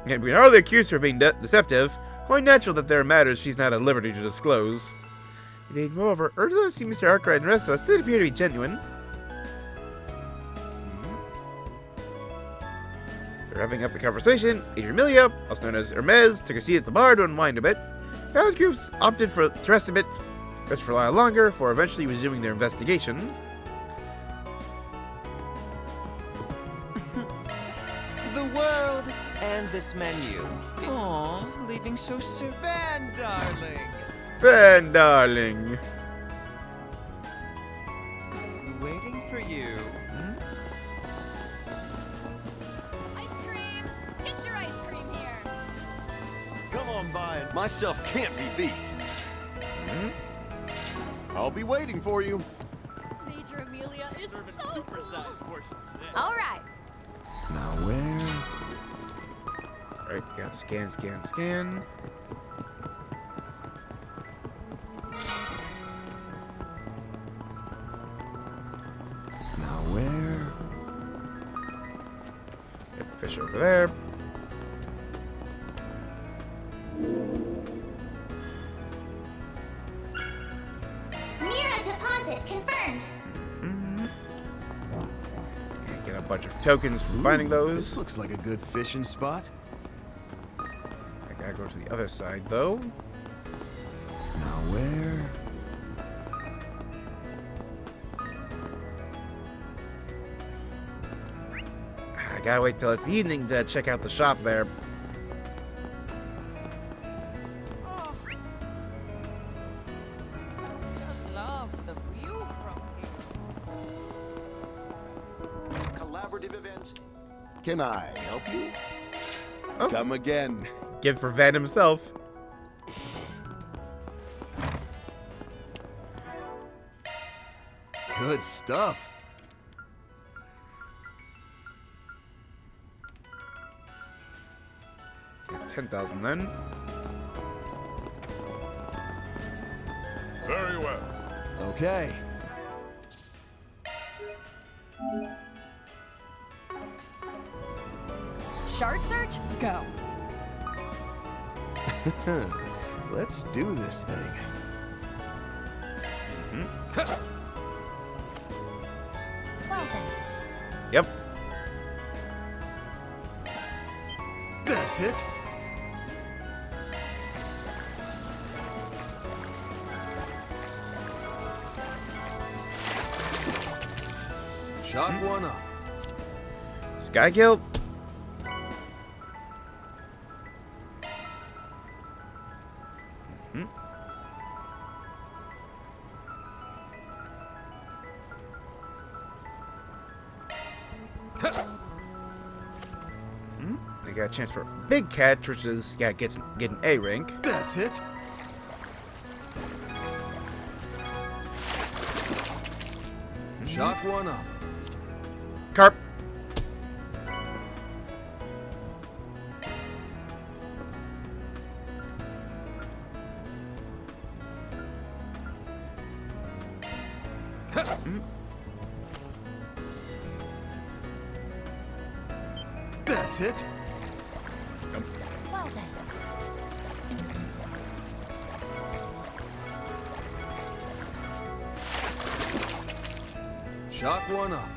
And we can hardly accuse her of being deceptive. Only natural that there are matters she's not at liberty to disclose. Indeed, moreover, her to see Mr. Arkwright and the rest of us did appear to be genuine. Wrapping up the conversation, Amelia, also known as Hermes, took a seat at the bar to unwind a bit. The other groups opted to rest a while longer, before eventually resuming their investigation. The world and this menu. Aw, leaving so soon. Van, darling. Van, darling. Waiting for you. Get your ice cream here. Come on by. My stuff can't be beat. I'll be waiting for you. Major Amelia is Serving so supersized portions today. All right. Now where? Alright, yeah, scan, scan, scan. Now where? Yep, fish over there. Mira deposit confirmed. And get a bunch of tokens for finding those. This looks like a good fishing spot. I gotta go to the other side, though. Now where? I gotta wait till it's evening to check out the shop there. Just love the view from here. Collaborative events. Can I help you? Oh. Come again. Give for Van himself. Good stuff. Get 10,000 then. Very well. Okay. Shard search? Go. Let's do this thing. Well then. Yep. That's it. Shot one up. Sky kill. I got a chance for a big catch, which is get an A rank. That's it. Shot one up. Carp. That's it. Well then. Shot one up.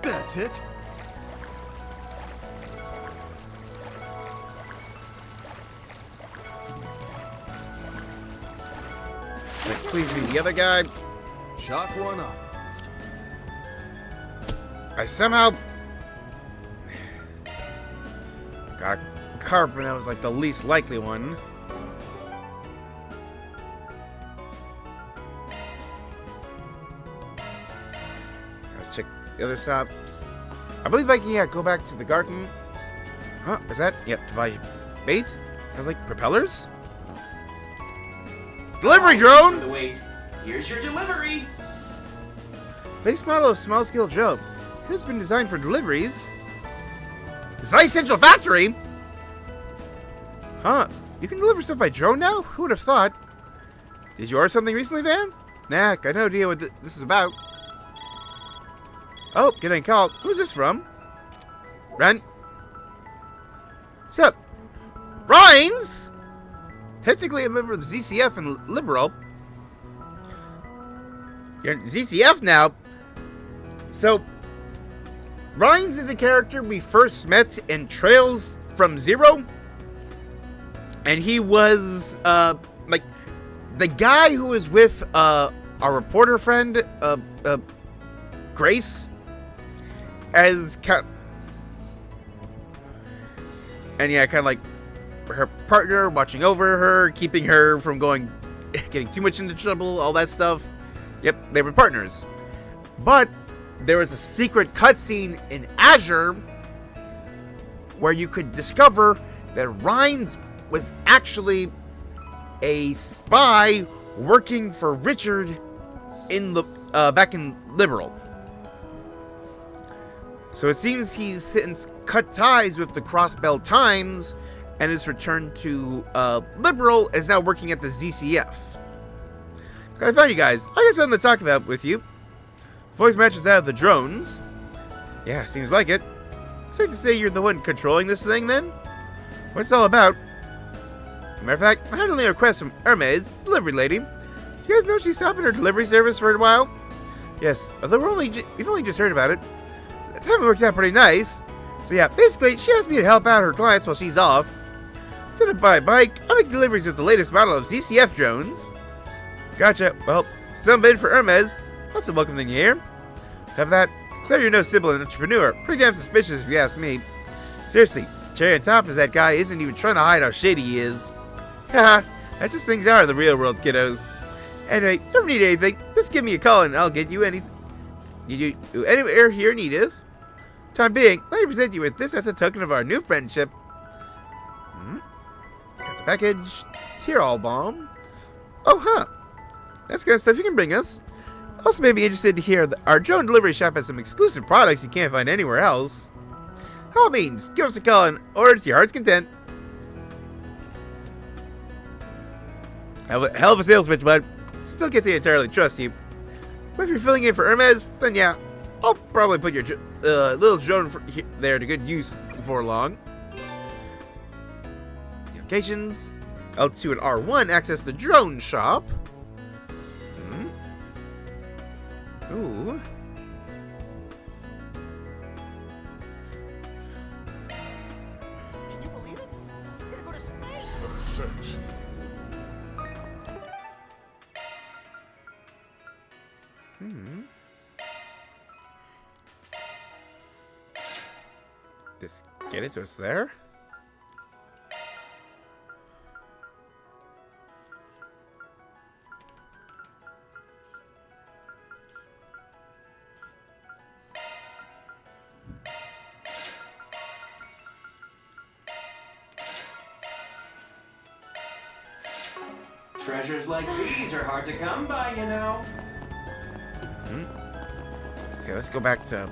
That's it. Wait, please be the other guy. Chalk one up. I somehow got a carp, and that was like the least likely one. Let's check the other stops. I believe I can go back to the Garten. Huh? Is that? Yep. Device bait. Sounds like propellers. Delivery drone. For the wait. Here's your delivery. Base model of small-scale drone. It has been designed for deliveries. Zeiss Central Factory? Huh. You can deliver stuff by drone now? Who would have thought? Did you order something recently, Van? Nah, got no idea what this is about. Oh, getting a call. Who's this from? Ren? Sup? Rhines? Technically a member of the ZCF and Liberal. You're in ZCF now? So, Rhines is a character we first met in Trails from Zero. And he was, like, the guy who was with, our reporter friend, Grace. As and yeah, kind of like her partner, watching over her, keeping her from getting too much into trouble, all that stuff. Yep, they were partners. But there was a secret cutscene in Azure where you could discover that Rhines was actually a spy working for Richard in the back in Liberal. So it seems he's since cut ties with the Crossbell Times and has returned to Liberal and is now working at the ZCF. I found you guys. I got something to talk about with you. Voice matches out of the drones. Yeah, seems like it. Safe to say you're the one controlling this thing then? What's it all about? Matter of fact, I'm handling a request from Hermes, delivery lady. Do you guys know she's stopping her delivery service for a while? Yes, although we've only just heard about it. The timing works out pretty nice. So yeah, basically, she asked me to help out her clients while she's off. Didn't buy a bike. I make deliveries with the latest model of ZCF drones. Gotcha. Well, some bid for Hermes. That's a welcome thing to hear. Have that. Clear you're no simple entrepreneur. Pretty damn suspicious if you ask me. Seriously, cherry on top is that guy isn't even trying to hide how shady he is. Haha, that's just things are in the real world, kiddos. Anyway, don't need anything. Just give me a call and I'll get you anything. You anywhere here in Edith. Time being, let me present you with this as a token of our new friendship. Got the package. Tirol bomb. Oh, huh. That's kind of stuff you can bring us. Also may be interested to hear that our drone delivery shop has some exclusive products you can't find anywhere else. By all means, give us a call and order to your heart's content. Hell of a sales pitch, bud. Still can't say I entirely trust you. But if you're filling in for Hermes, then yeah, I'll probably put your little drone there to good use before long. Locations. L2 and R1 access the drone shop. Ooh. Can you believe it? We're gonna go to space! Let us search. Just get it so it's there. Treasures like these are hard to come by, you know. Okay, let's go back to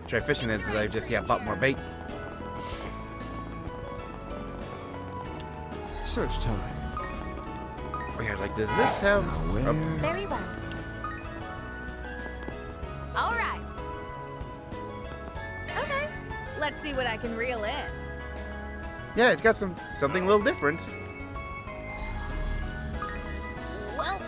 try fishing this as I've just bought more bait. Search time. Oh yeah, like does this have Very well. All right. Okay. Let's see what I can reel in. Yeah, it's got something a little different. Well,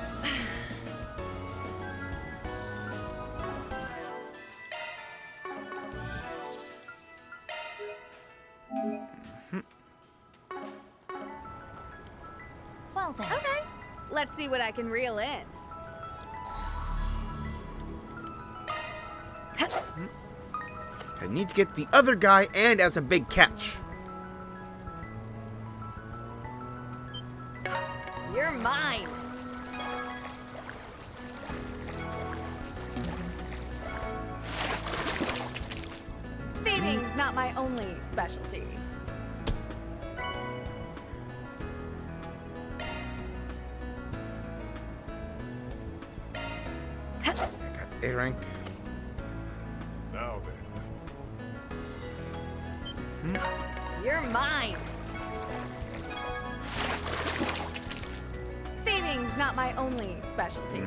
Well then. Okay, let's see what I can reel in. I need to get the other guy and as a big catch. You're mine. Thieving's not my only specialty. I got A rank. Now then. You're mine. Thieving's not my only specialty.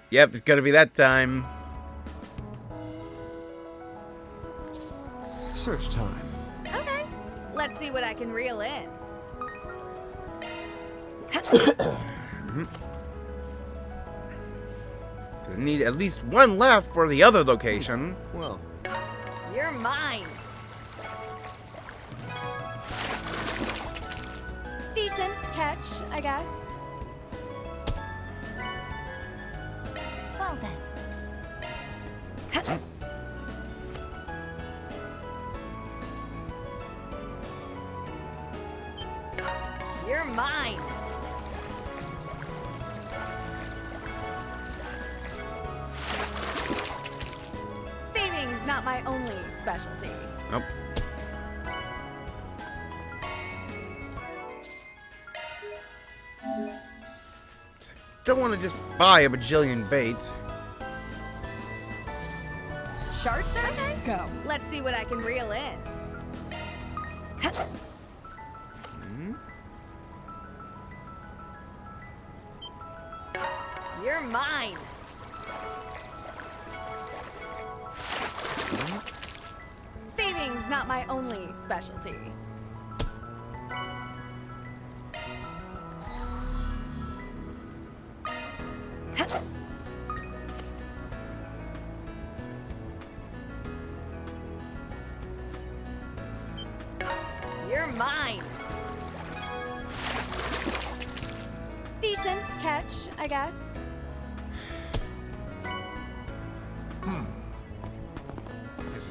Yep, it's gonna be that time. Search time. Okay, let's see what I can reel in. I need at least one left for the other location. Well, You're mine. Decent catch, I guess. Well then. You're mine. Thieving's not my only specialty. Nope. Don't want to just buy a bajillion bait. Shard search? Okay. Go. Let's see what I can reel in. You're mine. Thieving's not my only specialty. You're mine. Decent catch, I guess.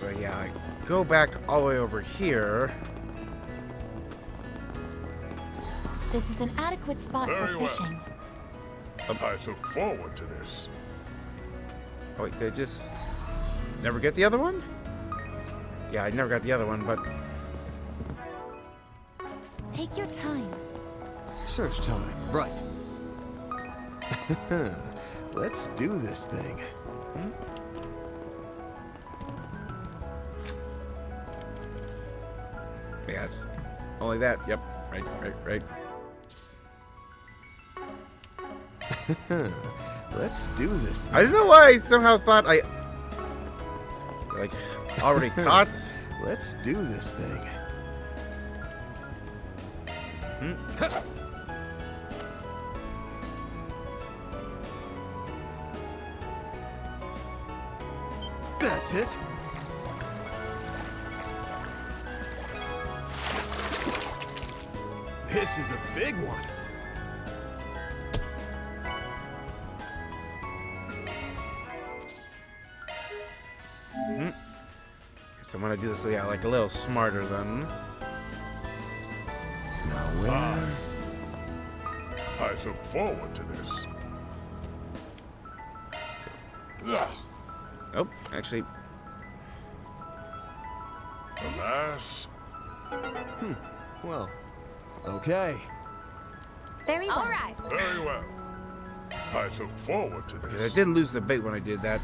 So yeah, I go back all the way over here. This is an adequate spot Very for well. fishing. I look forward to this. Oh wait, did I just never get the other one? Yeah, I never got the other one, but Take your time. search time. Right. Let's do this thing. yeah, it's only that. Yep, right. Let's do this thing. I don't know why I somehow thought I like already caught. Let's do this thing. That's it. This is a big one. So I'm gonna do this, yeah, like a little smarter then. Now where? I look forward to this. Ugh. Oh, actually, Alas, Well, okay. Very well. All right. very well. I look forward to I this. did lose the bait when I did that.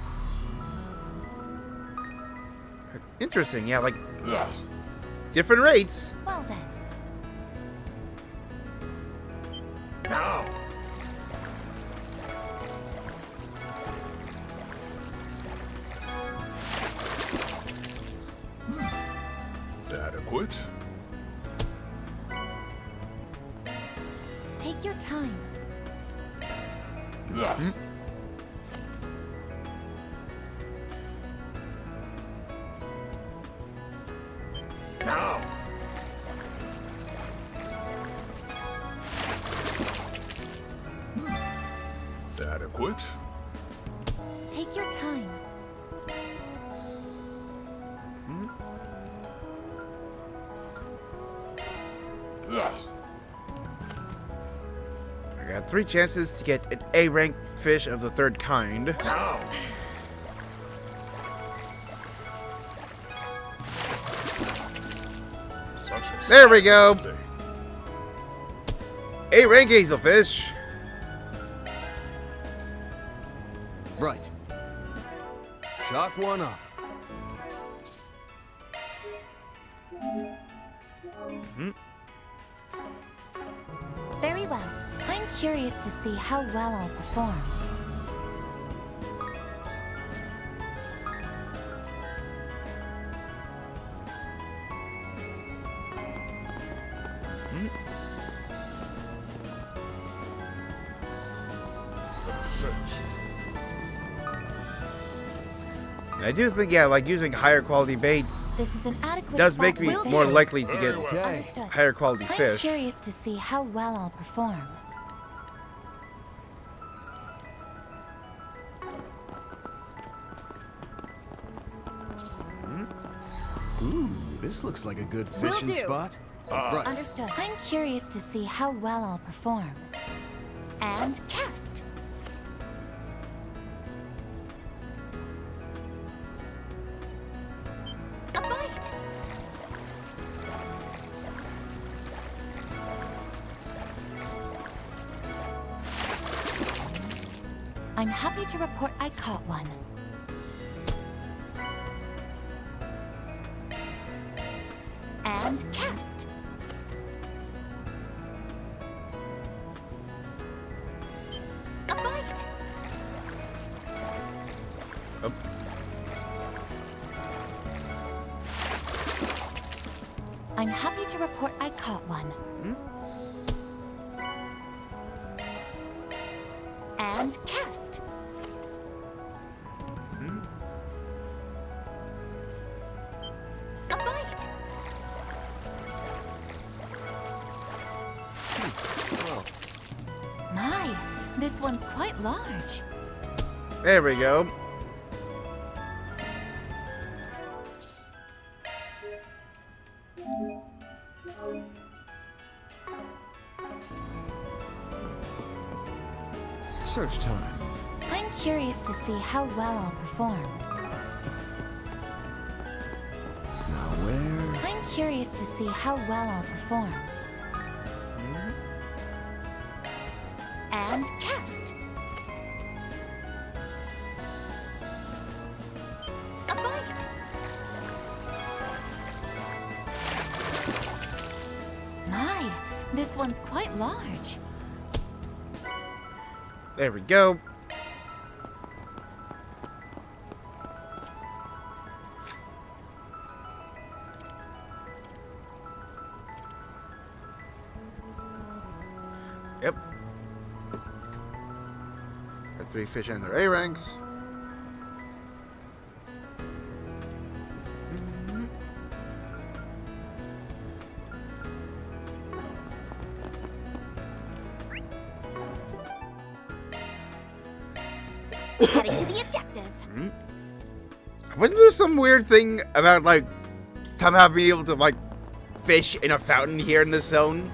Interesting, yeah, like Ugh. different rates. Well then. Now. Adequate. Take your time. Ugh. Quit? Take your time. Ugh. I got 3 chances to get an A-rank fish of the 3rd kind. Now. There we go. A-rank hazelfish. Right. Chalk one up. Very well. I'm curious to see how well I'll perform. I do think, yeah, like using higher quality baits This is an adequate does spot make me for more fishing. likely to get Understood. higher quality I'm fish. curious to see how well I'll perform. Ooh, this looks like a good Will fishing do. spot. Understood. I'm curious to see how well I'll perform. And cast. A bite. I'm happy to report I caught one. And cast. A bite. I'm happy to report I caught one. And cast. A bite. My, this one's quite large. There we go. Search time. I'm curious to see how well I'll perform. Now where? I'm curious to see how well I'll perform. And cast. A bite. My, this one's quite large. There we go. Yep. Got 3 fish and their A ranks. Heading to the objective. Wasn't there some weird thing about, like, somehow being able to, like, fish in a fountain here in this zone?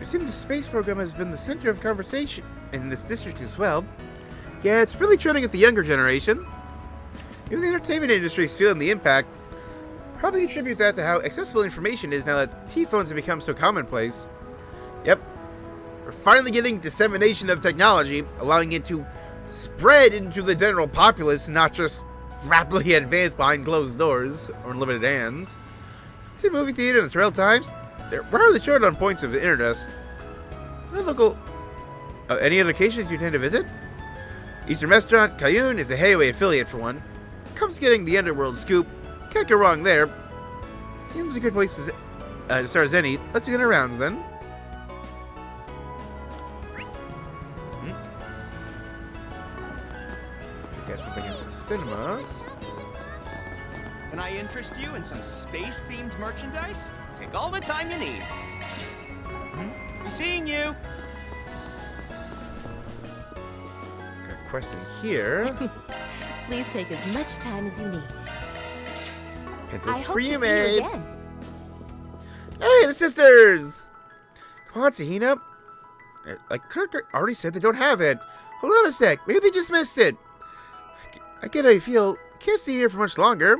It seems the space program has been the center of conversation in this district as well. Yeah, it's really trending with the younger generation. Even the entertainment industry is feeling the impact. Probably attribute that to how accessible information is now that T-phones have become so commonplace. Yep. We're finally getting dissemination of technology, allowing it to spread into the general populace and not just rapidly advance behind closed doors or in limited hands. See, movie theater and trail times, they're rarely short on points of interest. Any other locations you tend to visit? Eastern Restaurant, Cayenne is a Hayway affiliate for one. Comes getting the underworld scoop. Can't go wrong there. Seems a good place to start as any. Let's begin our rounds then. Got something at the cinema. Can I interest you in some space-themed merchandise? Take all the time you need. Be seeing you. Got a quest in here. Please take as much time as you need. It's I this hope for to you, see you Mabe. again. Hey, the sisters! Come on, Sahina. Like Kirk already said they don't have it. Hold on a sec. Maybe they just missed it. I get how you feel. Can't stay here for much longer.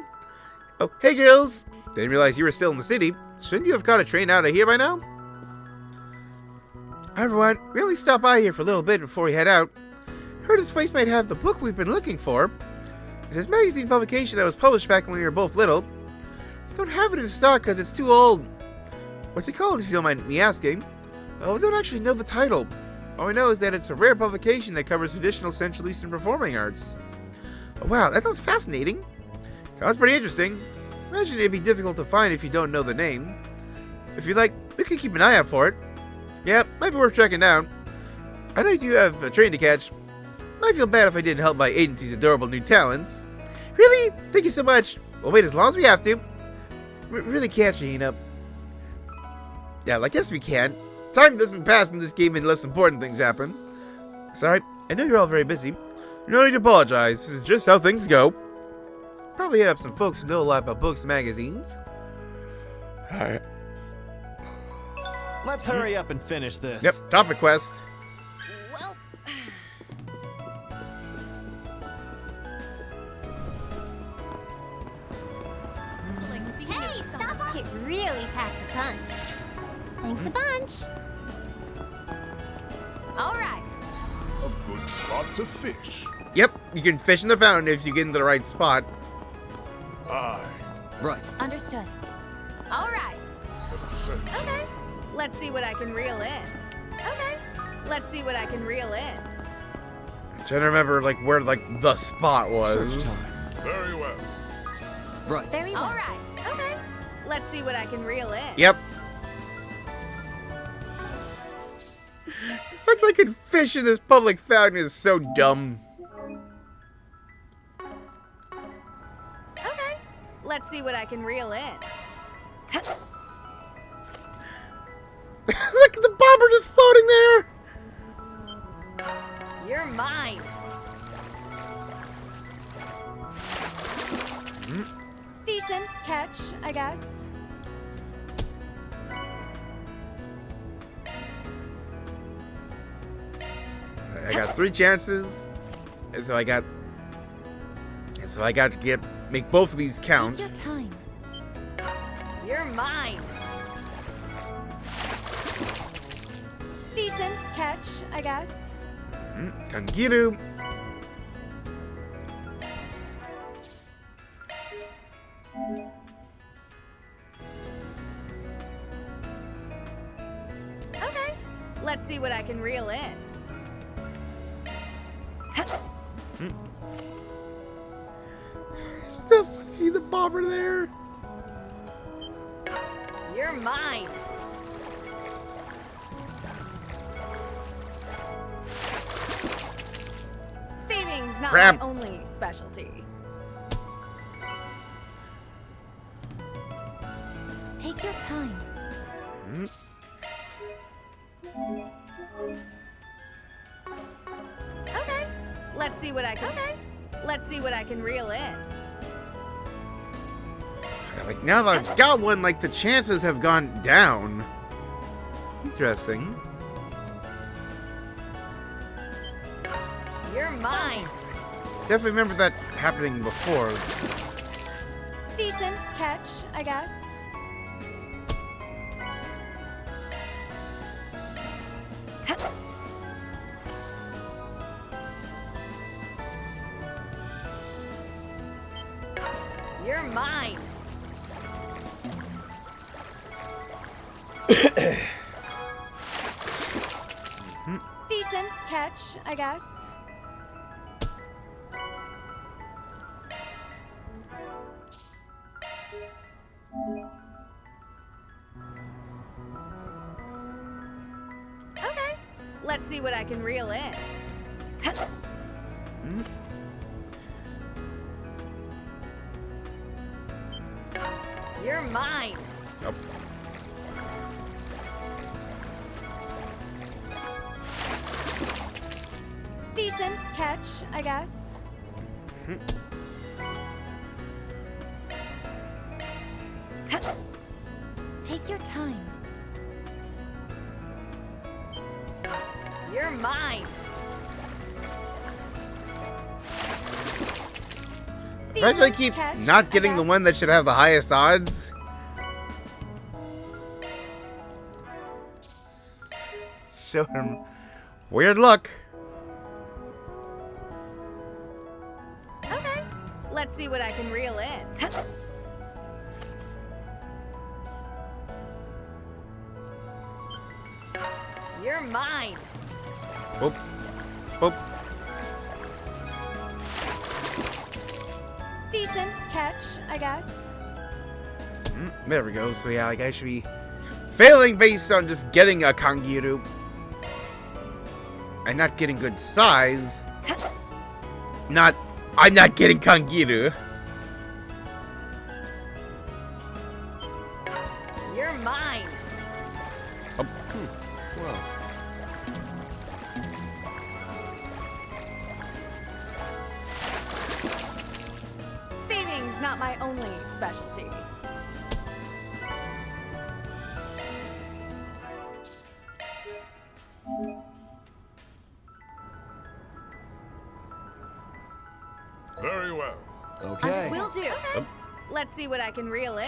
Oh, hey, girls. Didn't realize you were still in the city. Shouldn't you have caught a train out of here by now? Hi, everyone. We only stopped by here for a little bit before we head out. Heard this place might have the book we've been looking for. It's this magazine publication that was published back when we were both little. They don't have it in stock because it's too old. What's it called, if you don't mind me asking? Oh, we don't actually know the title. All I know is that it's a rare publication that covers traditional Central Eastern performing arts. Oh, wow, that sounds fascinating. Sounds pretty interesting. Imagine it'd be difficult to find if you don't know the name. If you'd like, we can keep an eye out for it. Yeah, might be worth tracking down. I know you do have a train to catch. I feel bad if I didn't help my agency's adorable new talents. Really? Thank you so much. We'll wait as long as we have to. We really can't, Shahina. Yeah, I guess we can. Time doesn't pass in this game unless important things happen. Sorry, I know you're all very busy. No need to apologize. This is just how things go. Probably hit up some folks who know a lot about books and magazines. Alright. Let's hurry up and finish this. Yep, topic quest. Well, Hey, stop off! It really packs a punch. Thanks a bunch. all right. A good spot to fish. Yep, you can fish in the fountain if you get into the right spot. Aye. Right. Understood. All right. Search. Okay. Let's see what I can reel in. Okay. Let's see what I can reel in. I'm trying to remember where the spot was. Search time. Very well. Right. Very well. All right. Okay. Let's see what I can reel in. Yep. The fact I can fish in this public fountain is so dumb. Okay. Let's see what I can reel in. Look at the bobber just floating there. You're mine. Decent catch, I guess. I got 3 chances, and so I got to make both of these count. Take your time. You're mine. Decent catch, I guess. Kangiru. Okay. Let's see what I can reel in. Still see the bobber there. You're mine. Feeding's not Crap. my only specialty. Take your time. Okay. Let's see what I can. Okay. Let's see what I can reel in. Now that I've got one, the chances have gone down. Interesting. You're mine. Definitely remember that happening before. Decent catch, I guess. You're mine. Decent catch, I guess. Okay. Let's see what I can reel in. You're mine. Nope. Decent catch, I guess. Take your time. You're mine. If I keep not getting the one that should have the highest odds. Show him weird luck. Okay, let's see what I can reel in. You're mine. Boop. Boop. Decent catch, I guess. There we go. So yeah, like I should be failing based on just getting a kangiru and not getting good size. I'm not getting kangiru. You're mine. Well. Feeding's not my only specialty. Very well. Okay. Will do. Let's see what I can reel in.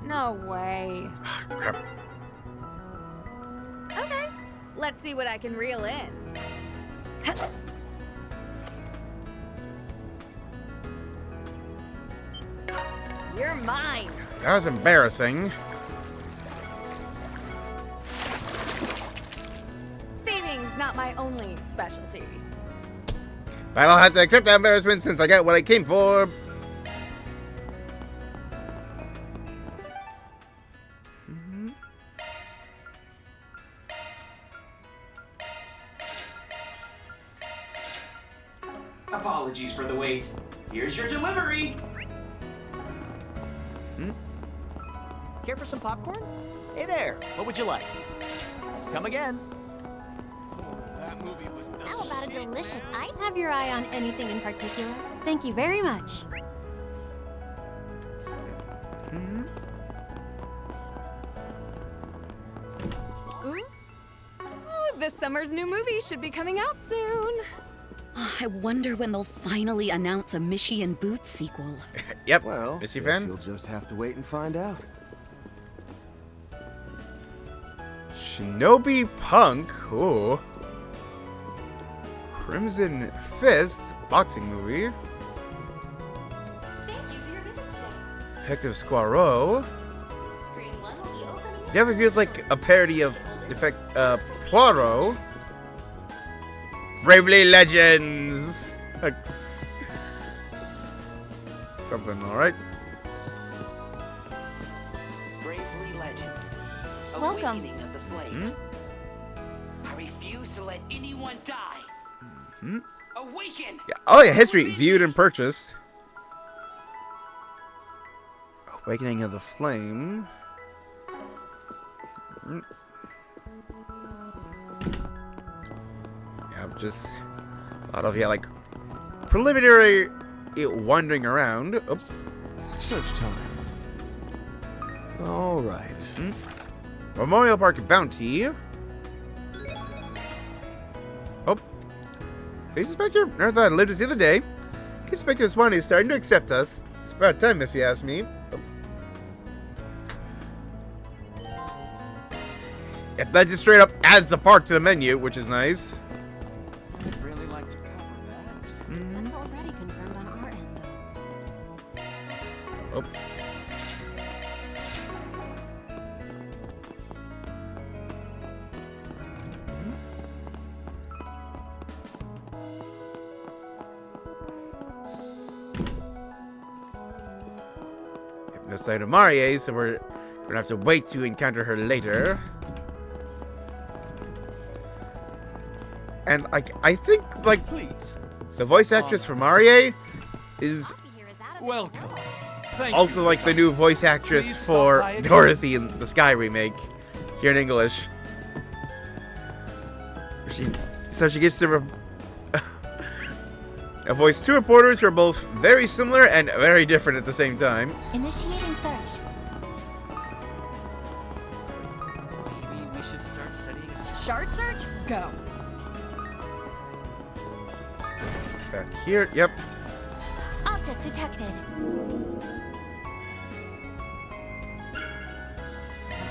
No way. Crap. Okay, let's see what I can reel in. You're mine. That was embarrassing. Feeding's not my only specialty. But I'll have to accept that embarrassment since I got what I came for. Apologies for the wait. Here's your delivery. Care for some popcorn? Hey there, what would you like? Come again. That movie was the How about a shit, delicious man. ice? Have your eye on anything in particular? Thank you very much. Ooh. Oh, this summer's new movie should be coming out soon. I wonder when they'll finally announce a Mishy and Boots sequel. Yep. Well, Missy guess fan? you'll just have to wait and find out. Shinobi Punk. Ooh. Crimson Fist boxing movie. Thank you for your visit today. Detective Squirrel. Screen 1 will be opening. Definitely feels like a parody of Poirot. Bravely Legends. Something, alright. Bravely Legends. Welcome. Awakening of the Flame. I refuse to let anyone die. Awaken! Yeah. Oh yeah, history. Viewed and purchased. Awakening of the Flame. Yeah, just a lot of like preliminary wandering around. Oh. Search time. All right. Memorial Park Bounty. Oh. Case Inspector? Never thought I'd live to see the day. Case Inspector Swanee is starting to accept us. It's about time if you ask me. Oh. Yep, that just straight up adds the park to the menu, which is nice. I'd really like to cover that. That's already confirmed on our end, though. Oh. No sight of Marie, so we're gonna have to wait to encounter her later. And I think like the voice actress for Marie is welcome. Also like the new voice actress for Dorothy in the Sky remake here in English. So she gets to voice two reporters who are both very similar and very different at the same time. Initiating search. Maybe we should start studying. Shard search? Go. Back here, yep. Object detected.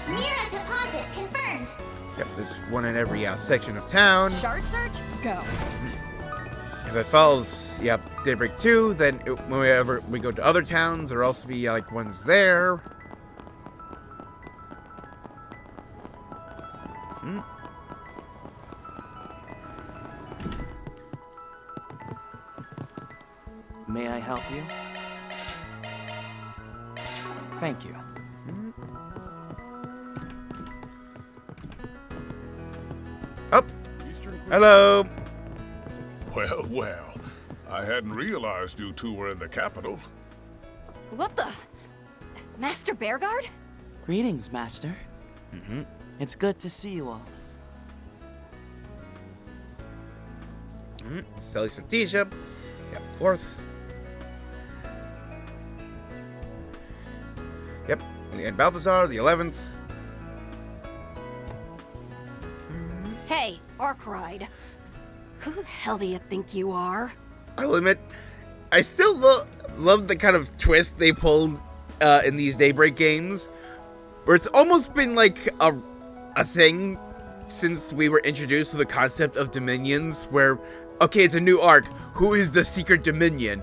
Mira deposit confirmed. Yep, there's one in every section of town. Shard search? Go. If it follows, yep, Daybreak 2, then whenever we go to other towns, there'll also be like ones there. May I help you? Thank you. Oh, hello. Well, well. I hadn't realized you two were in the capital. What the? Master Bearguard? Greetings, Master. Mm-hmm. It's good to see you all. Selling some Tisha. Yep, 4th. Yep, and Balthazar, the 11th. Hey, Arkride. Who the hell do you think you are? I'll admit, I still love the kind of twist they pulled in these Daybreak games, where it's almost been like a thing since we were introduced to the concept of Dominions, where, okay, it's a new arc, who is the secret Dominion?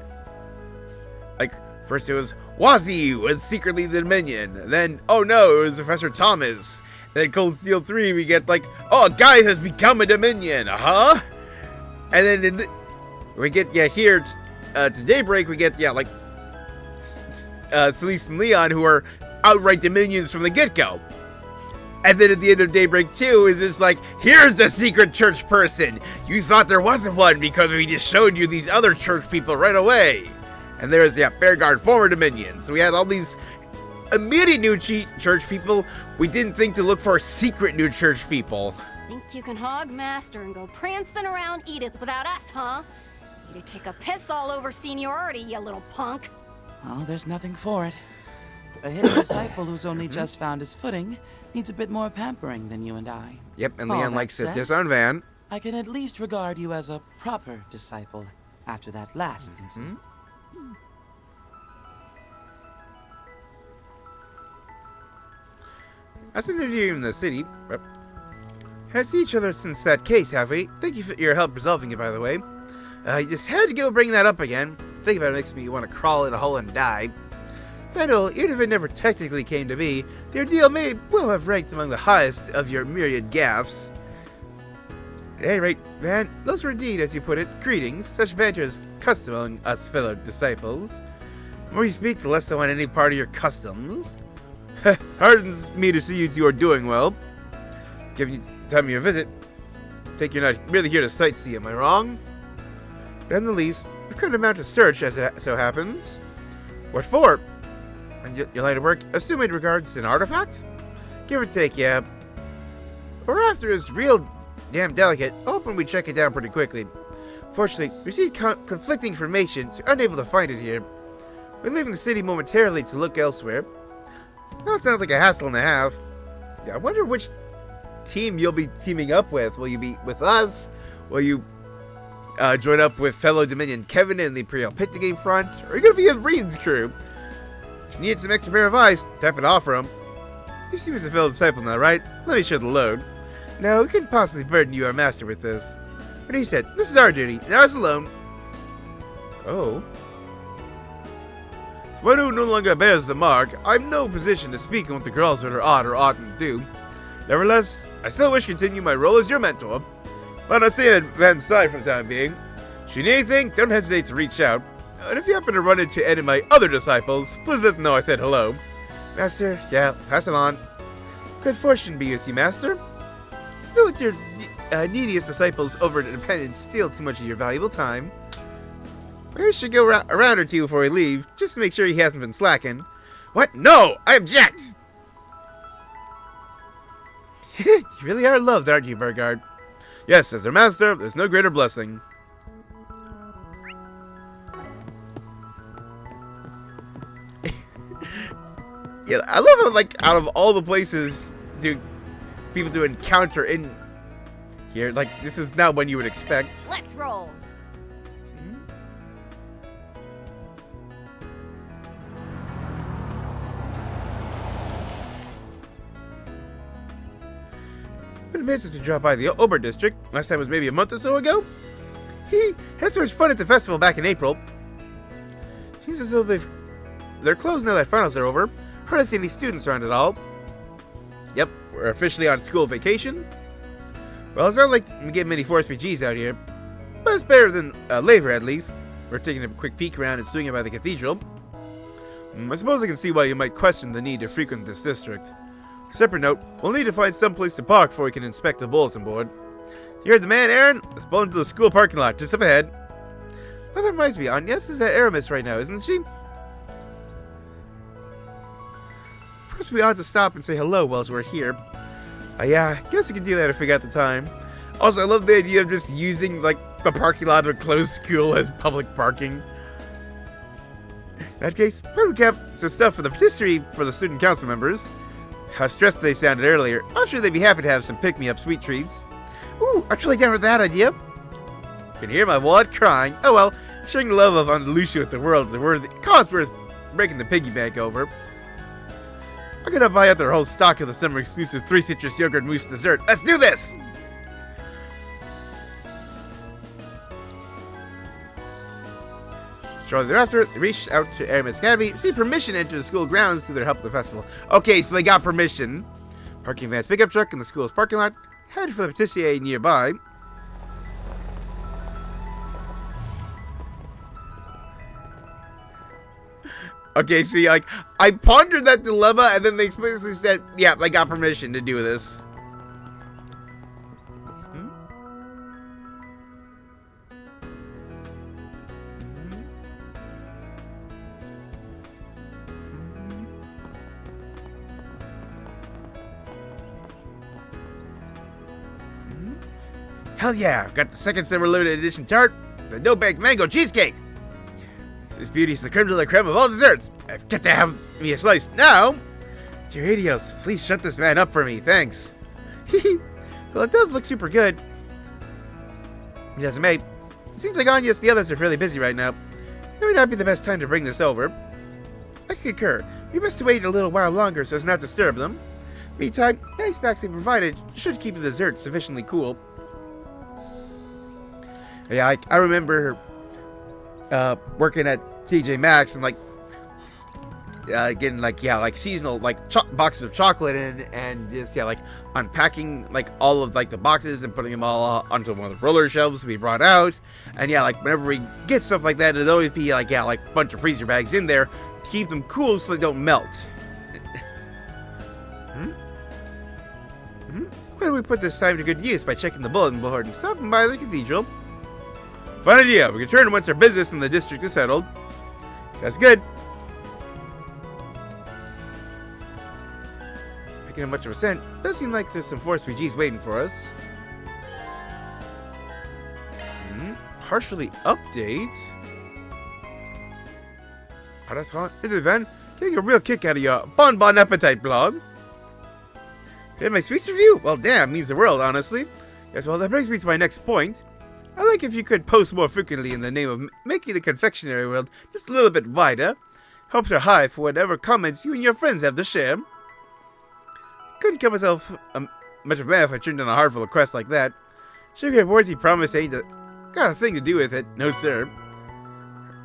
Like, first it was, Wazzy was secretly the Dominion, then, oh no, it was Professor Thomas, and then Cold Steel 3, we get like, oh, a guy has become a Dominion, huh? And then we get, here to Daybreak, we get, like, Celeste and Leon, who are outright Dominions from the get-go. And then at the end of Daybreak 2, is just like, here's the secret church person. You thought there wasn't one because we just showed you these other church people right away. And there's, Bearguard, former Dominion. So we had all these immediate new church people. We didn't think to look for secret new church people. Think you can hog Master and go prancing around Edith without us, huh? Need to take a piss all over seniority, you little punk. Oh, there's nothing for it. A hidden disciple who's only just found his footing needs a bit more pampering than you and I. Yep, and All Leon that likes to said, disarm Van. I can at least regard you as a proper disciple after that last incident. As an interview in the city, have seen each other since that case, have we? Thank you for your help resolving it, by the way. You just had to go bring that up again. Think about it makes me want to crawl in a hole and die. So I know, even if it never technically came to be, the ordeal may well have ranked among the highest of your myriad gaffes. At any rate, Van, those were indeed, as you put it, greetings. Such banter is custom among us fellow disciples. The more you speak, the less I want any part of your customs. Hardens me to see you two are doing well. Giving you the time of your visit. Think you're not really here to sightsee, am I wrong? Then the least, we've come to mount a search, as it so happens. What for? And your line of work, assume it regards an artifact? Give or take, yeah. Or after is real damn delicate, hoping we check it down pretty quickly. Fortunately, we received conflicting information, so unable to find it here. We're leaving the city momentarily to look elsewhere. That sounds like a hassle and a half. Yeah, I wonder which team you'll be teaming up with. Will you be with us? Will you join up with fellow Dominion Kevin in the Imperial Picnic Game front? Or are you going to be in Breen's crew? If you need some extra pair of eyes, tap and offer them. You seem as a fellow disciple now, right? Let me share the load. No, we couldn't possibly burden you, our master, with this. But he said, this is our duty, and ours alone. Oh. One who no longer bears the mark, I'm in no position to speak on what the girls that are ought or oughtn't do. Nevertheless, I still wish to continue my role as your mentor. But I'll stay at Van's side for the time being. Should you need anything, don't hesitate to reach out. And if you happen to run into any of my other disciples, please let them know I said hello. Master, yeah, pass it on. Good fortune be with you, Master. I feel like neediest disciples over dependents steal too much of your valuable time. Maybe we should go around or two before we leave, just to make sure he hasn't been slacking. What? No! I object! You really are loved, aren't you, Burgard? Yes, as their master, there's no greater blessing. Yeah, I love how, like, out of all the places people to encounter in here, like, this is not one you would expect. Let's roll. Been a minute since we dropped by the Ober district. Last time was maybe a month or so ago. Had so much fun at the festival back in April. Seems as though they're closed now that finals are over. Hardly see any students around at all. Yep, we're officially on school vacation. Well, it's not like we get many forced PGs out here, but it's better than labor at least. We're taking a quick peek around and swinging by the cathedral. I suppose I can see why you might question the need to frequent this district. Separate note, we'll need to find some place to park before we can inspect the bulletin board. You heard the man, Aaron? Let's pull into the school parking lot just up ahead. Well, that reminds me, Agnes is at Aramis right now, isn't she? First, we ought to stop and say hello whilst we're here. Yeah, I guess we can do that if we got the time. Also, I love the idea of just using, like, the parking lot of a closed school as public parking. In that case, better recap some stuff for the patisserie for the student council members. How stressed they sounded earlier. I'm sure they'd be happy to have some pick-me-up sweet treats. Ooh, aren't you really down with that idea? You can hear my wallet crying. Oh well, sharing the love of Andalusia with the world is a cause worth breaking the piggy bank over. I'm gonna buy out their whole stock of the summer exclusive 3 citrus yogurt mousse dessert. Let's do this! Shortly thereafter, they reached out to Aramis Academy, received permission to enter the school grounds to their help at the festival. Okay, so they got permission. Parking van's pickup truck in the school's parking lot, headed for the patisserie nearby. Okay, see, like, I pondered that dilemma, and then they explicitly said, yeah, I got permission to do this. Hell yeah, I've got the second summer limited edition tart, the no-bake mango cheesecake. This beauty is the creme de la creme of all desserts. I've got to have me a slice now. Dear Adios, please shut this man up for me, thanks. Well, it does look super good. Yes, mate. It seems like Agnes and the others are fairly busy right now. It would not be the best time to bring this over. I concur. We must wait a little while longer so as not to disturb them. Meantime, the ice packs they provided should keep the dessert sufficiently cool. Yeah, I remember working at TJ Maxx and like getting like seasonal like boxes of chocolate in and just like unpacking like all of like the boxes and putting them all onto one of the roller shelves to be brought out. And like whenever we get stuff like that, it'll always be like a bunch of freezer bags in there to keep them cool so they don't melt. Why don't we put this time to good use by checking the bulletin board and stopping by the cathedral? Fun idea. We can return once our business in the district is settled. That's good. Making a much of a scent. Does seem like there's some Force PGs waiting for us. Partially update. Oh, that's hot. Edith, Van, getting a real kick out of your Bon Bon Appetite blog. Did my sweets review? Well, damn, means the world, honestly. Yes, well, that brings me to my next point. I like if you could post more frequently in the name of making the confectionery world just a little bit wider. Hopes are high for whatever comments you and your friends have to share. Couldn't cut myself much of a man if I turned down a heartful request like that. Sugar words he promised ain't got a thing to do with it. No, sir.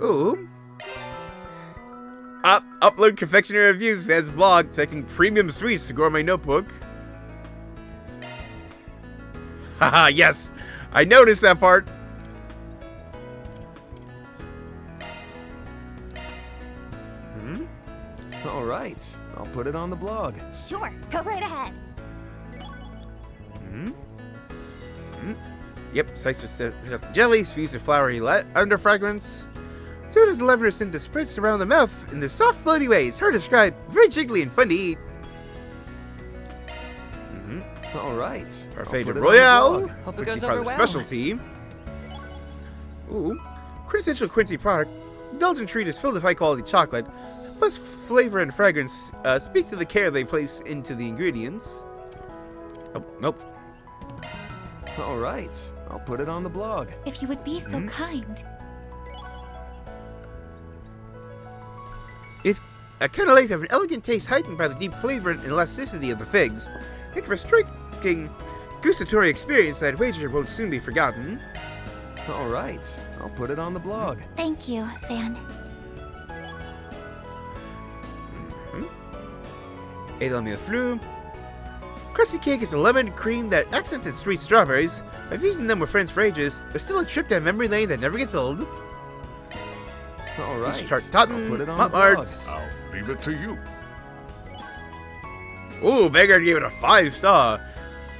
Ooh. Upload confectionery reviews, fans blog, taking premium sweets to gourmet notebook. Haha, yes! I noticed that part. All right, I'll put it on the blog. Sure, go right ahead. Yep, slice with jellies, fused with flowery under fragrance. So does the lavender scent that spreads around the mouth in the soft, floaty ways. Hard to describe, very jiggly and fun to eat. All right. Parfait de Royale, Hope it which goes is part over of the well. specialty. Ooh, quintessential Quincy product. Indulgent treat is filled with high-quality chocolate, plus flavor and fragrance speak to the care they place into the ingredients. Oh, nope. All right. I'll put it on the blog. If you would be so kind. It's kind of lays have an elegant taste heightened by the deep flavor and elasticity of the figs. It's for striking gustatory experience that I wager won't soon be forgotten. All right. I'll put it on the blog. Thank you, Van. Élan de Fleur. Crusty cake is a lemon cream that accents its sweet strawberries. I've eaten them with friends for ages. There's still a trip down memory lane that never gets old. All right. Tart I'll Totten, put it on the blog. Pop-Marts. I'll leave it to you. Ooh, Beggar gave it a 5-star.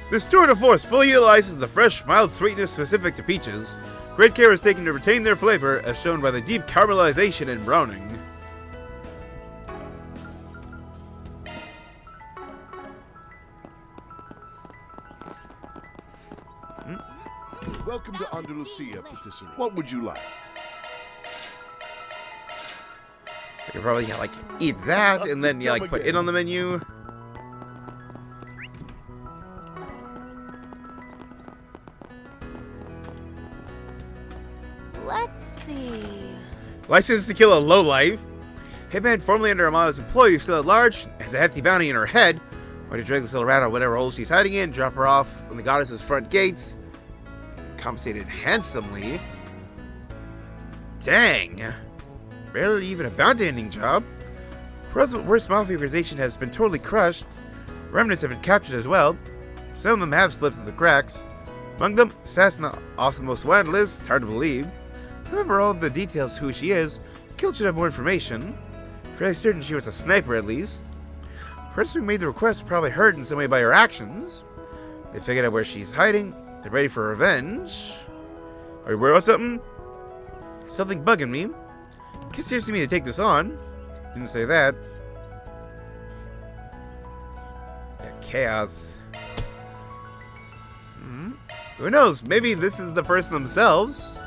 This tour de force fully utilizes the fresh, mild sweetness specific to peaches. Great care is taken to retain their flavor, as shown by the deep caramelization and browning. Welcome to Andalusia, patisserie. What would you like? So you probably like eat that and then you like put it on the menu. Let's see. License to kill a lowlife. Hitman, formerly under Armada's employee, still at large, has a hefty bounty in her head. Or to drag this little rat out of whatever hole she's hiding in, drop her off on the goddess's front gates. Compensated handsomely. Dang. Barely even a bounty ending job. Worst mafia organization has been totally crushed. Remnants have been captured as well. Some of them have slipped through the cracks. Among them, assassin off the most wanted list, hard to believe. Remember all the details who she is. Killed should have more information. Fairly certain she was a sniper at least. The person who made the request probably hurt in some way by her actions. They figured out where she's hiding. They're ready for revenge. Are you worried about something? Something bugging me. Can't seriously mean to take this on. Didn't say that. That chaos. Who knows? Maybe this is the person themselves.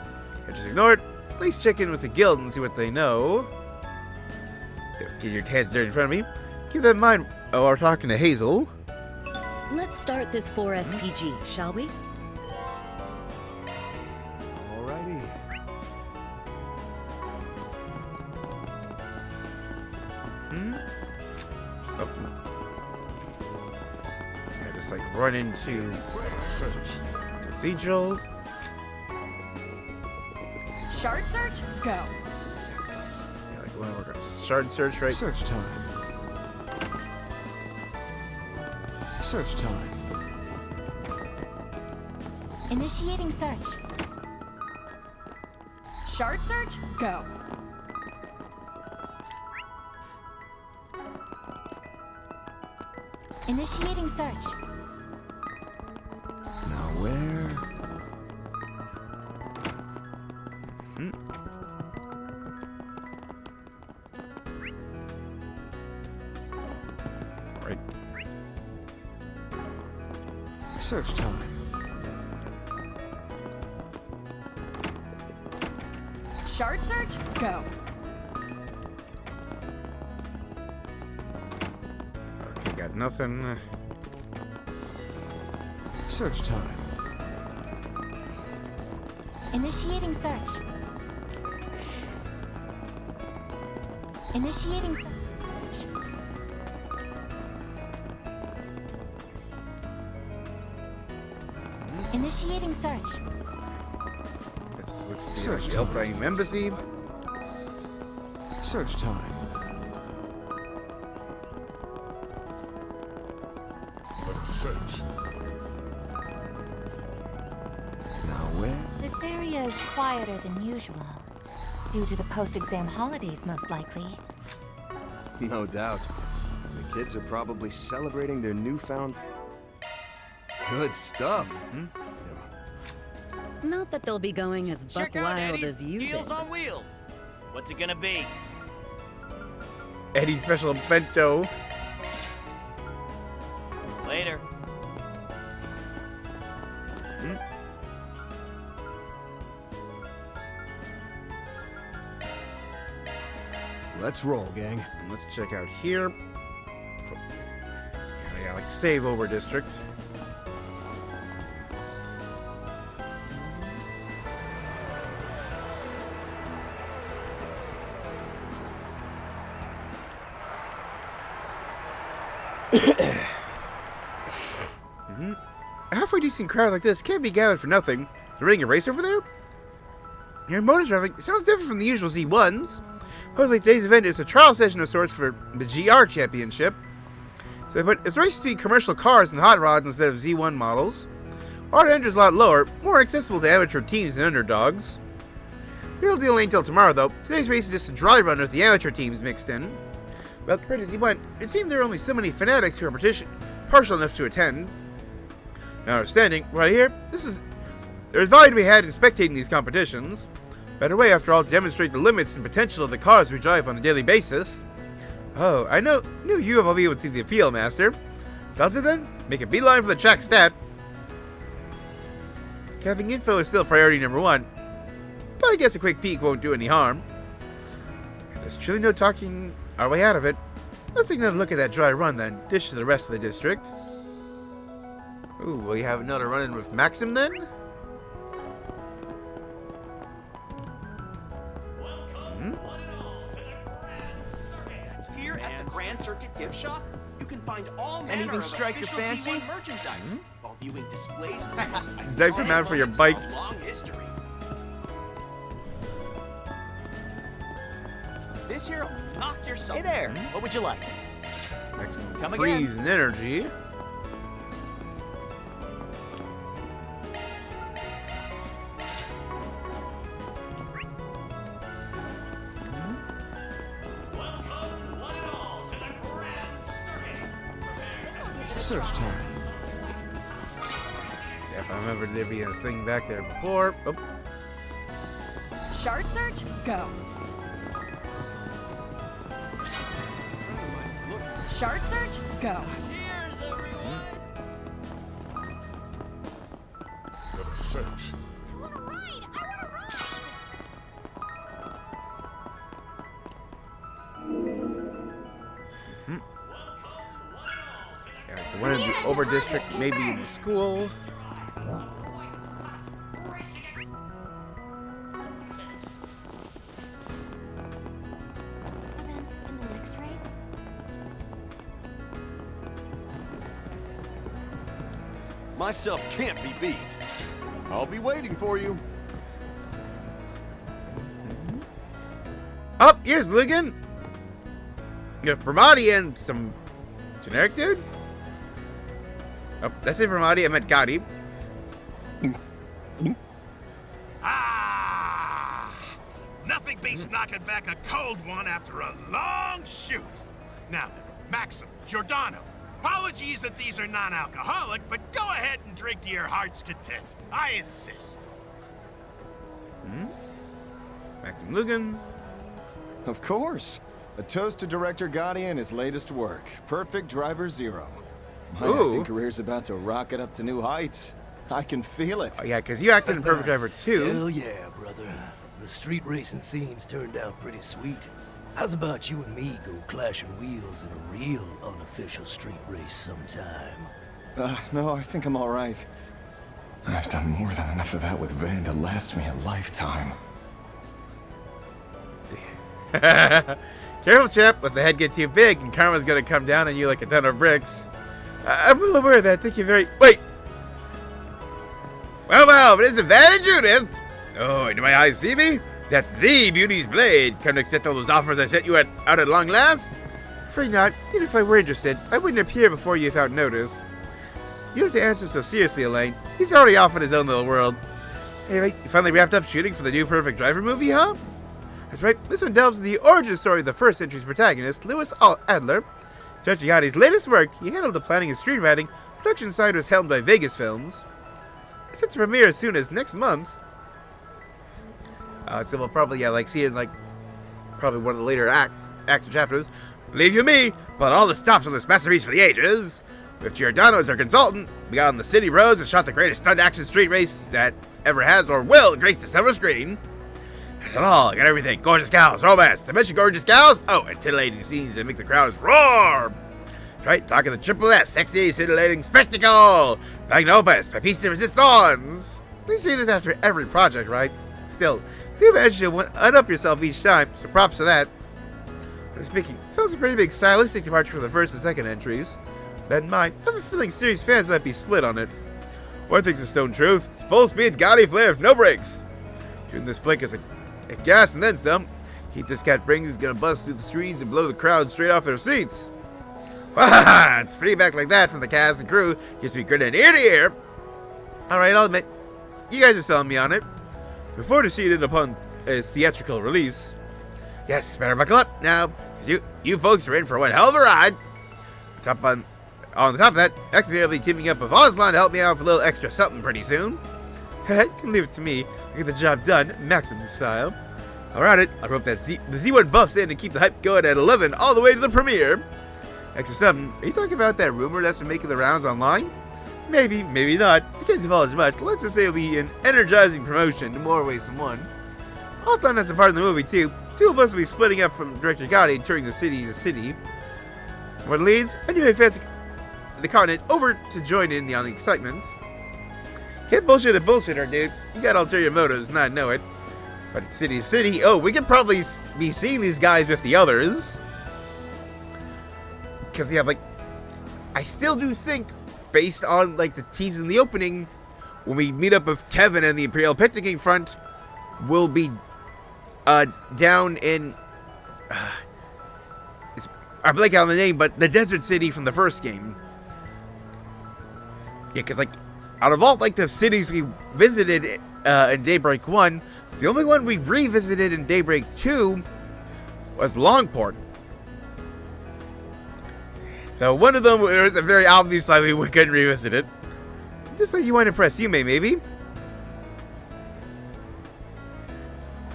I just ignore it. Please check in with the guild and see what they know. Don't get your hands dirty in front of me. Keep that in mind. Oh, we're talking to Hazel. Let's start this 4SPG, shall we? Alrighty. Oh. I just like run into Cathedral. Shard search? Go. Yeah, like when we're gonna shard search, right? Search time. Search time. Initiating search. Shard search? Go. Initiating search. Now where? Right. Search time. Shard search? Go. Okay, got nothing. Search time. Initiating search. Initiating search. Initiating search. Let's Search see, time. like Elfheim Embassy. Search time. Let us search. Now where? This area is quieter than usual. Due to the post-exam holidays, most likely. No doubt. The kids are probably celebrating their newfound... Good stuff. Not that they'll be going as buck Check out wild Eddie's as you Deals did. on Wheels. What's it gonna be? Eddie's special bento. Later. Let's roll, gang. And let's check out here. Yeah, like save over district. A halfway decent crowd like this can't be gathered for nothing. They're running a race over there? Your motor traffic sounds different from the usual Z1s. Supposedly today's event is a trial session of sorts for the GR Championship. But it's racing between commercial cars and hot rods instead of Z1 models. Our end is a lot lower, more accessible to amateur teams and underdogs. Real deal ain't till tomorrow though. Today's race is just a dry run with the amateur teams mixed in. Well, compared to Z1, it seemed there are only so many fanatics who are partial enough to attend. Now understanding, right here, there's value to be had in spectating these competitions. Better way, after all, to demonstrate the limits and potential of the cars we drive on a daily basis. Oh, I knew you of all would see the appeal, Master. Sounds it then? Make a beeline for the track stat. Having info is still priority number one, but I guess a quick peek won't do any harm. There's truly no talking our way out of it. Let's take another look at that dry run then, dish to the rest of the district. Ooh, will you have another run-in with Maxim then? Here at the Grand Circuit Gift Shop, you can find all manner Anything of strike your official fancy? Z1 merchandise while viewing displays. Zach from out for your bike. Long history. This here will knock your soul. Hey there, what would you like? Come Freeze again. and energy. Search time. Yeah, if I remember there being a thing back there before. Oh. Shard search? Go. Shard search? Go. Gotta search. Yeah, the one in the Ober district, maybe in the school. So then, in the next race? My stuff can't be beat. I'll be waiting for you. Oh, here's Lugan. You have Bramati and some generic dude? Oh, that's it, Bramati. I meant Gotti. Nothing beats knocking back a cold one after a long shoot. Now then, Maxim, Giordano, apologies that these are non-alcoholic, but go ahead and drink to your heart's content. I insist. Maxim Lugan. Of course. A toast to director Gotti and his latest work, Perfect Driver Zero. My acting career's about to rocket up to new heights. I can feel it. Oh, yeah, because you acted in Perfect Driver 2. Hell yeah, brother. The street racing scenes turned out pretty sweet. How's about you and me go clashing wheels in a real unofficial street race sometime? No, I think I'm all right. I've done more than enough of that with Van to last me a lifetime. Careful, chap. Let the head get too big, and karma's gonna come down on you like a ton of bricks. I'm well aware of that. Thank you very... Wait! Well, it isn't Van and Judith! Oh, do my eyes see me? That's the Beauty's Blade. Come to accept all those offers I sent you out at long last? Afraid not. Even if I were interested, I wouldn't appear before you without notice. You don't have to answer so seriously, Elaine. He's already off in his own little world. Anyway, you finally wrapped up shooting for the new Perfect Driver movie, huh? That's right, this one delves into the origin story of the first entry's protagonist, Louis Adler. Judging Gotti's latest work, he handled the planning and screenwriting. Production side was helmed by Vegas Films. It's set to premiere as soon as next month. So we'll probably, see it in, probably one of the later active chapters. Believe you me, put all the stops on this masterpiece for the ages. With Giordano as our consultant, we got on the city roads and shot the greatest stunt action street race that ever has or will grace the silver screen. That's all, got everything. Gorgeous gals, romance. I mentioned gorgeous gals? Oh, and titillating scenes that make the crowds roar. That's right, talking the triple S, sexy, titillating spectacle. Magnum opus, piece de resistance. We see this after every project, right? Still, you managed to one-up yourself each time, so props to that. But speaking, sounds a pretty big stylistic departure from the first and second entries. That in mind, I have a feeling series fans might be split on it. One thing's a stone truth, it's full speed, gaudy flair with no brakes. Shooting this flick is a gas and then some. Heat this cat brings is gonna bust through the screens and blow the crowd straight off their seats. Wahaha! It's feedback like that from the cast and crew gives me grinning ear to ear. Alright, I'll admit, you guys are selling me on it. Before to see it upon its theatrical release. Yes, better buckle up now, because you folks are in for one hell of a ride. On the top of that, X will be teaming up with Ozlon to help me out with a little extra something pretty soon. You can leave it to me. I get the job done, Maximum style. Alright, I hope that the Z1 buffs in and keep the hype going at 11 all the way to the premiere. Extra something, are you talking about that rumor that's been making the rounds online? Maybe, maybe not. I can't divulge much, but let's just say it'll be an energizing promotion in more ways than one. Ozlon has a part in the movie too. Two of us will be splitting up from Director Gotti and touring the city to city. What leads? Anyway, fancy the continent over to join in on the excitement. Can't bullshit a bullshitter, dude. You got ulterior motives, and I know it. But city to city, oh, we could probably be seeing these guys with the others. Because, yeah, I still do think, based on, the tease in the opening, when we meet up with Kevin and the Imperial Picnicking Front, we'll be, down in, I blank out on the name, but the Desert City from the first game. Yeah, because, out of all, the cities we visited in Daybreak 1, the only one we revisited in Daybreak 2 was Longport. So one of them, there was a very obvious why we couldn't revisit it. Just like you want to impress Yume, maybe?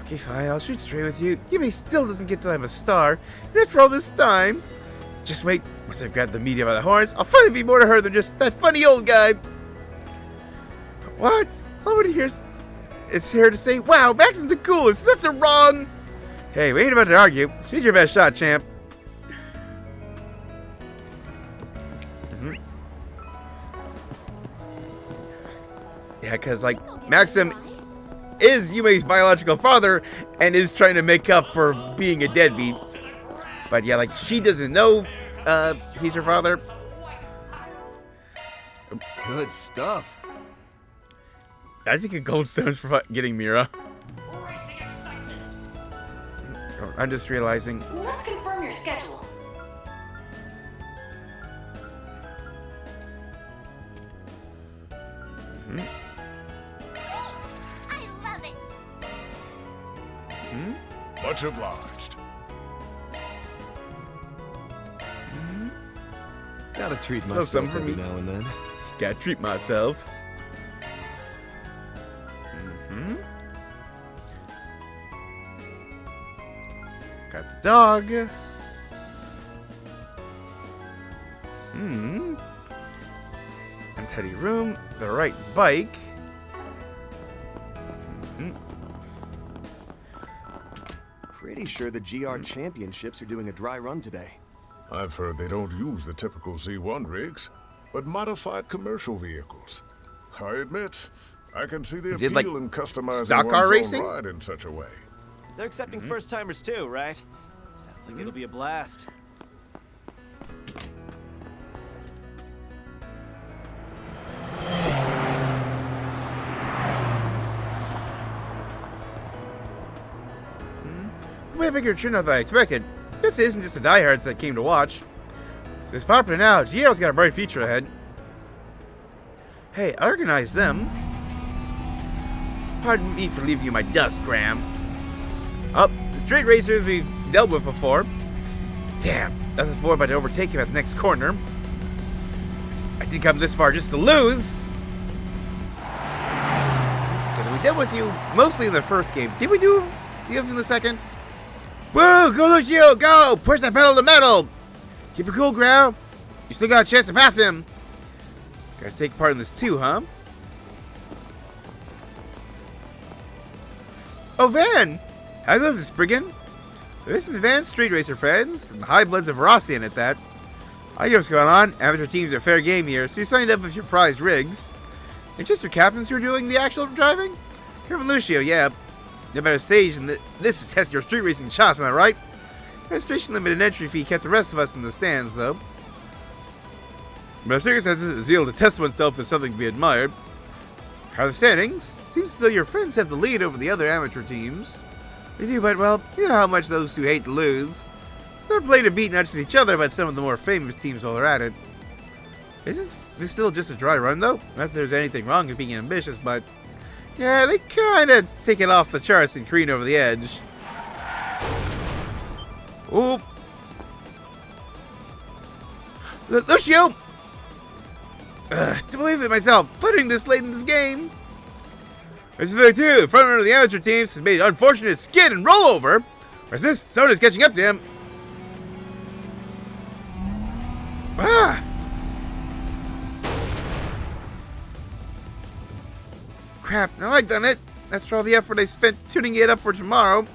Okay, fine, I'll shoot straight with you. Yume still doesn't get to have a star, and after all this time... Just wait, once I've grabbed the media by the horns, I'll finally be more to her than just that funny old guy. What? All I want to hear is here to say, wow, Maxim's the coolest, that's a wrong. Hey, we ain't about to argue. Shoot your best shot, champ. Yeah, because, Maxim is Yume's biological father and is trying to make up for being a deadbeat. But yeah, she doesn't know he's her father. Good stuff. I think a gold stone's for getting Mira. I'm just realizing. Let's confirm your schedule. I love it. Much obliged. Gotta treat myself every now and then. Gotta treat myself. Got the dog. Untidy room. The right bike. Pretty sure the GR Championships are doing a dry run today. I've heard they don't use the typical Z1 rigs, but modified commercial vehicles. I admit, I can see the appeal in customizing stock car one's racing? own ride in such a way. They're accepting first-timers too, right? Sounds like it'll be a blast. Way bigger turnout than I expected. This isn't just the diehards that came to watch. So it's popular now. GL's got a bright future ahead. Hey, I recognize them. Pardon me for leaving you my dust, Graham. Oh, the straight racers we've dealt with before. Damn, nothing for but to overtake him at the next corner. I didn't come this far just to lose. We dealt with you mostly in the first game. Did we do the others in the second? Woo! Go Lucio! Go! Push that pedal to metal! Keep it cool, Growl. You still got a chance to pass him. Guys take part in this too, huh? Oh, Van! How goes this, Brigand? This is Van's Street Racer friends, and the High Bloods of Verossian at that. I know what's going on. Amateur teams are fair game here, so you signed up with your prized rigs. It's just your captains who are doing the actual driving? Herman Lucio, yeah. No better stage than this to test your street racing chops, am I right? Registration limit and entry fee kept the rest of us in the stands, though. But circumstances, zeal to test oneself is something to be admired. How are the standings? Seems as though your friends have the lead over the other amateur teams. They do, but, well, you know how much those who hate to lose. They're playing to beat not just each other, but some of the more famous teams while they're at it. Isn't this still just a dry run, though? Not that there's anything wrong with being ambitious, but... yeah, they kind of take it off the charts and careen over the edge. Oop. Lucio! To believe it myself, putting this late in this game. There's the two. Front runner of the amateur teams has made an unfortunate skid and rollover. Whereas this Soda's catching up to him. Ah! Crap, now I've done it. That's for all the effort I spent tuning it up for tomorrow.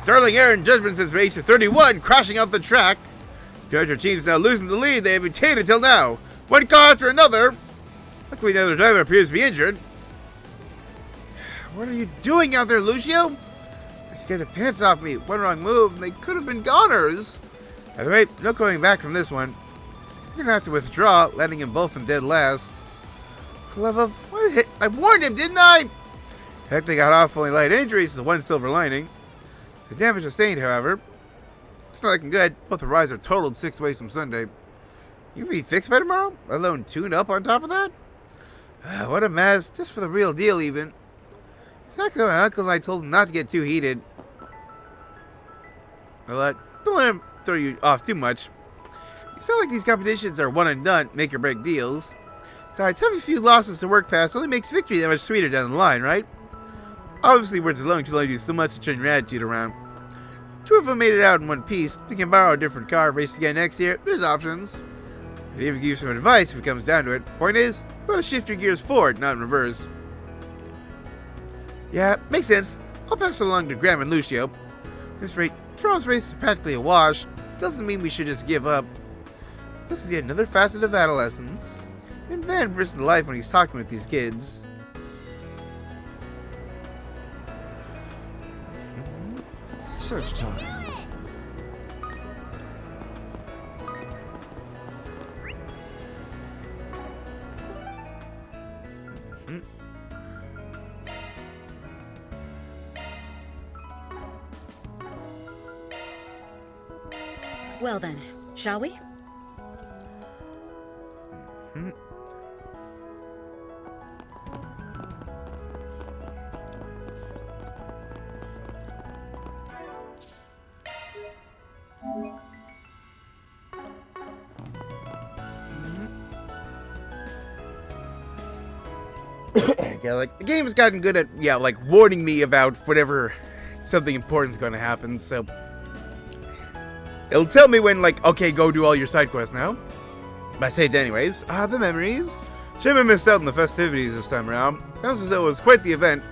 Sterling Aaron Judgment says racer 31 crashing off the track. The amateur team's now losing the lead they have maintained until now. One car after another. Luckily, another driver appears to be injured. What are you doing out there, Lucio? They scared the pants off me. One wrong move, and they could have been goners. By the way, no going back from this one. You're gonna have to withdraw, landing them both in dead last. For love of what hit? I warned him, didn't I? Heck, they got off only light injuries is one silver lining. The damage sustained, however, it's not looking good. Both the rides are totaled 6 ways from Sunday. You can be fixed by tomorrow? Let alone tuned up on top of that? What a mess. Just for the real deal, even. Exactly, my uncle and I told him not to get too heated. Well, don't let him throw you off too much. It's not like these competitions are one and done, make or break deals. Besides, having a few losses to work past only makes victory that much sweeter down the line, right? Obviously, words alone can only do so much to turn your attitude around. 2 of them made it out in one piece. They can borrow a different car, race again next year. There's options. I'd even give you some advice if it comes down to it. Point is, you want to shift your gears forward, not in reverse. Yeah, makes sense. I'll pass it along to Graham and Lucio. At this rate, tomorrow's race is practically a wash. Doesn't mean we should just give up. This is yet another facet of adolescence. And Van bursts into life when he's talking with these kids. Search time. Well then, shall we? Yeah, like, the game has gotten good at, yeah, like, warning me about whatever something important is going to happen, so... it'll tell me when, like, okay, go do all your side quests now. But I say it anyways. The memories. Shame I missed out on the festivities this time around. Sounds as though it was quite the event.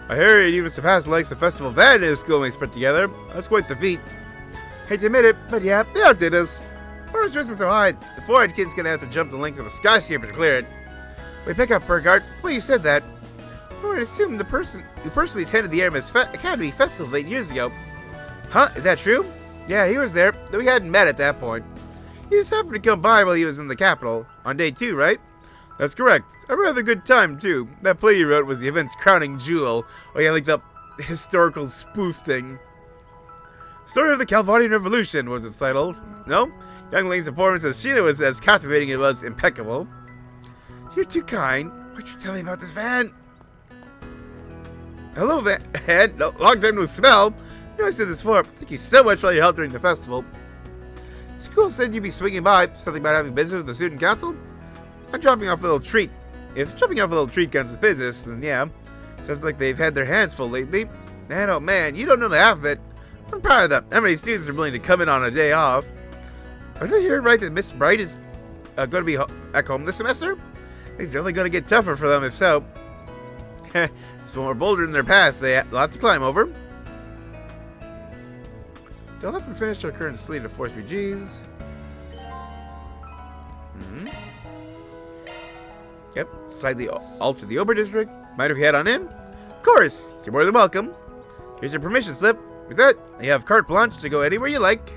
I hear it even surpassed the likes of Festival Van and his schoolmates put together. That's quite the feat. Hate to admit it, but yeah, they outdid us. Why was risen so high? The forehead kid's gonna have to jump the length of a skyscraper to clear it. Wait, pick up, Burgard. Well, you said that. I would assume the person who personally attended the Aramis Academy Festival 8 years ago. Huh? Is that true? Yeah, he was there, though we hadn't met at that point. He just happened to come by while he was in the capital. On day 2, right? That's correct. A rather good time, too. That play you wrote was the event's crowning jewel. Oh yeah, like the historical spoof thing. Story of the Calvardian Revolution was its title. No? Young Ling's performance as Sheena was as captivating as it was impeccable. You're too kind. Why'd you tell me about this, Van? Hello, Van. Long time no smell. I know I said this before. Thank you so much for all your help during the festival. School said you'd be swinging by. Something about having business with the student council? I'm dropping off a little treat. If jumping off a little treat counts as business, then yeah. Sounds like they've had their hands full lately. And oh man, you don't know the half of it. I'm proud of them. How many students are willing to come in on a day off? Are they hearing right that Miss Bright is going to be back home this semester? It's definitely going to get tougher for them if so. It's more boulder in their past. They have a lot to climb over. They'll have to finish their current slate of 4 refugees. Yep, slightly alter the Ober district. Mind if you head on in? Of course, you're more than welcome. Here's your permission slip. With that, you have carte blanche to go anywhere you like.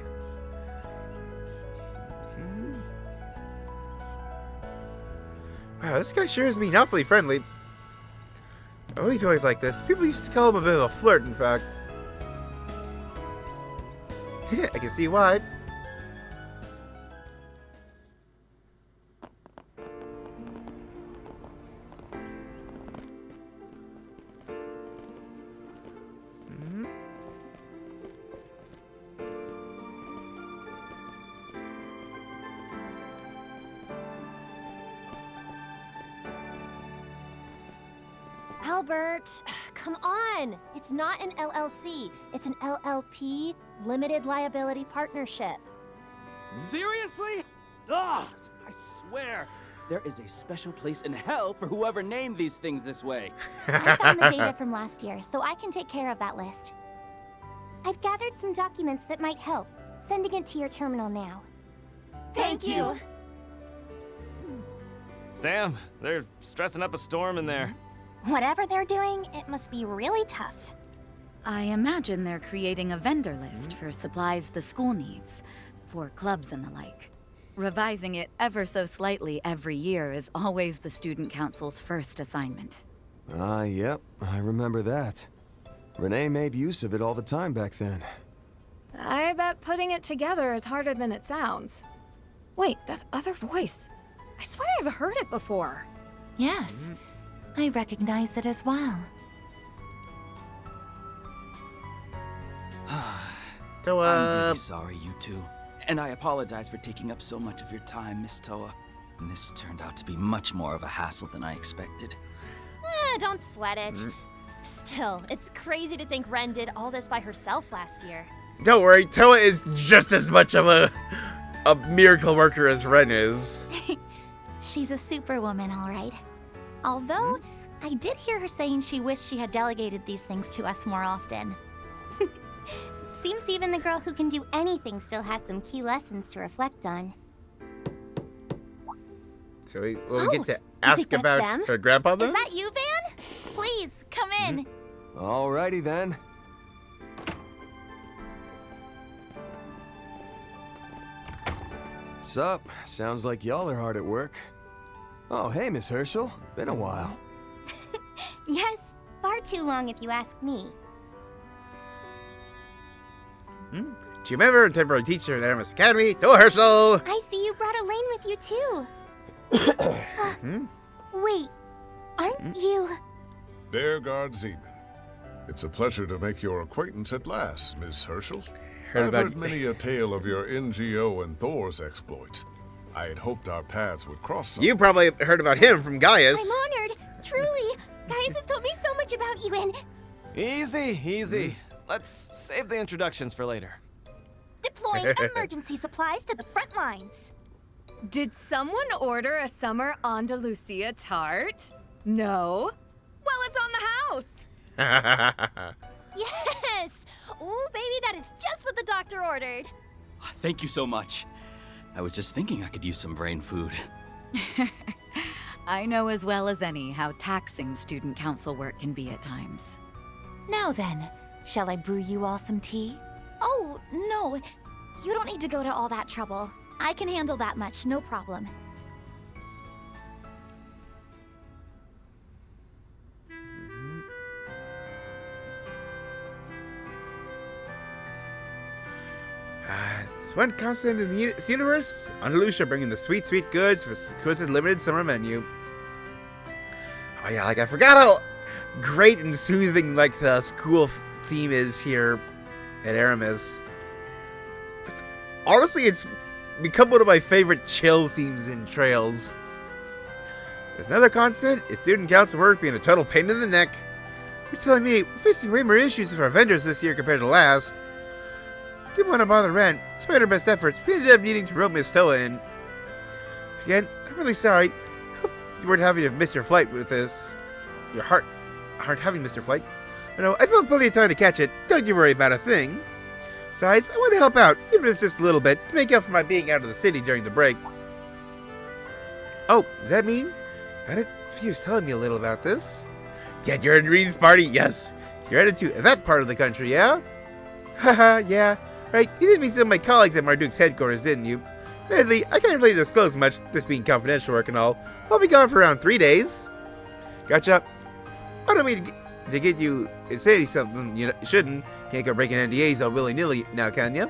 Wow, this guy sure is being awfully friendly. Oh, he's always like this. People used to call him a bit of a flirt, in fact. I can see why. Albert, come on. It's not an LLC. It's an LLP, Limited Liability Partnership. Seriously? Ugh, I swear, there is a special place in hell for whoever named these things this way. I found the data from last year, so I can take care of that list. I've gathered some documents that might help. Sending it to your terminal now. Thank you. Damn, they're stressing up a storm in there. Whatever they're doing, it must be really tough. I imagine they're creating a vendor list for supplies the school needs, for clubs and the like. Revising it ever so slightly every year is always the student council's first assignment. Yep, I remember that. Renee made use of it all the time back then. I bet putting it together is harder than it sounds. Wait, that other voice. I swear I've heard it before. Yes, I recognize it as well. I'm really sorry, you two. And I apologize for taking up so much of your time, Miss Toa. And this turned out to be much more of a hassle than I expected. Don't sweat it. Still, it's crazy to think Ren did all this by herself last year. Don't worry, Toa is just as much of a miracle worker as Ren is. She's a superwoman, all right. Although, I did hear her saying she wished she had delegated these things to us more often. Seems even the girl who can do anything still has some key lessons to reflect on. So we get to ask about her grandpa, though? Is that you, Van? Please, come in. Alrighty then. Sup? Sounds like y'all are hard at work. Oh, hey, Miss Herschel. Been a while. Yes, far too long if you ask me. Do you remember a temporary teacher at Aramis Academy? Toa Herschel! I see you brought Elaine with you, too. Wait, aren't you... Bearguard Zeman. It's a pleasure to make your acquaintance at last, Miss Herschel. I've heard many a tale of your NGO and Thor's exploits. I had hoped our paths would cross some. You probably heard about him from Gaius. I'm honored, truly. Gaius has told me so much about you and... Easy, easy. Let's save the introductions for later. Deploying emergency supplies to the front lines. Did someone order a summer Andalusia tart? No? Well, it's on the house. Yes! Ooh, baby, that is just what the doctor ordered. Thank you so much. I was just thinking I could use some brain food. I know as well as any how taxing student council work can be at times. Now then, shall I brew you all some tea? Oh, no. You don't need to go to all that trouble. I can handle that much, no problem. It's one constant in this universe. Andalusia bringing the sweet, sweet goods for exquisite limited summer menu. Oh yeah, like I forgot how great and soothing like the school theme is here at Aramis. Honestly, it's become one of my favorite chill themes in Trails. There's another constant, it's student council work being a total pain in the neck. You're telling me we're facing way more issues with our vendors this year compared to last. Didn't want to bother Ren. Despite our best efforts, we ended up needing to rope Miss Toa in. Again, I'm really sorry. Hope you weren't having to miss your flight with this. Your heart having missed your flight. I know, I still have plenty of time to catch it. Don't you worry about a thing. Besides, I want to help out, even if it's just a little bit, to make up for my being out of the city during the break. Oh, does that mean? Got it? He was telling me a little about this. Yeah, you're at Reed's party, yes. You're headed to that part of the country, yeah? Haha, yeah. Right, you did meet some of my colleagues at Marduk's headquarters, didn't you? Admittedly, I can't really disclose much, this being confidential work and all. I'll be gone for around 3 days. Gotcha. I don't mean to get you to say something you shouldn't. Can't go breaking NDAs all willy-nilly now, can ya?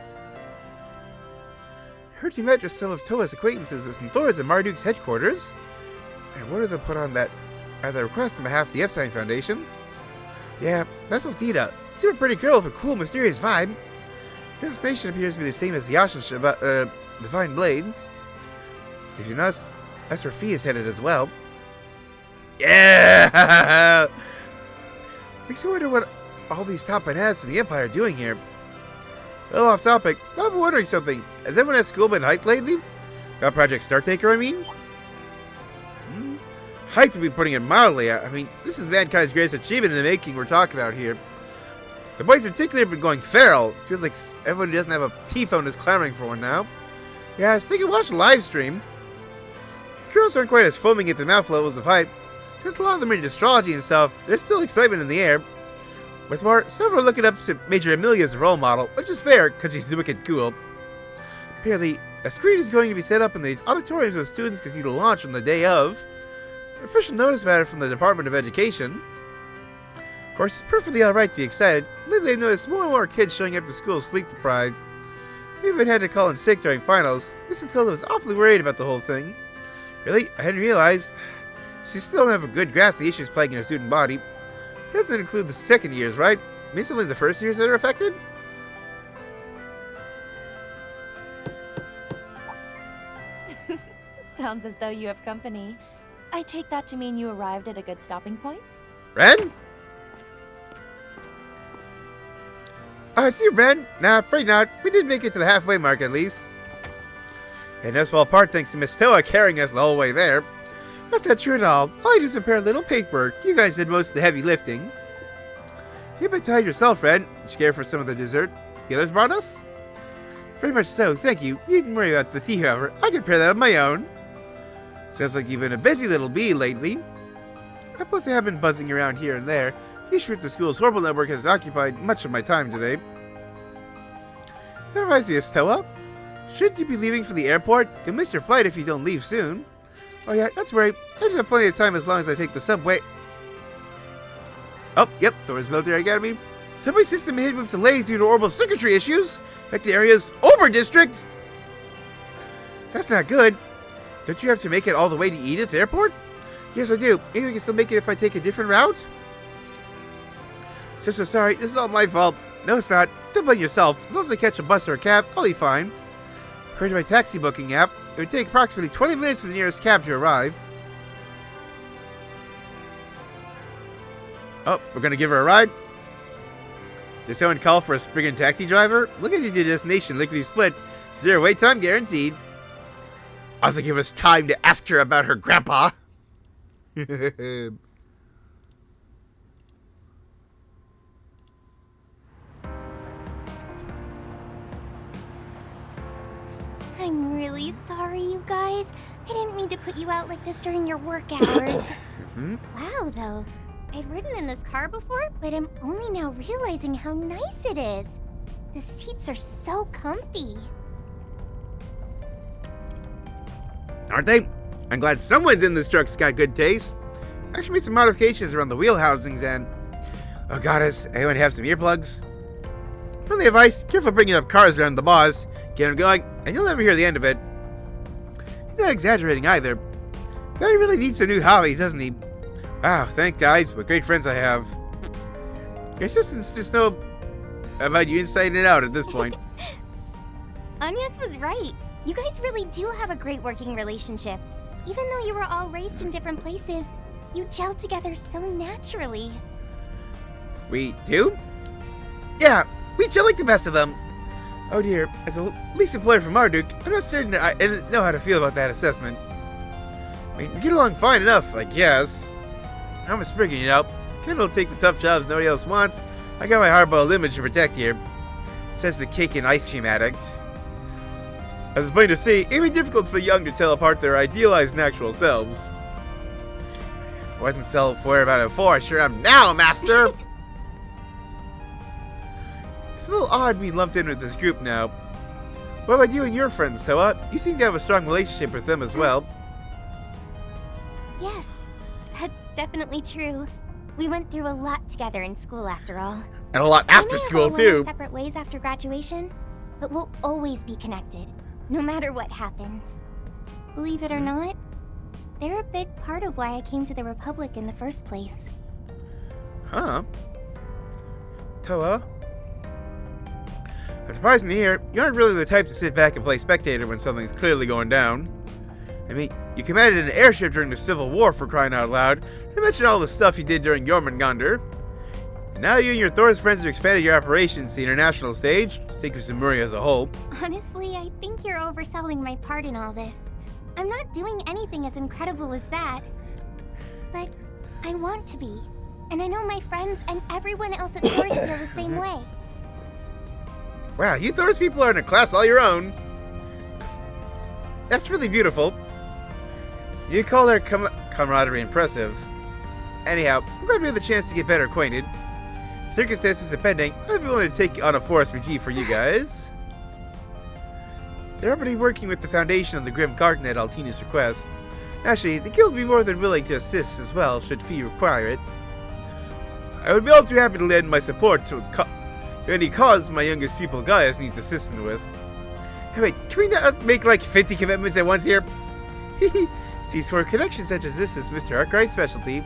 Heard you met just some of Toa's acquaintances and Thor's at Marduk's headquarters. And what are they put on that at the request on behalf of the Epstein Foundation? Yeah, that's Tita. Super pretty girl with a cool, mysterious vibe. The destination appears to be the same as the Ashen Divine Blades. Between us, that's where Fee is headed as well. Yeah! Makes me wonder what all these top bananas in the Empire are doing here. Well, off topic, I've been wondering something. Has everyone at school been hyped lately? About Project Startaker, I mean? Hyped would be putting it mildly. I mean, this is mankind's greatest achievement in the making we're talking about here. The boys in particular have been going feral. Feels like everyone who doesn't have a T-phone is clamoring for one now. Yeah, I was thinking watch a live stream. Girls aren't quite as foaming at the mouth levels of hype. Since a lot of them are into astrology and stuff, there's still excitement in the air. What's more, several are looking up to Major Amelia as a role model, which is fair, because she's wicked cool. Apparently, a screen is going to be set up in the auditorium so the students can see the launch on the day of. An official notice about it from the Department of Education. Of course, it's perfectly alright to be excited. Lately, I've noticed more and more kids showing up to school sleep deprived. We even had to call in sick during finals. Miss Matilda was awfully worried about the whole thing. Really? I hadn't realized. She still doesn't have a good grasp of the issues plaguing her student body. It doesn't include the second years, right? Maybe only the first years that are affected? Sounds as though you have company. I take that to mean you arrived at a good stopping point? Ren? It's you, Ren. Nah, afraid not. We did make it to the halfway mark, at least. And no small part thanks to Miss Toa carrying us the whole way there. That's not true at all. All I do is prepare a little paperwork. You guys did most of the heavy lifting. You've been tired yourself, Ren. Did you care for some of the dessert the others brought us? Very much so, thank you. You needn't worry about the tea, however. I can prepare that on my own. Sounds like you've been a busy little bee lately. I suppose I have been buzzing around here and there. The issue with the school's horrible network has occupied much of my time today. That reminds me of Toa. Shouldn't you be leaving for the airport? You'll miss your flight if you don't leave soon. Oh yeah, that's right. I just have plenty of time as long as I take the subway. Oh, yep, Thor's Military Academy. Subway system hit with delays due to orbital circuitry issues. Like the area's Ober District. That's not good. Don't you have to make it all the way to Edith Airport? Yes, I do. Maybe I can still make it if I take a different route? So sorry, this is all my fault. No, it's not. Don't blame yourself. As long as I catch a bus or a cab, I'll be fine. According to my taxi booking app, it would take approximately 20 minutes for the nearest cab to arrive. Oh, we're gonna give her a ride? Did someone call for a friggin' taxi driver? Look at your destination, lickety split. 0 wait time guaranteed. Also give us time to ask her about her grandpa. I'm really sorry, you guys. I didn't mean to put you out like this during your work hours. Wow, though. I've ridden in this car before, but I'm only now realizing how nice it is. The seats are so comfy. Aren't they? I'm glad someone's in this truck's got good taste. Actually made some modifications around the wheel housings and... Oh goddess, anyone have some earplugs? Friendly advice, careful bringing up cars around the boss. Get them going, and you'll never hear the end of it. He's not exaggerating either. Guy really needs some new hobbies, doesn't he? Wow, thanks guys, what great friends I have. Your assistants just know about you inside and out at this point. Agnes was right. You guys really do have a great working relationship. Even though you were all raised in different places, you gelled together so naturally. We do? Yeah, we gel like the best of them. Oh dear, as the least employer from Marduk, I'm not certain I know how to feel about that assessment. I mean, we get along fine enough, I guess. I'm a Spriggan, you know. Kind of take the tough jobs nobody else wants. I got my hard-boiled image to protect here, says the cake and ice cream addict. As it's plain to see, it can be difficult for the young to tell apart their idealized and actual selves. If I wasn't self-aware about it before, I sure am now, Master! It's a little odd being lumped in with this group now. What about you and your friends, Toa? You seem to have a strong relationship with them as well. Yes, that's definitely true. We went through a lot together in school after all. And a lot after school, we may have all went too. our separate ways after graduation, but we'll always be connected, no matter what happens. Believe it or not, they're a big part of why I came to the Republic in the first place. Huh? Toa? It's surprising to hear you aren't really the type to sit back and play spectator when something's clearly going down. I mean, you commanded an airship during the Civil War, for crying out loud, to mention all the stuff you did during Jormungandr. And now you and your Thor's friends have expanded your operations to the international stage, think of Zemuria as a whole. Honestly, I think you're overselling my part in all this. I'm not doing anything as incredible as that. But I want to be. And I know my friends and everyone else at Thor's feel the same way. Wow, you Thor's people are in a class all your own. That's really beautiful. You call their camaraderie impressive. Anyhow, I'm glad we have the chance to get better acquainted. Circumstances depending, I'd be willing to take on a forest MG for you guys. They're already working with the foundation of the Grim Garten at Altina's request. Actually, the guild would be more than willing to assist as well, should fee require it. I would be all too happy to lend my support to any cause my youngest pupil Gaius needs assistance with. Hey wait, can we not make like 50 commitments at once here? See, for a connection such as this is Mr. Arkwright's specialty.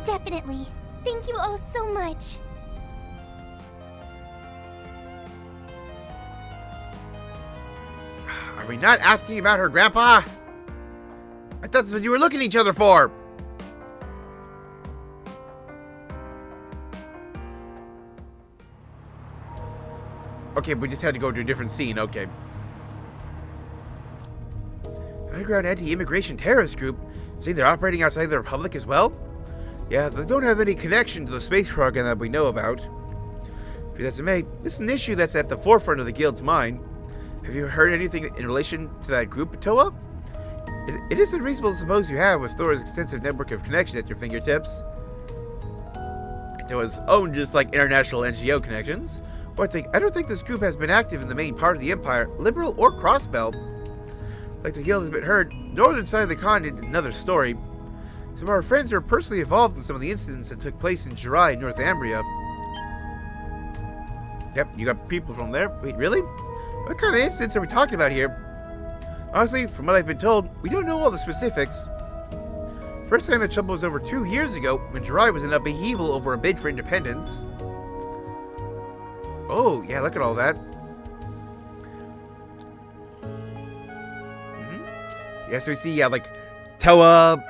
Definitely. Thank you all so much. Are we not asking about her grandpa? I thought that's what you were looking at each other for. Okay, we just had to go to a different scene, okay. Underground anti-immigration terrorist group, saying they're operating outside the Republic as well? Yeah, they don't have any connection to the space program that we know about. Be that as it may, this is an issue that's at the forefront of the guild's mind. Have you heard anything in relation to that group, Toa? It isn't reasonable to suppose you have, with Thor's extensive network of connections at your fingertips. Toa's own just like international NGO connections. Or I don't think this group has been active in the main part of the Empire, liberal or crossbelt. Like the guild has been heard, northern side of the continent, another story. Some of our friends are personally involved in some of the incidents that took place in Jirai and Northumbria. Yep, you got people from there. Wait, really? What kind of incidents are we talking about here? Honestly, from what I've been told, we don't know all the specifics. First time the trouble was over 2 years ago, when Jirai was in upheaval over a bid for independence. Oh, yeah, look at all that. Yeah, so we see, like, Toa,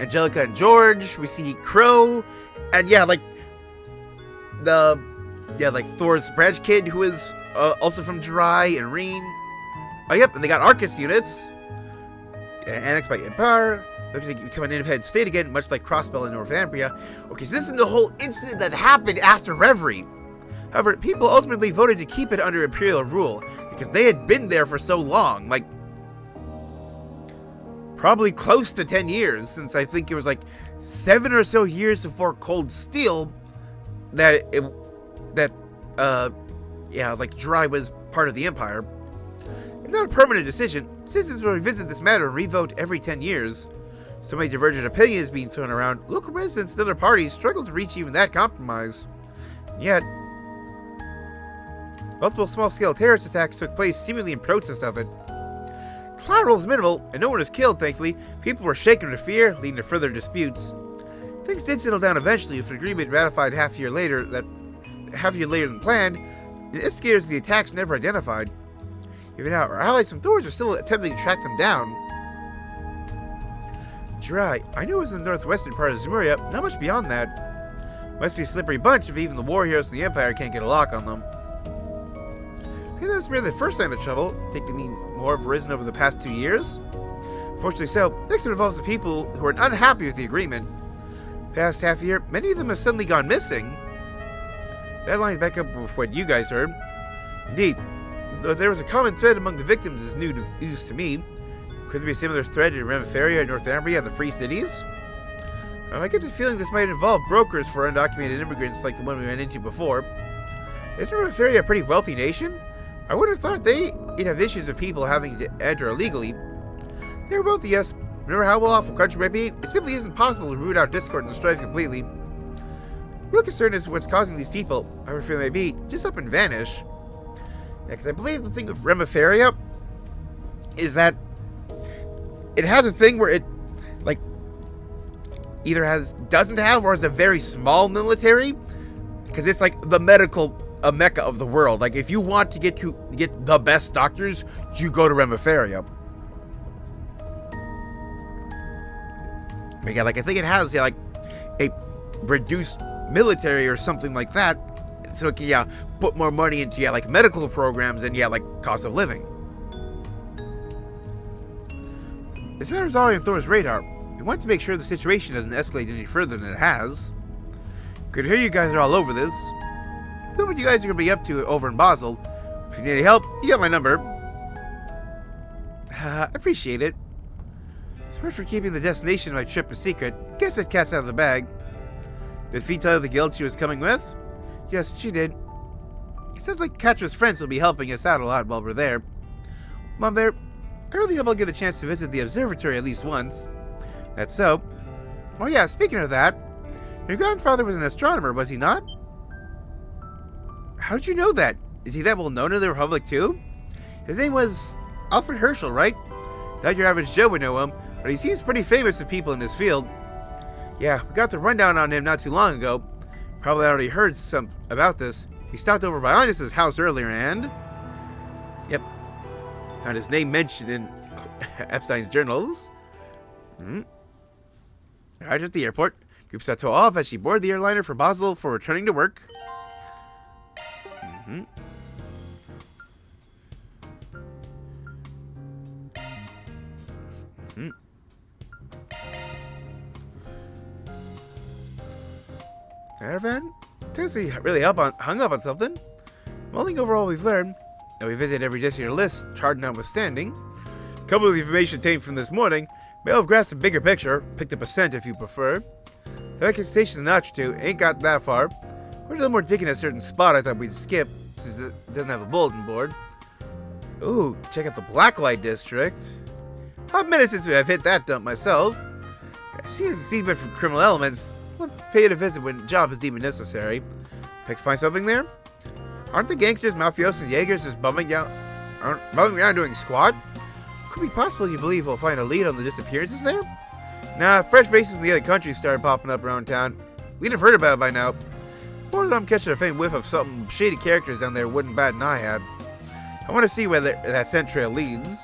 Angelica, and George. We see Crow, and like Thor's branch kid, who is also from Jirai, and Reen. Oh, yep, and they got Arcus units. Annexed by Empire. Looking to become an independent state again, much like Crossbell and Northumbria. Okay, so this is the whole incident that happened after Reverie. However, people ultimately voted to keep it under Imperial rule, because they had been there for so long, like, probably close to 10 years, since I think it was like 7 or so years before Cold Steel that Jirai was part of the Empire. It's not a permanent decision. Citizens will revisit this matter and re-vote every 10 years. So many divergent opinions being thrown around, local residents and other parties struggle to reach even that compromise. Yet, multiple small-scale terrorist attacks took place seemingly in protest of it. Collateral is minimal, and no one was killed, thankfully. People were shaken with fear, leading to further disputes. Things did settle down eventually, with an agreement ratified half a year later than planned. The instigators of the attacks never identified. Even now, our allies from Thor's are still attempting to track them down. dry. I knew it was in the northwestern part of Zemuria, not much beyond that. Must be a slippery bunch if even the war heroes in the Empire can't get a lock on them. I think that was merely the first sign of trouble. Think they mean more have arisen over the past 2 years? Fortunately so, next one involves the people who are unhappy with the agreement. Past half a year, many of them have suddenly gone missing. That lines back up with what you guys heard. Indeed, though there was a common thread among the victims is news to me. Could there be a similar thread in Remiferia, Northumbria, and the Free Cities? I get the feeling this might involve brokers for undocumented immigrants like the one we ran into before. Isn't Remiferia a pretty wealthy nation? I would have thought they'd have issues of people having to enter illegally. They're wealthy, yes. Remember how well off a country might be? It simply isn't possible to root out discord and strife completely. Real concern is what's causing these people, however few they may be, just up and vanish. Yeah, because I believe the thing with Remiferia is that it has a thing where it, like, either doesn't have or has a very small military, because it's like the medical mecca of the world. Like, if you want to get the best doctors, you go to Remiferia. But yeah, like, I think it has like a reduced military or something like that, so it can put more money into like medical programs and like cost of living. This matter is already on Thor's radar. We want to make sure the situation doesn't escalate any further than it has. Good to hear you guys are all over this. Tell me what you guys are going to be up to over in Basel. If you need any help, you got my number. I appreciate it. Sorry for keeping the destination of my trip a secret. Guess that cat's out of the bag. Did Fee tell you the guild she was coming with? Yes, she did. It sounds like Katra's friends will be helping us out a lot while we're there. Mom, there, I really hope I'll get a chance to visit the observatory at least once. That's so. Oh yeah, speaking of that, your grandfather was an astronomer, was he not? How did you know that? Is he that well known in the Republic too? His name was Alfred Herschel, right? Not your average Joe would know him, but he seems pretty famous to people in this field. Yeah, we got the rundown on him not too long ago. Probably already heard some about this. We stopped over by Linus's house earlier and... Yep. Found his name mentioned in Epstein's journals. Arrived at the airport. Group set to off as she boarded the airliner for Basel for returning to work. Caravan? Seriously, really hung up on something. Mulling over all we've learned, and we visit every disc on your list, chart notwithstanding. Coupled with the information obtained from this morning, may have grasped a bigger picture, picked up a scent if you prefer. The second station's a notch or two, ain't got that far. We're a little more digging at a certain spot I thought we'd skip, since it doesn't have a bulletin board. Ooh, check out the Blacklight District. Hot minute since I've hit that dump myself. I see as a seedbed for criminal elements. I'll pay it a visit when the job is deemed necessary. Pick find something there? Aren't the gangsters, mafiosos, and Jaegers just bumming around doing squat? Could be possible you believe we'll find a lead on the disappearances there? Nah, fresh faces in the other countries started popping up around town. We'd have heard about it by now. More than I'm catching a faint whiff of some shady characters down there wouldn't bat an eye at. I want to see where that scent trail leads.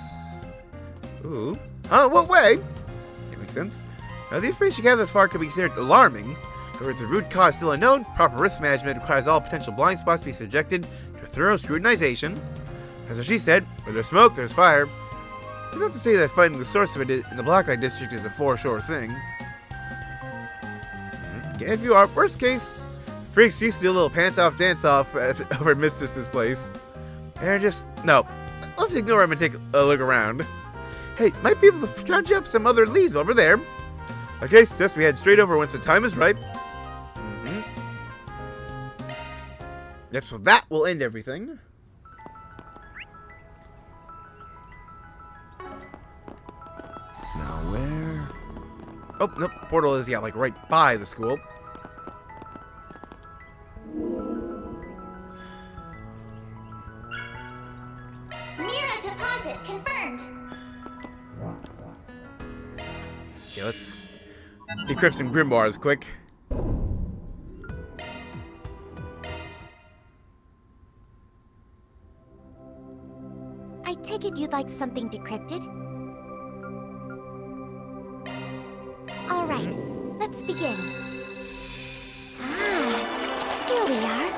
Ooh. Huh? What way? That makes sense. Now, the information gathered thus far could be considered alarming. However, it's a root cause still unknown. Proper risk management requires all potential blind spots to be subjected to a thorough scrutinization. As she said, where there's smoke, there's fire. It's not to say that finding the source of it in the Blacklight District is a for-sure thing. Okay, if you are, worst case, freaks used to do a little pants-off dance-off over at Mistress's place. And just, no. Let's ignore him and take a look around. Hey, might be able to judge up some other leads while we're there. Okay, suggest we head straight over once the time is ripe. Yep, so that will end everything. Now where? Oh, nope, portal is, like right by the school. Mira deposit confirmed. Okay, let's decrypt some grimoires quick. I take it you'd like something decrypted? right. Let's begin. Here we are.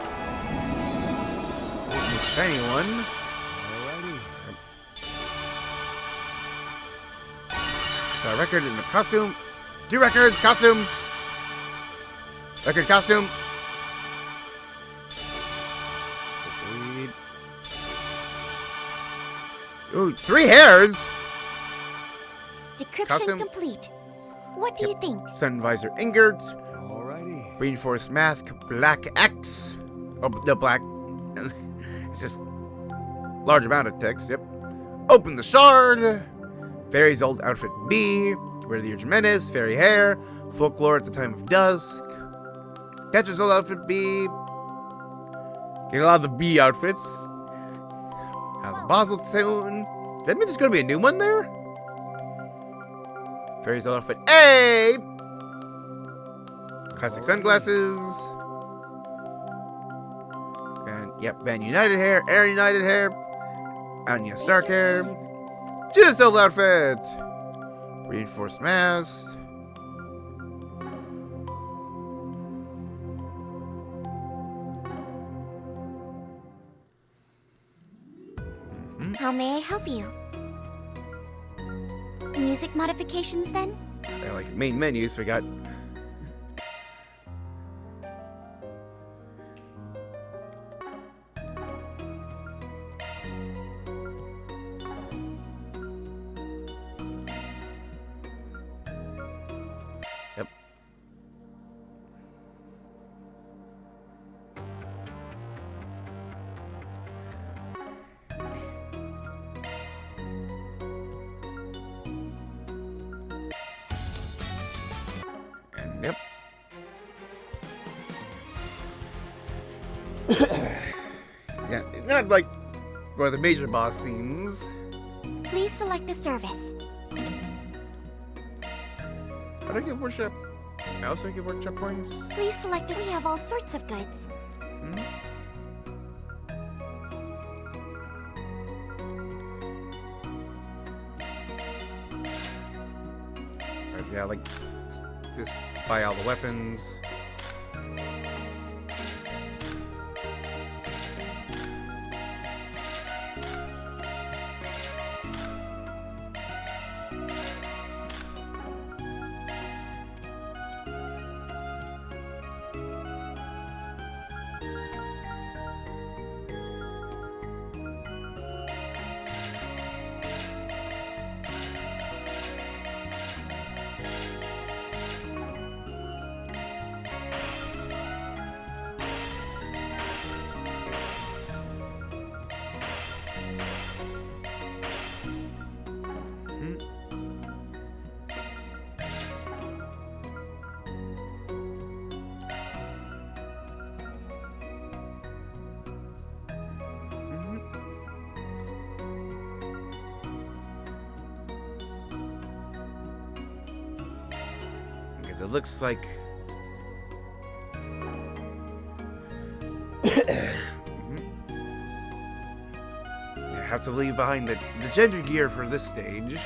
Shiny one. Alrighty. A record in the costume. 2 records, costume. Record, costume. Ooh, 3 hairs. Decryption Costume. complete. What do you think? Sun visor ingot. Alrighty. Reinforced mask, black X. Oh, no, black. It's just large amount of text, yep. Open the shard. Fairy's old outfit B. Wear the Urge Menace, fairy hair. Folklore at the time of dusk. Catcher's old outfit B. Get a lot of the B outfits. The Basel soon. Does that mean there's gonna be a new one there? Fairy's old outfit A. Classic sunglasses. And yep, Van United hair, Air United hair, Anya Stark hair. Judas old outfit. Reinforced mask. How may I help you? Music modifications, then? Yeah, like main menu, so we got. Yep. And yep. Yeah, not like one of the major boss themes. Please select a service. How do I get workshop? I also get workshop points. Please select a... We have all sorts of goods. Hmm? Yeah, like just buy all the weapons. Because it looks like I have to leave behind the gender gear for this stage.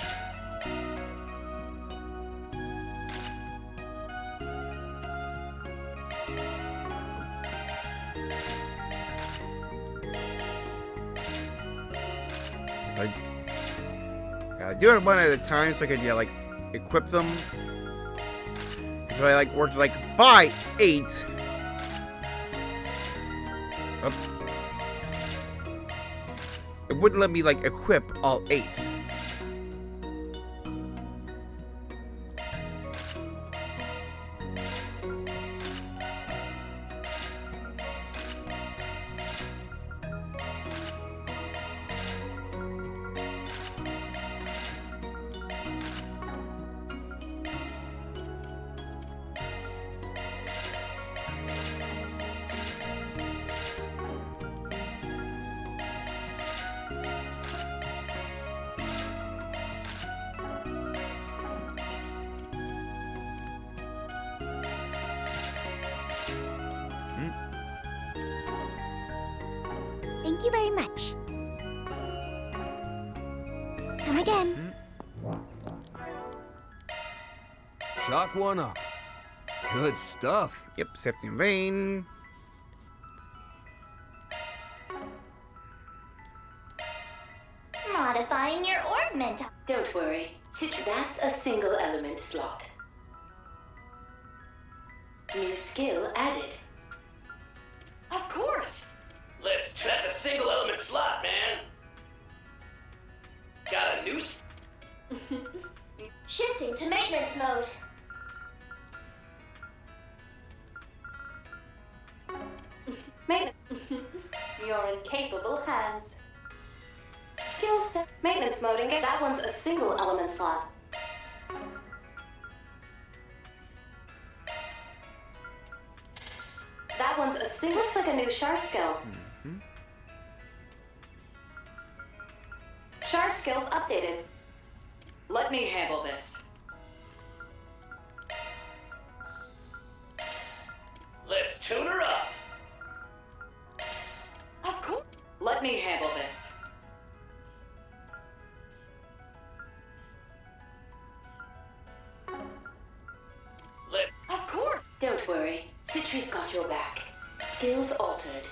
I do it one at a time so I can like equip them. So I like worked like buy 8. Oh. It wouldn't let me like equip all 8. Thank you very much. Come again. Shock one up. Good stuff. Yep, septium vein. Modifying your orbment. Don't worry. That's a single element slot. New skill added. Of course. That's a single element slot, man. Got a new Shifting to maintenance mode. You're in capable hands. Skill set. Maintenance mode engaged. That one's a single element slot. That one's a single. Looks like a new shard skill. Shard skills updated. Let me handle this. Let's tune her up. Of course. Let me handle this. Of course. Don't worry. Citri's got your back. Skills altered.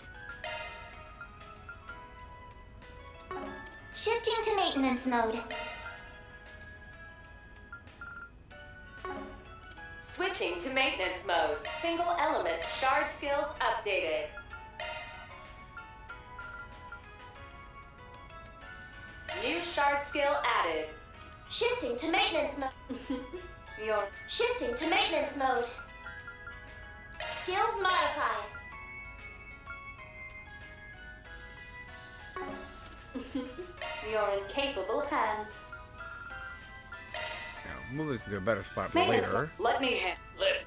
Shifting to maintenance mode. Switching to maintenance mode. Single element shard skills updated. New shard skill added. Shifting to maintenance mode. You're shifting to maintenance mode. Skills modified. You're in capable hands. Now, move this to a better spot for Maintenance later. Let me Let's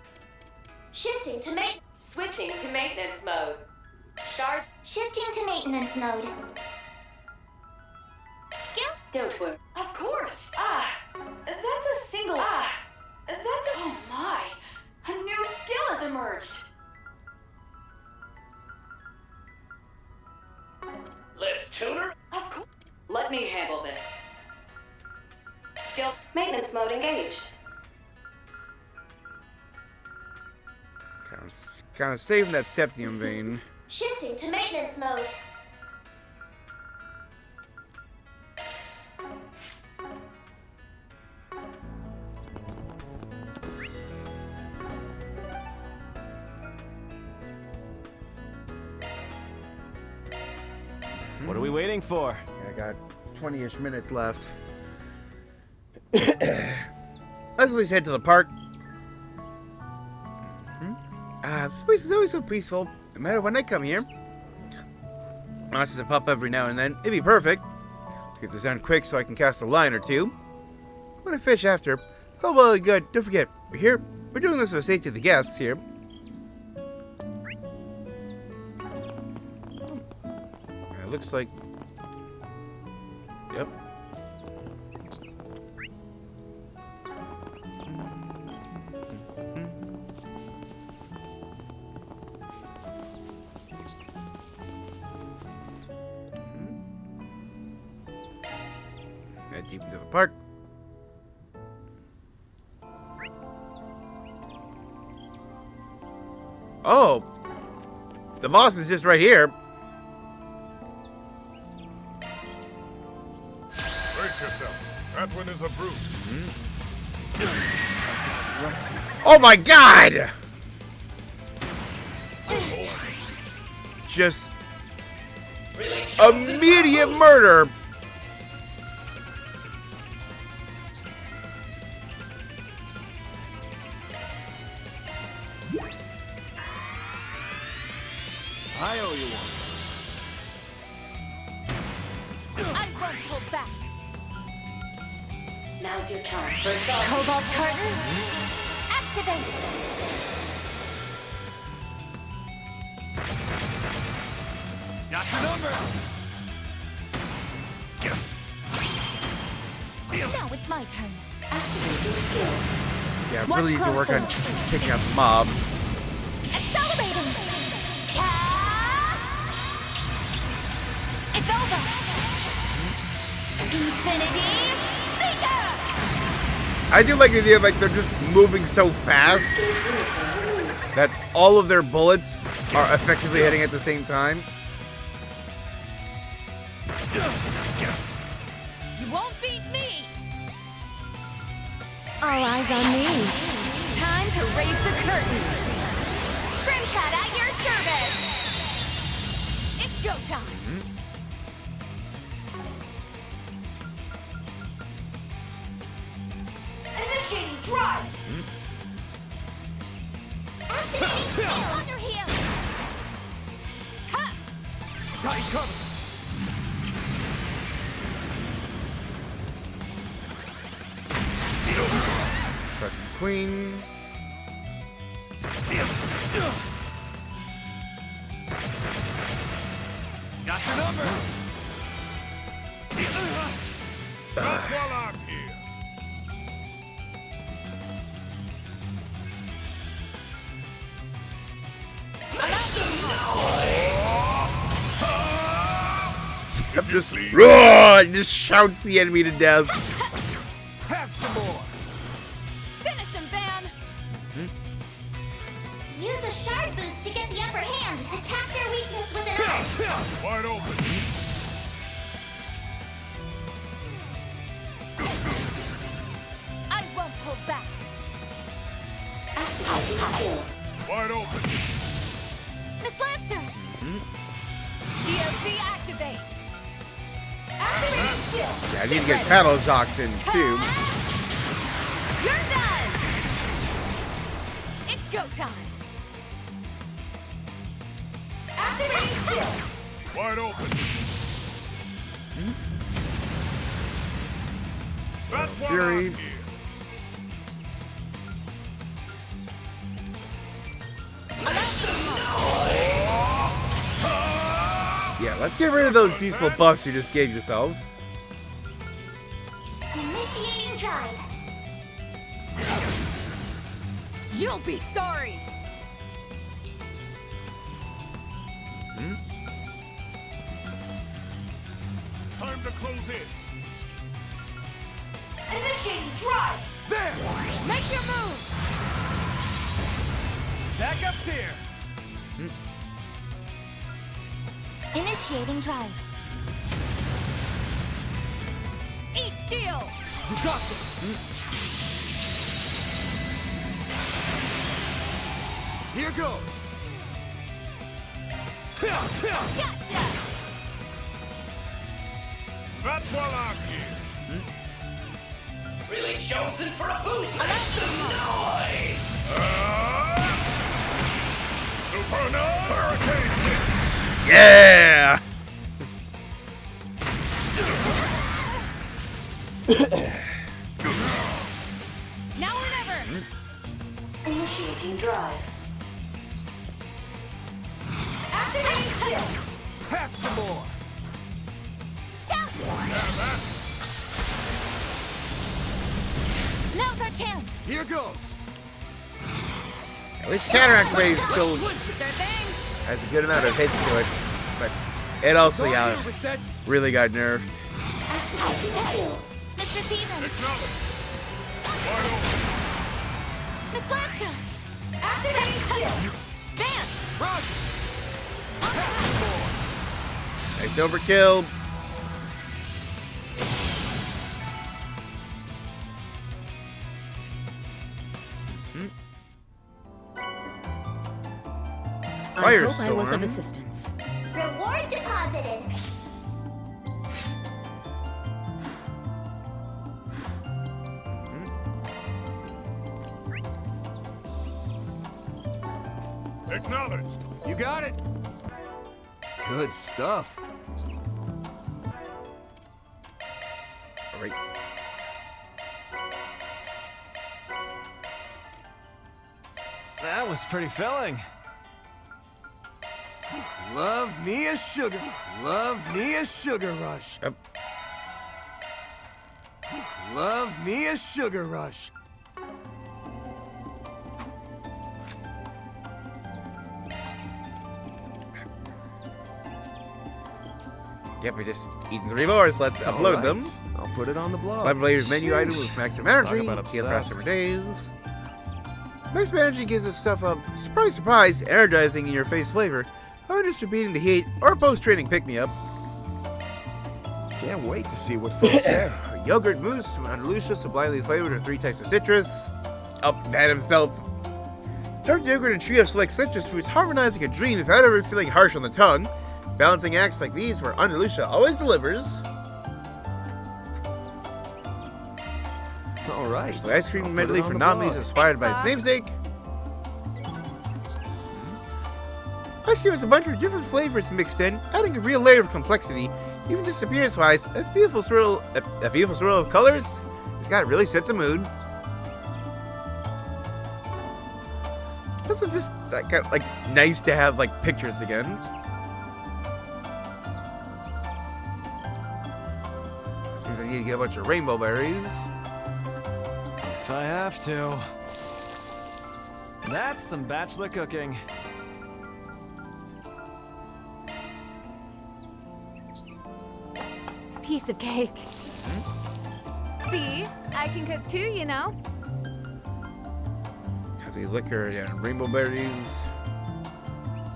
Shifting to switching to maintenance mode. Shard shifting to maintenance mode. Skill. Don't worry. Of course. That's a single. That's a. Oh my! A new skill has emerged. Let's tune her. Of course. Let me handle this. Skill maintenance mode engaged. Kind of saving that septium vein. Shifting to maintenance mode. What are we waiting for? I got 20-ish minutes left. Let's at least head to the park. This place is always so peaceful, no matter when I come here. Monsters that pop every now and then. It'd be perfect to get this done quick so I can cast a line or two. I'm gonna fish after. It's all well and good. Don't forget, we're here. We're doing this for the safety of the guests here. It looks like. Yep. Head deep into the park. Oh! The boss is just right here. Brace yourself. That one is a brute. Oh my god! Just immediate murder. I owe you one. I won't hold back. Now's your chance for a shot. Cobalt curtain, activate. Got the number. Now it's my turn. Activating skill. Yeah, Watch really need to work on closer. picking out mobs. Accelerating. It's over. Infinity Seeker. I do like the idea of like they're just moving so fast that all of their bullets are effectively hitting at the same time. You won't beat me! All eyes on me. Time to raise the curtain. Grimcat at your service! It's go time! Initiating drive! Activating on your heels! Ha! Got you covered. Second queen. Got your number. Not while I'm here. Just roar! Just shouts the enemy to death. Have some more. Finish him, Van! Use a shard boost to get the upper hand. Attack their weakness with an arm. Wide open. I won't hold back. Activating skill. Wide open. Miss Lancer! DLC activate! Activating skill. Yeah, I need to get paddle jocks in too. You're done! It's go time! Activating skill. Wide open. Not while Fury. I'm here. Yeah, let's get rid of those useful buffs you just gave yourself. Initiating drive. You'll be sorry! Time to close in. Initiating drive. There. Make your move! Backup's here. Initiating drive. Eat steel! You got this. Here goes. Gotcha! Not while I'm here. Really jonesing for a boost. Supernova Hurricane Kick. Yeah! Now or never! Initiating drive. Activating skill. Have some more. Now's our chance! Here goes. At least Cataract Wave still Sure thing! has a good amount of hits to it, but it also really got nerfed. Activating skill. Mr. Steven! Miss Lancer! Activating skill. Van! Roger. Nice overkill. I hope I was of assistance. Reward deposited. Acknowledged. You got it. Good stuff. All right. That was pretty filling. Love me a sugar. Love me a sugar rush. Yep. Love me a sugar rush. Yep, we just eaten 3 more, so let's upload them. I'll put it on the blog. Collaborator's menu item with maximum energy. Talk about Heal for obsessed. 7 days. Maximum energy gives us stuff up. Surprise, surprise, energizing in your face flavor. Or distributing the heat, or post-training pick-me-up. Can't wait to see what folks say. Yogurt mousse from Andalusia, sublimely flavored with 3 types of citrus. Oh, that himself. Dark yogurt and trio of select citrus fruits harmonizing a dream without ever feeling harsh on the tongue. Balancing acts like these where Andalusia always delivers. Alright. So ice cream medley for nominees inspired by its namesake. Ice cream has a bunch of different flavors mixed in, adding a real layer of complexity. Even just appearance-wise, a beautiful swirl of colors. It's got really sets a mood. This is just like nice to have like pictures again. Seems I need to get a bunch of rainbow berries. If I have to. That's some bachelor cooking. Piece of cake. See? I can cook too, you know. Has a liquor and rainbow berries.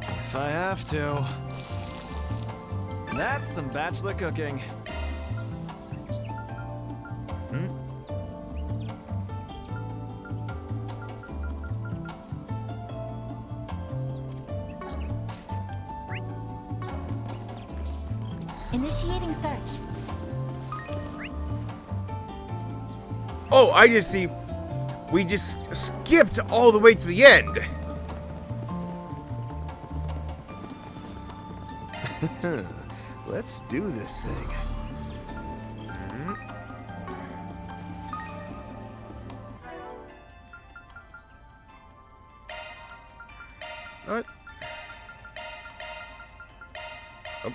If I have to. That's some bachelor cooking. Initiating search. Oh, I just see. We just skipped all the way to the end. Let's do this thing. What? Oh.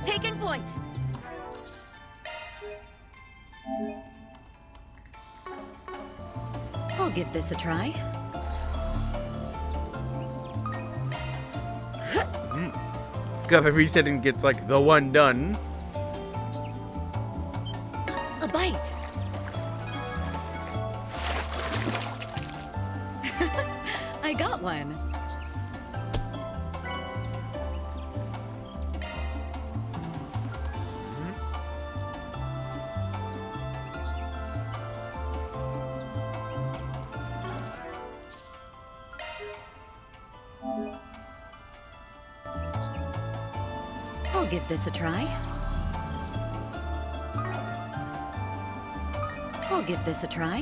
Taken point. I'll give this a try. Got my resetting gets like the one done. A bite. I got one. I'll give this a try. I'll give this a try.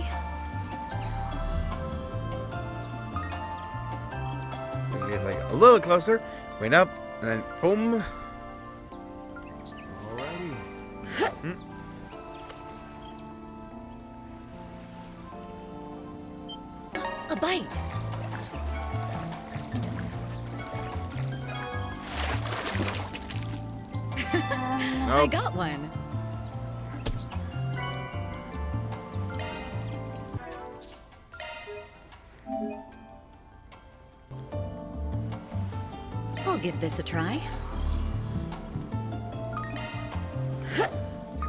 We get like a little closer, went up, and then boom. Alrighty. A bite. I got one. I'll give this a try.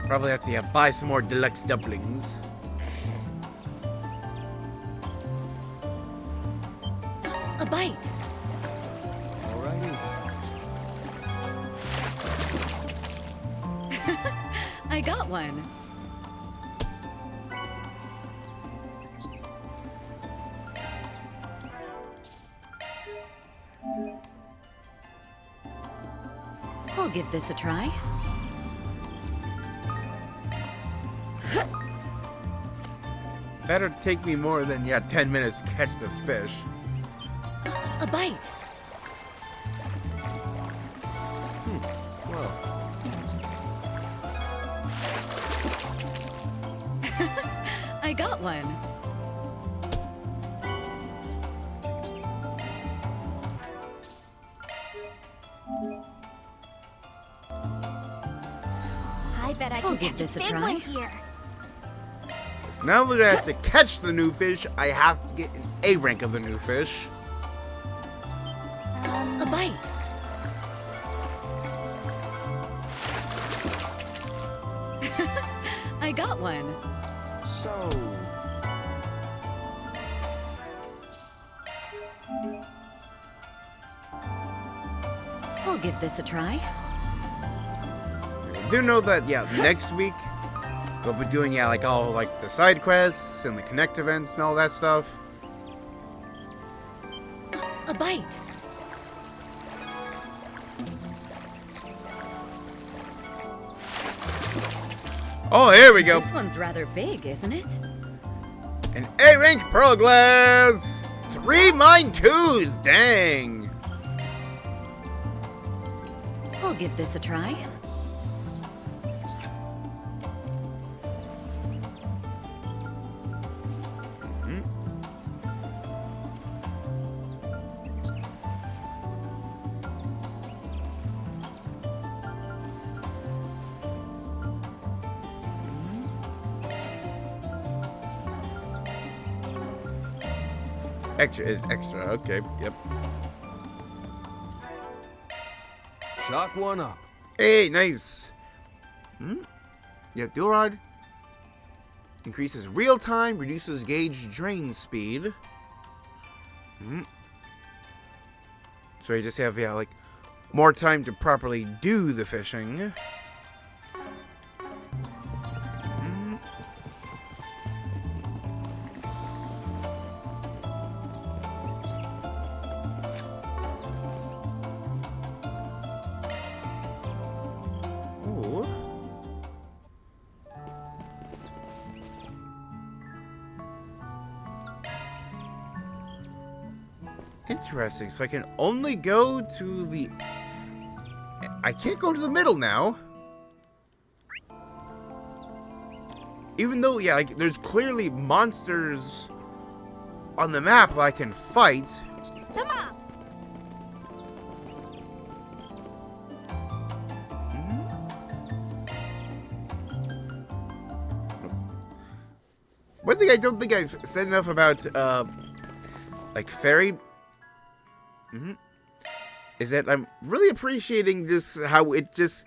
Probably have to buy some more deluxe dumplings. A bite. Alrighty. I got one. I'll give this a try. Better take me more than 10 minutes to catch this fish. A bite. I got one. I bet I I'll can give catch this a a big try. one here. So now that I have to catch the new fish, I have to get an A rank of the new fish. A bite. Oh. I'll give this a try. I do know that, yeah, next week we'll be doing, yeah, like all like the side quests and the connect events and all that stuff. A bite. Oh, here we go. This one's rather big, isn't it? An 8-inch Pearl Glass! 3 mine 2s! Dang! I'll give this a try. Extra is extra. Okay, yep. Shock one up. Hey, nice. Yeah, dual rod increases real time, reduces gauge drain speed. So you just have, yeah, like more time to properly do the fishing. Interesting. So I can only go to the... I can't go to the middle now. Even though, yeah, like, there's clearly monsters on the map that I can fight. Come on. One thing I don't think I've said enough about, like, fairy... is that I'm really appreciating just how it just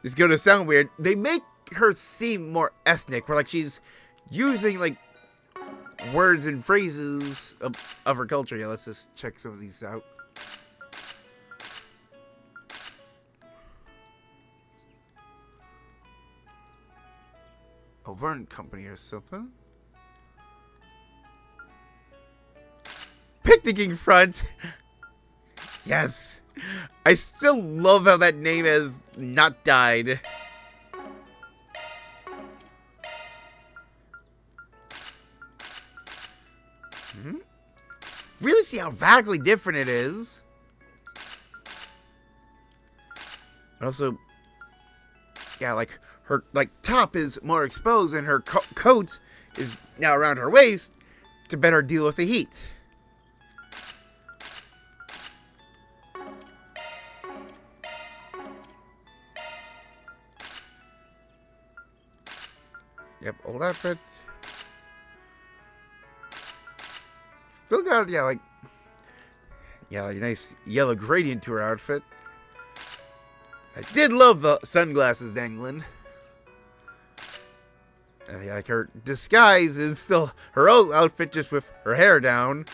is going to sound weird. They make her seem more ethnic, where like she's using like words and phrases of her culture. Yeah, let's just check some of these out. Vern Company or something. Picnicking front. Yes. I still love how that name has not died. Really see how radically different it is. Also, yeah, like her top is more exposed and her coat is now around her waist to better deal with the heat. Yep, old outfit. Still got, yeah, like a nice yellow gradient to her outfit. I did love the sunglasses dangling. And yeah, like her disguise is still her old outfit, just with her hair down.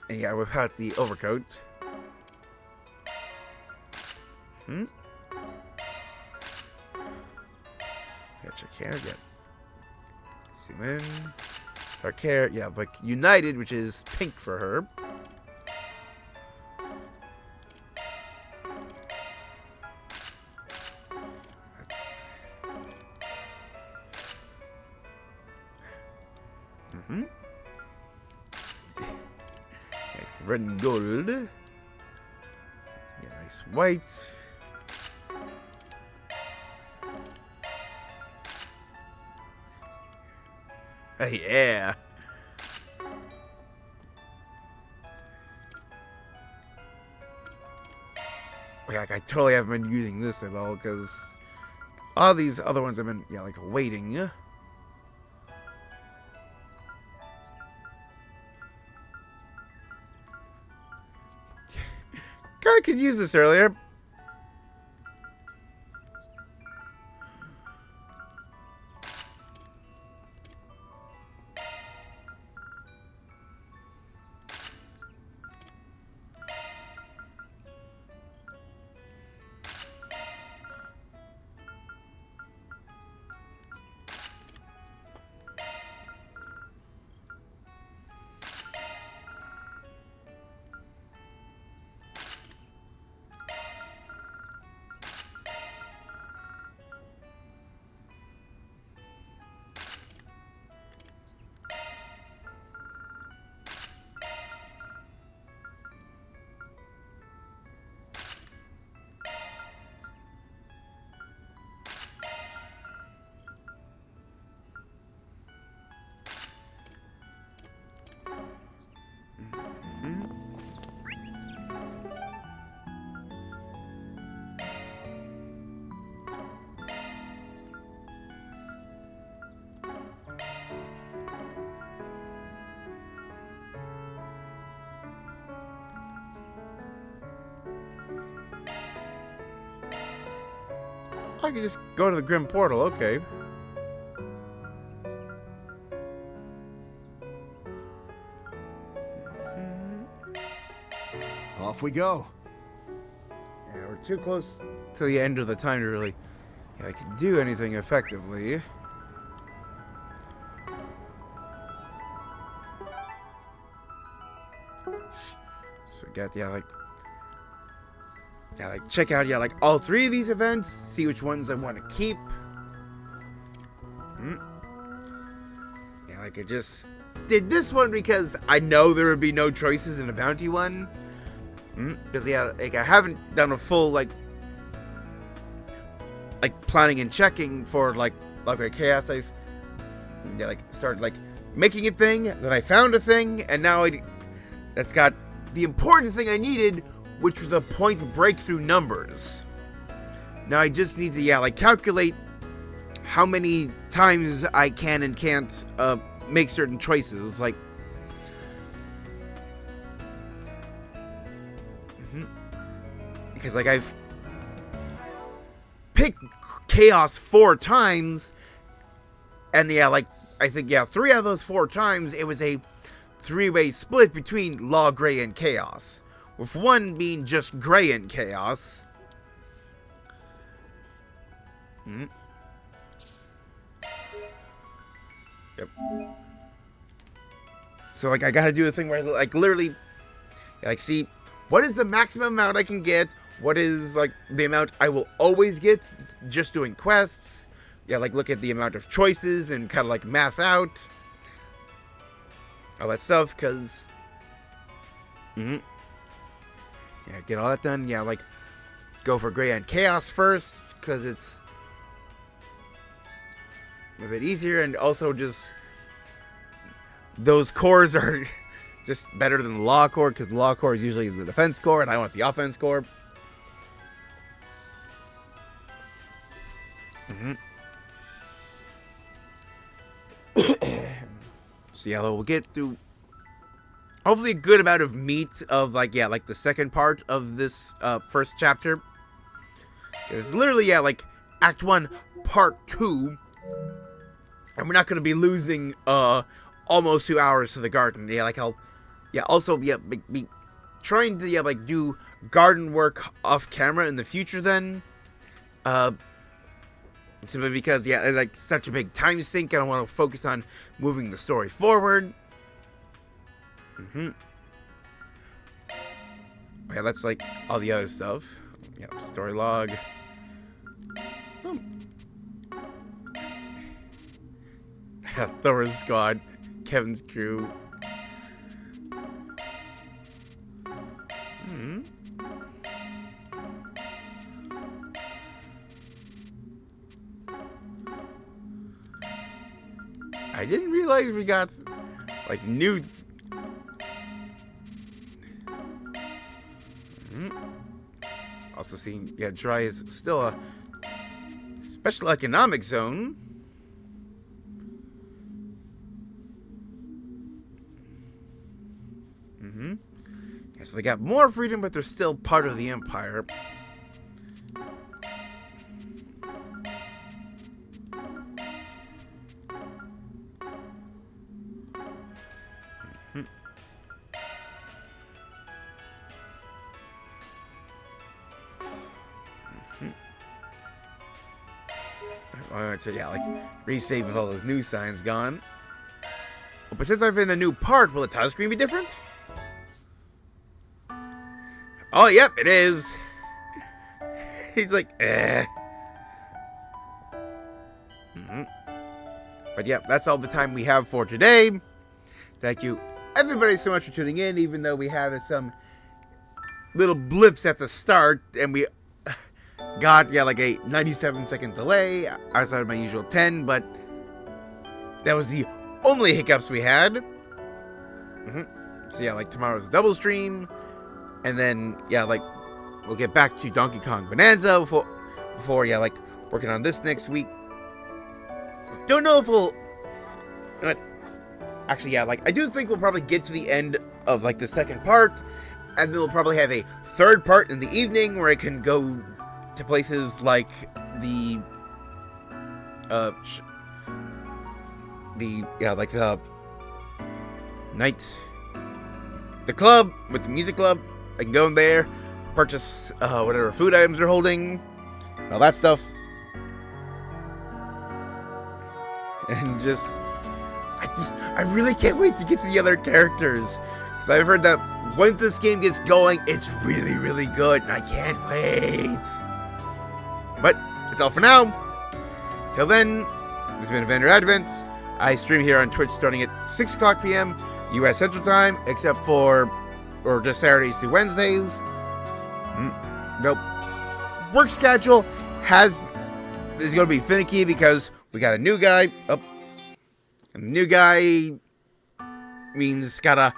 And yeah, without the overcoat. Got your carrot, yeah. Zoom in. Her carrot, yeah, like United, which is pink for her. Red and gold. Yeah, nice white. Oh, yeah. Like, I totally haven't been using this at all, because all these other ones have been, yeah, like, waiting. Kinda could use this earlier. I can just go to the Grim Portal, okay. Off we go. Yeah, we're too close to the end of the time to really do anything effectively. So we got, check out, all 3 of these events, see which ones I want to keep. Yeah, I just did this one because I know there would be no choices in a bounty one. Because, I haven't done a full, planning and checking for, Chaos. I've, started, making a thing, then I found a thing, and now that's got the important thing I needed, which was a point breakthrough numbers. Now I just need to, calculate how many times I can and can't, make certain choices, Because, I've picked Chaos 4 times, and, I think, 3 out of those 4 times, it was a 3-way split between Law, Gray, and Chaos, with one being just Gray and Chaos. Yep. So, I gotta do a thing where, literally, see, what is the maximum amount I can get? What is, the amount I will always get just doing quests? Yeah, look at the amount of choices and kind of, math out all that stuff, because... Yeah, get all that done. Yeah, go for Gray and Chaos first, because it's a bit easier, and also just... Those cores are just better than the Law core, because the Law core is usually the defense core, and I want the offense core. So yeah, we'll get through hopefully a good amount of meat of the second part of this first chapter. It's literally Act 1 Part 2, and we're not going to be losing almost 2 hours to the Garten. Yeah, I'll also be trying to do garden work off camera in the future then. Simply because, it's such a big time sink, and I want to focus on moving the story forward. Yeah, that's, all the other stuff. Yeah, story log. Thor's squad. Kevin's crew. I didn't realize we got, new... Also seeing, Dry is still a special economic zone. Yeah, so they got more freedom, but they're still part of the Empire. So resave with all those new signs gone. Oh, but since I've in a new part, will the touchscreen be different? Oh, yep, it is. He's eh. But yeah, that's all the time we have for today. Thank you, everybody, so much for tuning in, even though we had some little blips at the start, and we got, a 97-second delay outside of my usual 10, but that was the only hiccups we had. So yeah, tomorrow's a double stream, and then, we'll get back to Donkey Kong Bonanza before working on this next week. Don't know if we'll, actually, I do think we'll probably get to the end of, the second part, and then we'll probably have a third part in the evening where I can go to places like the club with the music club. I can go in there, purchase whatever food items they're holding, all that stuff, and I really can't wait to get to the other characters, because I've heard that once this game gets going, it's really, really good, and I can't wait. But that's all for now. Till then, this has been Evander Advent. I stream here on Twitch starting at 6 o'clock p.m. U.S. Central Time, except for, or just Saturdays through Wednesdays. Nope. Work schedule is going to be finicky because we got a new guy. And the new guy means gotta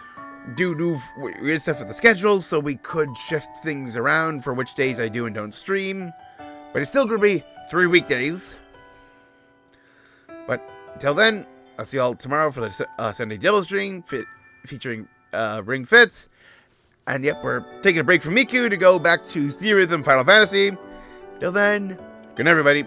do weird stuff with the schedule, so we could shift things around for which days I do and don't stream. But it's still going to be 3 weekdays. But until then, I'll see you all tomorrow for the Sunday Devil stream featuring Ring Fit. And yep, we're taking a break from Miku to go back to Theory Rhythm Final Fantasy. Till then, good night, everybody.